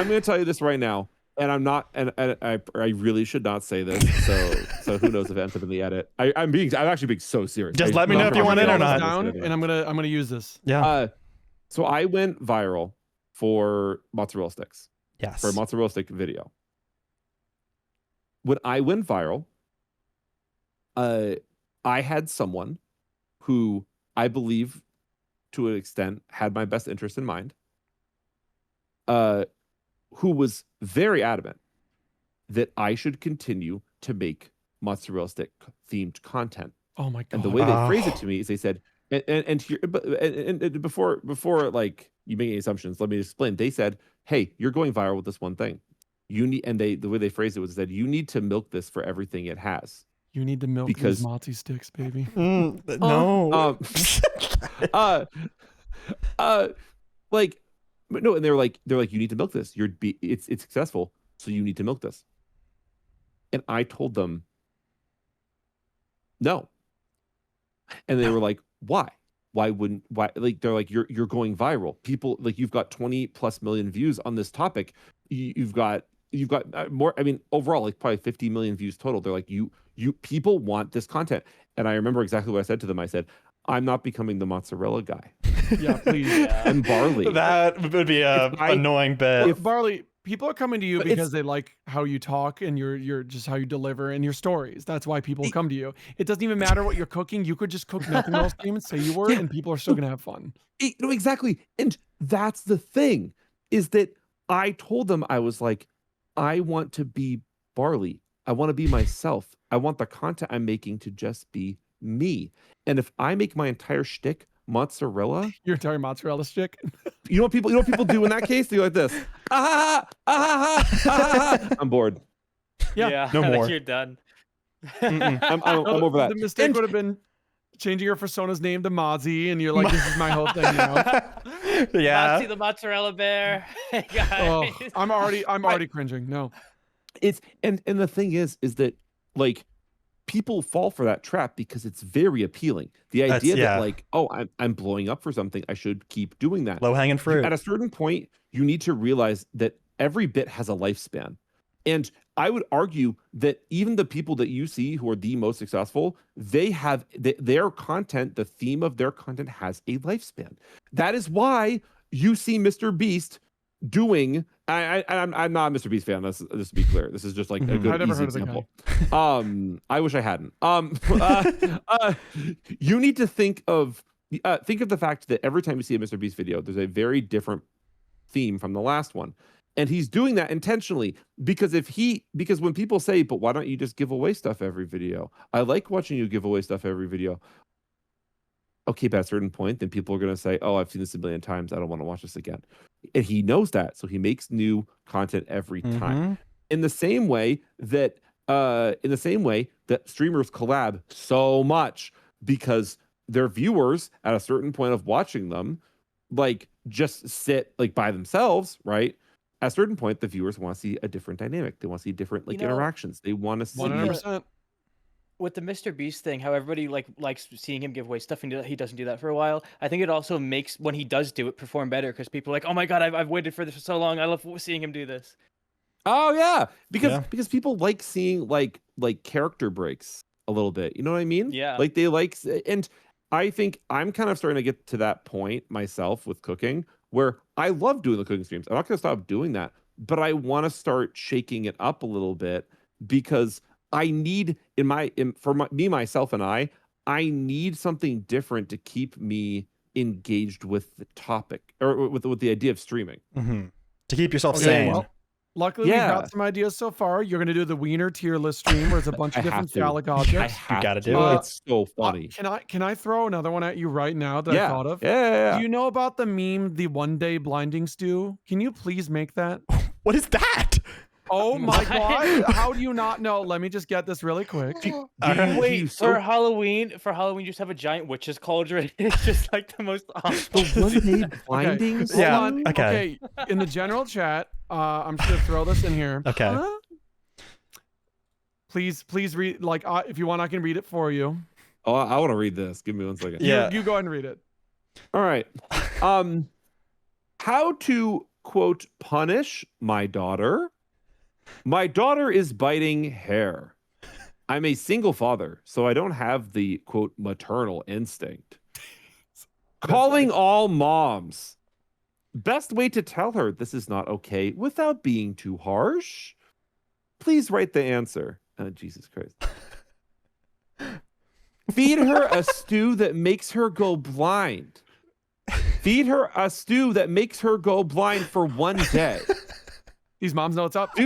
to tell you this right now, and I'm not, and I really should not say this. So who knows if it ends up in the edit? I'm actually being so serious. Just let me know if you want it or not. And I'm gonna use this. Yeah. So I went viral for mozzarella sticks. Yes. For a mozzarella stick video. When I went viral, I had someone who I believe to an extent had my best interest in mind, who was very adamant that I should continue to make mozzarella stick themed content. Oh my God. And the way they phrased it to me is they said, and before like you make any assumptions, let me explain. They said, "Hey, you're going viral with this one thing. You need," and the way they phrased it was that you need to milk this for everything it has. You need to milk Because- these Mozzie sticks, baby. No. Like, but no, and they're like, you need to milk this. It's successful, so you need to milk this. And I told them, no. And they were like, why? Why? Like, they're like, you're going viral. People, like, you've got 20+ million views on this topic. You've got more. I mean, overall, like probably 50 million views total. They're like, people want this content. And I remember exactly what I said to them. I said, I'm not becoming the mozzarella guy. Yeah, please. I'm Barley. That would be a annoying bit. Barley, people are coming to you But because they like how you talk and you're just how you deliver and your stories. That's why people come to you. It doesn't even matter what you're cooking. You could just cook nothing else stream and say you were, and people are still gonna have fun. No, exactly. And that's the thing, is that I told them, I was like, I want to be Barley. I want to be myself. I want the content I'm making to just be me. And if I make my entire shtick mozzarella, Your entire mozzarella stick. you know what people do in that case? They go like this. I'm bored. Yeah. No more. You're done. I'm over that. The mistake And- would have been changing your persona's name to Mozzie, and you're like, this is my whole thing now. Yeah. Mozzie the mozzarella bear. Hey guys. Oh, I'm already cringing. No. It's and the thing is that, like, people fall for that trap because it's very appealing. The idea that, like, oh, I'm blowing up for something, I should keep doing that. Low hanging fruit. At a certain point, you need to realize that every bit has a lifespan. And I would argue that even the people that you see who are the most successful, they have their content, the theme of their content has a lifespan. That is why you see Mr. Beast doing. I'm not a Mr. Beast fan. Just to be clear, this is just like a good, I've never easy heard of the example. I wish I hadn't. You need to think of the fact that every time you see a Mr. Beast video, there's a very different theme from the last one. And he's doing that intentionally because when people say, but why don't you just give away stuff every video? I like watching you give away stuff every video. Okay, but at a certain point, then people are going to say, oh, I've seen this a million times. I don't want to watch this again. And he knows that. So he makes new content every time. In the same way that streamers collab so much because their viewers at a certain point of watching them, like, just sit like by themselves, right? At a certain point, the viewers want to see a different dynamic. They want to see different interactions. They want to see 100%. With the Mr. Beast thing, how everybody likes seeing him give away stuff, and he doesn't do that for a while. I think it also makes, when he does do it, perform better because people are like, oh my god, I've waited for this for so long. I love seeing him do this. Oh yeah, because people like seeing like character breaks a little bit. You know what I mean? Yeah. Like they like, and I think I'm kind of starting to get to that point myself with cooking, where I love doing the cooking streams. I'm not going to stop doing that, but I want to start shaking it up a little bit because I need myself and I need something different to keep me engaged with the topic or with the idea of streaming. To keep yourself Okay, sane. well, luckily, we've got some ideas so far. You're going to do the wiener tier list stream where it's a bunch of different phallic objects. You gotta do it. It's so funny. Can I throw another one at you right now that I thought of? Yeah. Do you know about the meme, the one day blinding stew? Can you please make that? What is that? Oh my god! How do you not know? Let me just get this really quick. Wait, for Halloween, you just have a giant witch's cauldron. It's just like the most awful. One day blinding. Hold on. Okay. In the general chat, I'm just gonna throw this in here. Okay. Please read. Like, if you want, I can read it for you. Oh, I want to read this. Give me 1 second. Yeah. You go ahead and read it. All right. How to quote punish my daughter? My daughter is biting hair. I'm a single father, so I don't have the quote maternal instinct. Calling all moms. Best way to tell her this is not okay without being too harsh. Please write the answer. Oh, Jesus Christ. Feed her a stew that makes her go blind. Feed her a stew that makes her go blind for 1 day. These moms know what's up.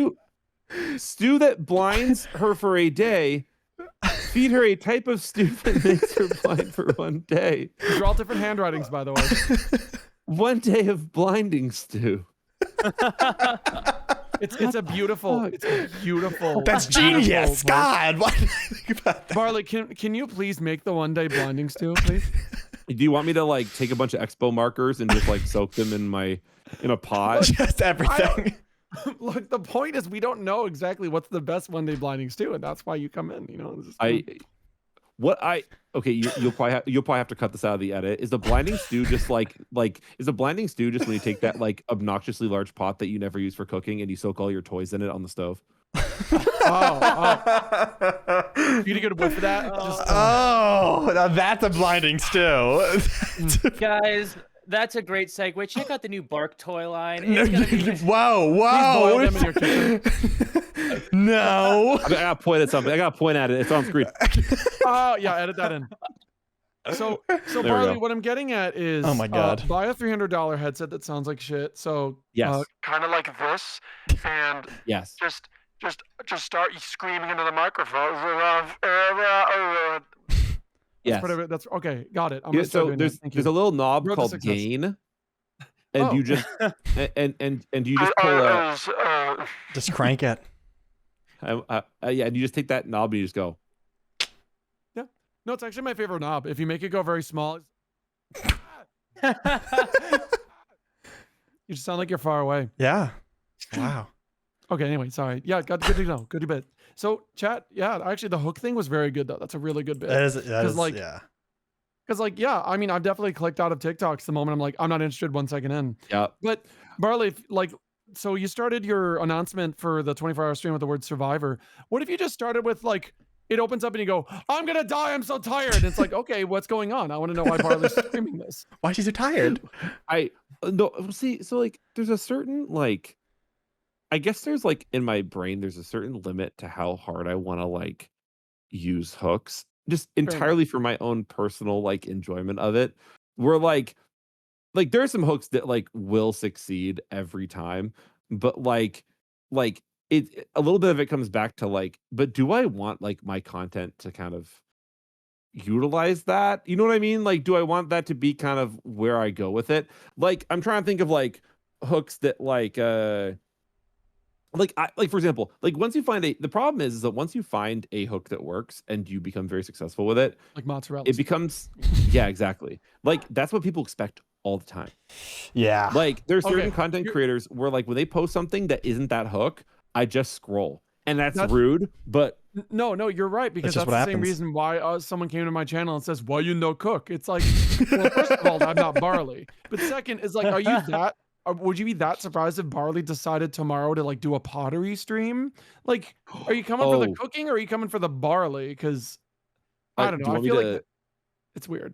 Stew that blinds her for a day. Feed her a type of stew that makes her blind for one day. These are all different handwritings, by the way. One day of blinding stew. It's a beautiful. It's a beautiful. That's beautiful genius. book. God, why did I think about that? Barley, can you please make the one day blinding stew, please? Do you want me to like take a bunch of expo markers and just like soak them in a pot? Just everything. Look, the point is we don't know exactly what's the best one day blinding stew, and that's why you come in. You know. Okay, you'll probably have to cut this out of the edit. Is the blinding stew just is the blinding stew just when you take that like obnoxiously large pot that you never use for cooking and you soak all your toys in it on the stove? You get a good whiff of that. Now that's a blinding stew. Guys, that's a great segue. Check out the new BARQ toy line. No, It's gonna be whoa. Please boil them in your kitchen. No. I gotta point at something. I gotta point at it. It's on screen. Oh yeah, edit that in. So we Barley, go. what I'm getting at is, Oh my God. buy a $300 headset that sounds like shit. So Yes. kind of like this, and Yes. just start screaming into the microphone. Yes. Whatever. That's okay. Got it. I'm Yeah, gonna start so doing there's that. Thank there's you. a little knob Road to called success. gain, and Oh. you just and you just pull a Just crank it. yeah, and you just take that knob and you just go. No, it's actually my favorite knob. If you make it go very small, you just sound like you're far away. Yeah. Wow. Okay, anyway, sorry. Yeah, good to know. Good bit. So, chat, yeah, actually, the hook thing was very good, though. That's a really good bit. That is yeah. Because, like, yeah, I mean, I've definitely clicked out of TikToks the moment I'm like, I'm not interested 1 second in. Yeah. But, Barley, like, so you started your announcement for the 24-hour stream with the word survivor. What if you just started with, like, it opens up and you go, I'm going to die. I'm so tired. And it's like, okay, what's going on? I want to know why Barley's streaming this. Why is she so tired? No, see, so like there's a certain like I guess there's like in my brain there's a certain limit to how hard I want to like use hooks just entirely for my own personal like enjoyment of it. Where like there are some hooks that like will succeed every time, but like it a little bit of it comes back to like, but do I want like my content to kind of utilize that? You know what I mean? Like, do I want that to be kind of where I go with it? Like, I'm trying to think of like hooks that like for example, like once you find the problem is that once you find a hook that works and you become very successful with it, Like mozzarella. it becomes yeah, exactly. Like that's what people expect all the time. Yeah. Like there's certain Okay, content creators where like when they post something that isn't that hook, I just scroll. And that's That's- rude, but No, you're right, because just that's what the same happens. reason why someone came to my channel and says, why you no cook? It's like, well, first of all, I'm not Barley. But second is like, are you that, would you be that surprised if Barley decided tomorrow to like do a pottery stream? Like, are you coming for the Oh. cooking or are you coming for the Barley? Because I don't do know. you I want me feel to- like it's weird.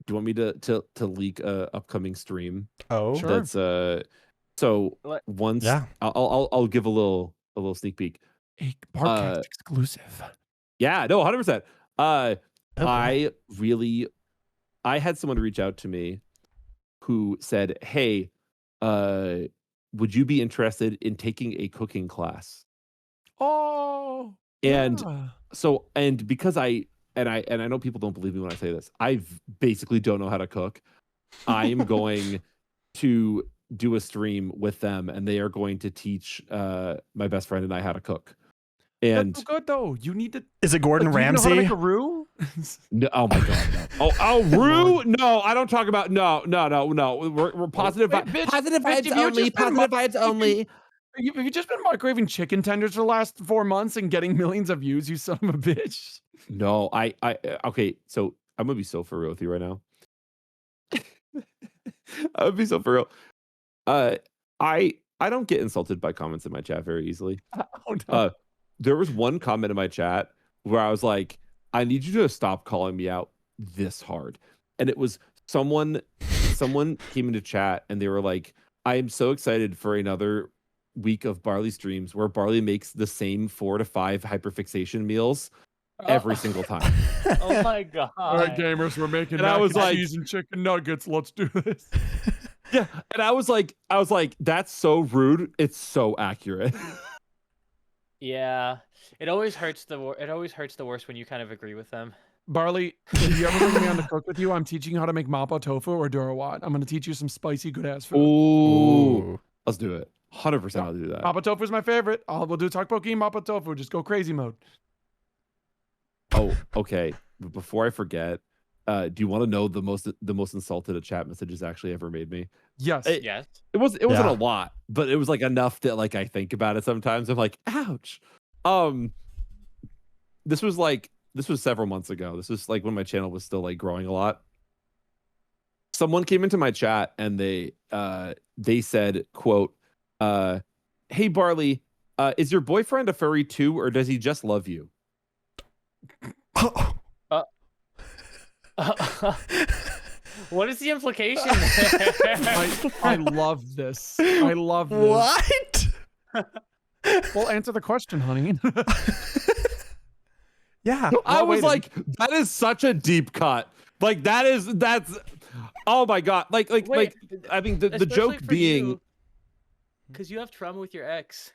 do you want me to leak a upcoming stream? Oh. Sure. That's so What? once Yeah. I'll give a little sneak peek. A BarleyCast exclusive. Yeah, no, 100%. Oh, boy. I had someone reach out to me who said, "Hey, would you be interested in taking a cooking class?" Oh. And yeah. so, and because I know people don't believe me when I say this, I basically don't know how to cook. I am going to do a stream with them, and they are going to teach my best friend and I how to cook. And That's so good though. You need to. Is it Gordon Do you know how to Ramsay? make a roux? no, oh my god, no! Oh, Rue! No, I don't talk about no. We're positive, Wait, bitch, positive bitch, vibes if you only. just been Positive vibes only. Have you just been microwaving chicken tenders for the last 4 months and getting millions of views, you son of a bitch? No, I okay. So I'm gonna be so for real with you right now. I would be so for real. I don't get insulted by comments in my chat very easily. Oh no. There was one comment in my chat where I was like, I need you to stop calling me out this hard. And it was someone came into chat and they were like, I am so excited for another week of Barley streams where Barley makes the same 4 to 5 hyperfixation meals every single time. Oh my god. All right, gamers, we're making And I mac was and like- cheese and chicken nuggets. Let's do this. Yeah. And I was like, that's so rude. It's so accurate. Yeah, it always hurts it always hurts the worst when you kind of agree with them. Barley, if you ever bring me on to cook with you, I'm teaching you how to make mapo tofu or durawat. I'm going to teach you some spicy, good ass food. Ooh, let's do it. 100% I'll do that. Mapo tofu is my favorite. We'll do tteokbokki, mapo tofu. Just go crazy mode. Oh, okay. But before I forget, do you want to know the most insulted a chat message has actually ever made me? Yes. Yes. It wasn't a lot, but it was like enough that like I think about it sometimes. I'm like, ouch. This was several months ago. This was like when my channel was still like growing a lot. Someone came into my chat and they said, quote, hey Barley, is your boyfriend a furry too, or does he just love you? What is the implication there? I love this. I love this. What? Well, answer the question, honey. Yeah. I was waiting. like, that is such a deep cut. Like that's oh my god. Like Wait, I mean the joke being because you have trauma with your ex.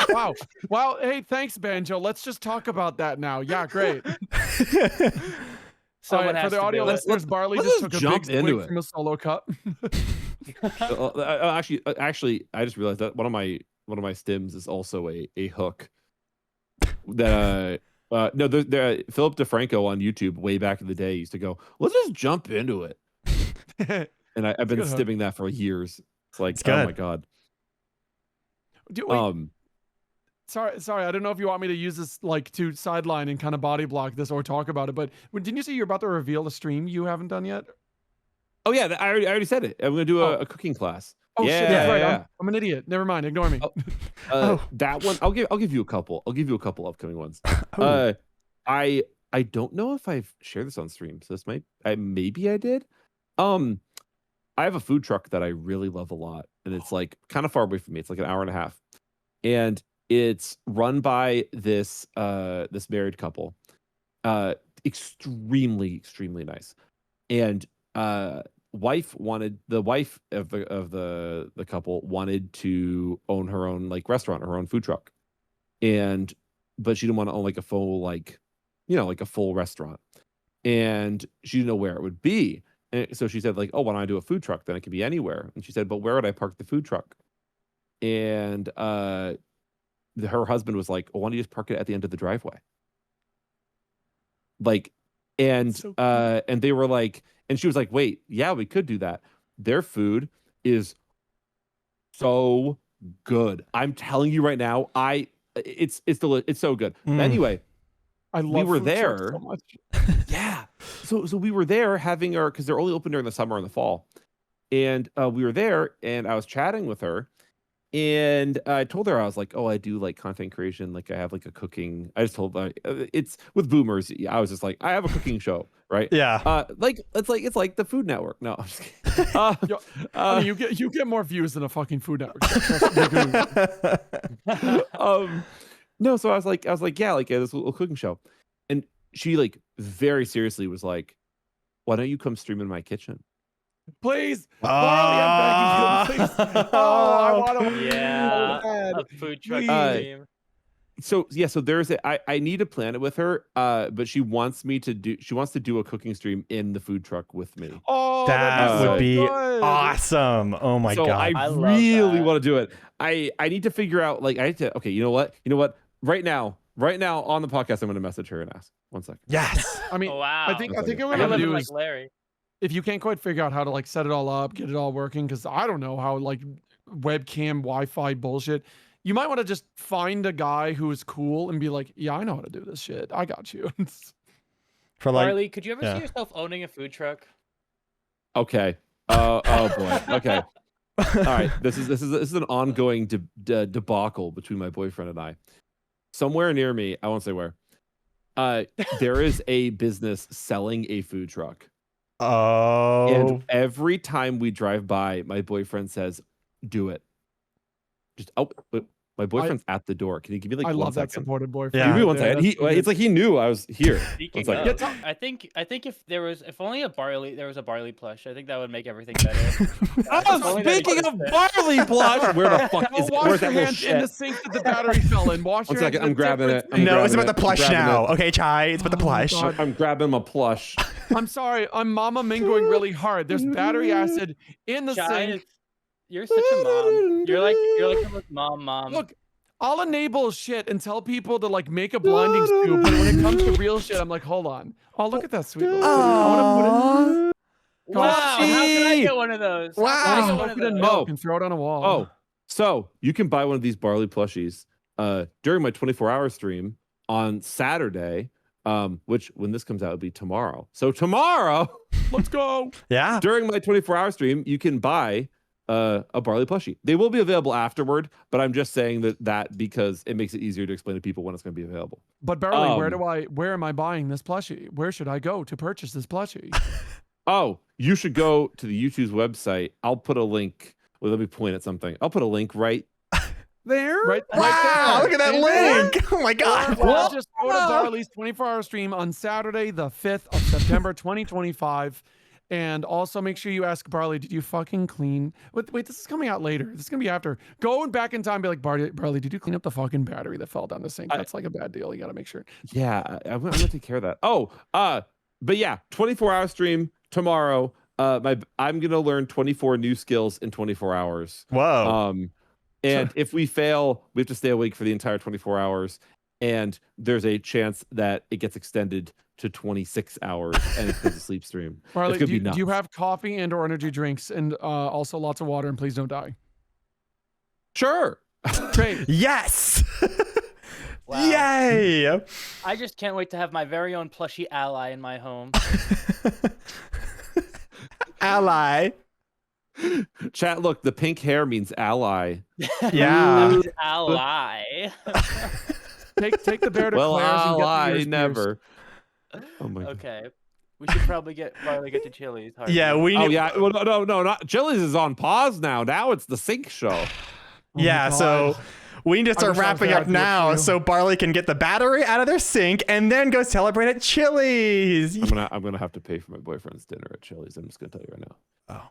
Wow. Wow. Hey, thanks, Banjo. Let's just talk about that now. Yeah, great. Someone has for the to audio do it. listeners, Barley let's just just took a jump big into swig it. from a solo cup. actually I just realized that one of my stims is also a hook. That no, Philip DeFranco on YouTube way back in the day used to go, let's just jump into it. And I've been good hook. stimming that for years. It's like, It's oh good. my god. Wait, sorry. I don't know if you want me to use this like to sideline and kind of body block this or talk about it, but didn't you say you're about to reveal a stream you haven't done yet? Oh yeah, I already said it. I'm gonna do a cooking class. Oh yeah, shit, that's right. yeah. I'm an idiot. Never mind. Ignore me. That one I'll give you a couple. I'll give you a couple upcoming ones. Oh. I don't know if I've shared this on stream, so maybe I did. I have a food truck that I really love a lot, and it's like kind of far away from me. It's like an hour and a half, and it's run by this married couple. Extremely nice, and the wife of the couple wanted to own her own like restaurant, her own food truck, but she didn't want to own like a full like a full restaurant, and she didn't know where it would be. And so she said like, oh, why don't I do a food truck? Then it could be anywhere. And she said, but where would I park the food truck? And her husband was like, oh, why don't you just park it at the end of the driveway? Like, and So cool. and they were like, and she was like, wait, yeah, we could do that. Their food is so good. I'm telling you right now, it's so good. But anyway, I love were food trucks there. so much. Yeah. So we were there having our, because they're only open during the summer and the fall. And we were there and I was chatting with her. And I told her, I was like, oh, I do like content creation. Like I have like a cooking. I just told her it's with boomers. I was just like, I have a cooking show, right? Yeah. Like it's like the Food Network. No, I'm just kidding. Yo, I mean, you get more views than a fucking Food Network. Trust me. No, so I was like, yeah, like this little cooking show. And she like very seriously was like, why don't you come stream in my kitchen? Please, Barley, I'm begging you, please. Oh, I want to. Yeah, So a food truck Please. stream. So yeah, so there's I need to plan it with her, but she wants to do a cooking stream in the food truck with me. Oh, That that'd would be good. awesome. Oh my So god. I love really that. want to do it. I need to figure out like I need to. Okay, you know what? Right now on the podcast, I'm going to message her and ask. 1 second. Yes. I mean, Oh, wow. I think what You're I'm gonna living do like is, Larry. if you can't quite figure out how to like set it all up, get it all working, because I don't know how like webcam, Wi-Fi bullshit. You might want to just find a guy who is cool and be like, yeah, I know how to do this shit. I got you. For like Barley, could you ever yeah. see yourself owning a food truck? Okay. Oh boy. Okay. All right. This is an ongoing debacle between my boyfriend and I. Somewhere near me, I won't say where. There is a business selling a food truck. Oh. And every time we drive by, my boyfriend says, "Do it." Just My boyfriend's at the door. Can you give me like I 1 love that second? supported boyfriend. Yeah. Give me right 1 there. second. That's so good. It's like he knew I was here. Speaking 1 second. of, I think if only there was a Barley plush, I think that would make everything better. Oh, only that speaking of existed. Barley Plush, where the fuck Go is it? wash Where's your that little hands in the shit? sink that the battery fell in. Wash 1 your hands second, in I'm the grabbing different it. sink. No, it's about the I'm plush grabbing now. it. Okay, Chai, it's about the Oh my plush. God. I'm grabbing my plush. I'm sorry, I'm mama mingoing really hard. There's battery acid in the Chai sink. you're such a mom. You're like the most mom. Look, I'll enable shit and tell people to like make a blinding stew, but when it comes to real shit, I'm like, hold on. Oh, look at that sweet little kitty. I want to put it. Wow, how can I Plushy! get one of those? How can I Wow. get one of Soak it in those? milk and throw it on a wall. Oh, so you can buy one of these Barley plushies during my 24-hour stream on Saturday, which when this comes out will be tomorrow. So tomorrow, let's go. Yeah. during my 24-hour stream, you can buy a Barley plushie. They will be available afterward, but I'm just saying that because it makes it easier to explain to people when it's going to be available. But Barley, where am I buying this plushie? Where should I go to purchase this plushie? Oh, you should go to the YouTube's website. I'll put a link. Well, let me point at something. I'll put a link right there. Right Wow, there. look at that See there? link. Oh my God. Well, just go to Barley's 24-hour stream on Saturday, the 5th of September, 2025. And also make sure you ask Barley, did you fucking clean? Wait, this is coming out later. This is going to be after. Go back in time and be like, Barley, did you clean up the fucking battery that fell down the sink? That's like a bad deal. You got to make sure. Yeah, I'm gonna take care of that. Oh, but yeah, 24-hour stream tomorrow. I'm gonna learn 24 new skills in 24 hours. Whoa. And if we fail, we have to stay awake for the entire 24 hours. And there's a chance that it gets extended to 26 hours and it's a sleep stream. Barley, It's do gonna be you nuts. have coffee and or energy drinks and also lots of water, and please don't die. Sure. Great. Yes. Wow. Yay. I just can't wait to have my very own plushie ally in my home. Ally. Chat, look, the pink hair means ally. That Yeah. means ally. Take the bear to Well, Claire's and get the ally ears never. Oh my God. Okay. We should probably get to Chili's. Yeah, we Oh need. yeah. Well, no, not Chili's is on pause now. Now it's the sync show. Oh my Yeah, so God. we need to start wish I was wrapping there, up I'd do it for now you. so Barley can get the battery out of their sink and then go celebrate at Chili's. I'm gonna have to pay for my boyfriend's dinner at Chili's. I'm just gonna tell you right now. Oh.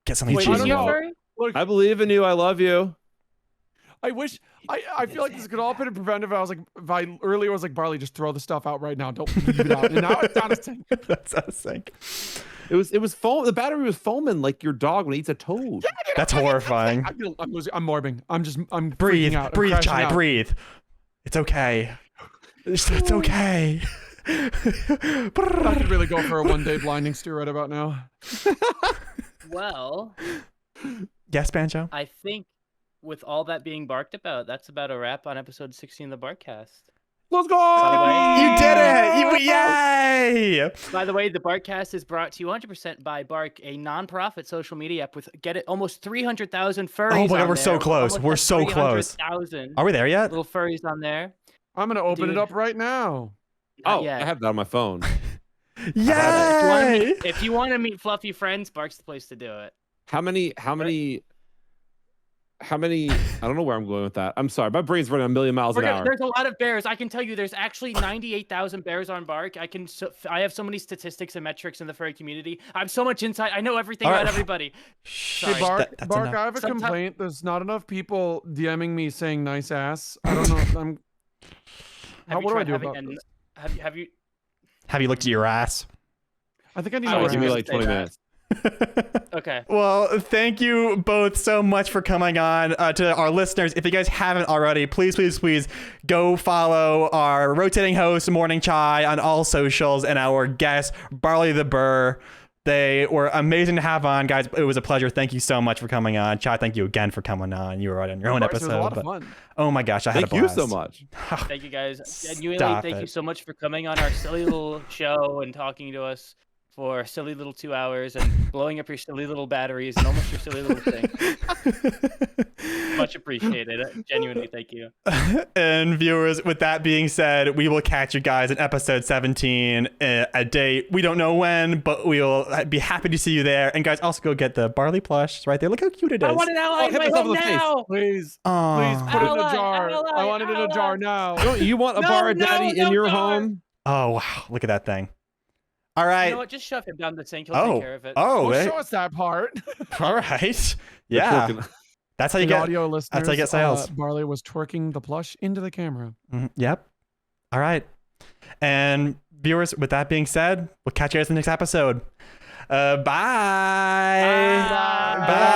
Get something Wait, I is don't cheesy. he a know. furry? Look, I believe in you. I love you. I wish I feel like this could all been preventive. I was like, if I earlier was like, Barley, just throw the stuff out right now. Don't leave it out. And now it's out of sync. That's out of sync. It was foam. The battery was foaming like your dog when it eats a toad. That's horrifying. I'm losing. I'm morbing. I'm Breathe, freaking out. I'm breathe, crashing Chai, out. breathe. It's okay. It's okay. I could really go for a one-day blinding stew right about now. Well, Yes, Banjo? I think with all that being barked about, that's about a wrap on episode 16 of the BarqCast. Let's go. You did it! Yay! By the way, the BarqCast is brought to you 100% by BARQ, a non-profit social media app with almost 300,000 furries. Oh my God, on we're so there. close. Almost We're at so close. 300,000 Are we there yet? little furries on there. I'm gonna open Dude. it up right now. Not Oh, yet. I have that on my phone. Yay! If you want to meet fluffy friends, BARQ's the place to do it. How many? I don't know where I'm going with that. I'm sorry. My brain's running a million miles an hour. There's a lot of bears. I can tell you there's actually 98,000 bears on BARQ. I have so many statistics and metrics in the furry community. I have so much insight. I know everything All about right. everybody. Hey, Sorry. Bark, That's Bark, enough. I have a Sometime- complaint. There's not enough people DMing me saying nice ass. I don't know. Have you What do I tried do having about an- this? Have you? Have you looked at your ass? I think I need I more was Give me gonna ass. like 20 say that. minutes. Okay. Well, thank you both so much for coming on. To our listeners, if you guys haven't already, please go follow our rotating host, Morning Chai, on all socials, and our guest, BarleyTheBurr. They were amazing to have on, guys. It was a pleasure. Thank you so much for coming on. Chai, thank you again for coming on. You were right on your own Of course, episode. It was a lot but- of fun. Oh my gosh, I had Thank a you blast. so much. Thank you guys. Genuinely, Stop thank it. you so much for coming on our silly little show and talking to us for a silly little 2 hours and blowing up your silly little batteries and almost your silly little thing. Much appreciated. Genuinely, thank you. And viewers, with that being said, we will catch you guys in episode 17, a date. We don't know when, but we'll be happy to see you there. And guys, also go get the Barley plush. It's right there. Look how cute it is. I want an ally in hit my myself home in the face. now. Please, Aw. please put it in a Ally, jar. ally, I want it in a ally. jar now. Don't you want a No, bar no, daddy no in your jar. home? Oh, wow. Look at that thing. All right. You know what? Just shove him down the sink. He'll Oh. take care of it. Oh, Well, show us that part. all right. You're Yeah. twerking. That's how you And get. audio listeners, how you get sales. Barley was twerking the plush into the camera. Yep. All right. And viewers, with that being said, we'll catch you guys in the next episode. Bye. Bye. Bye.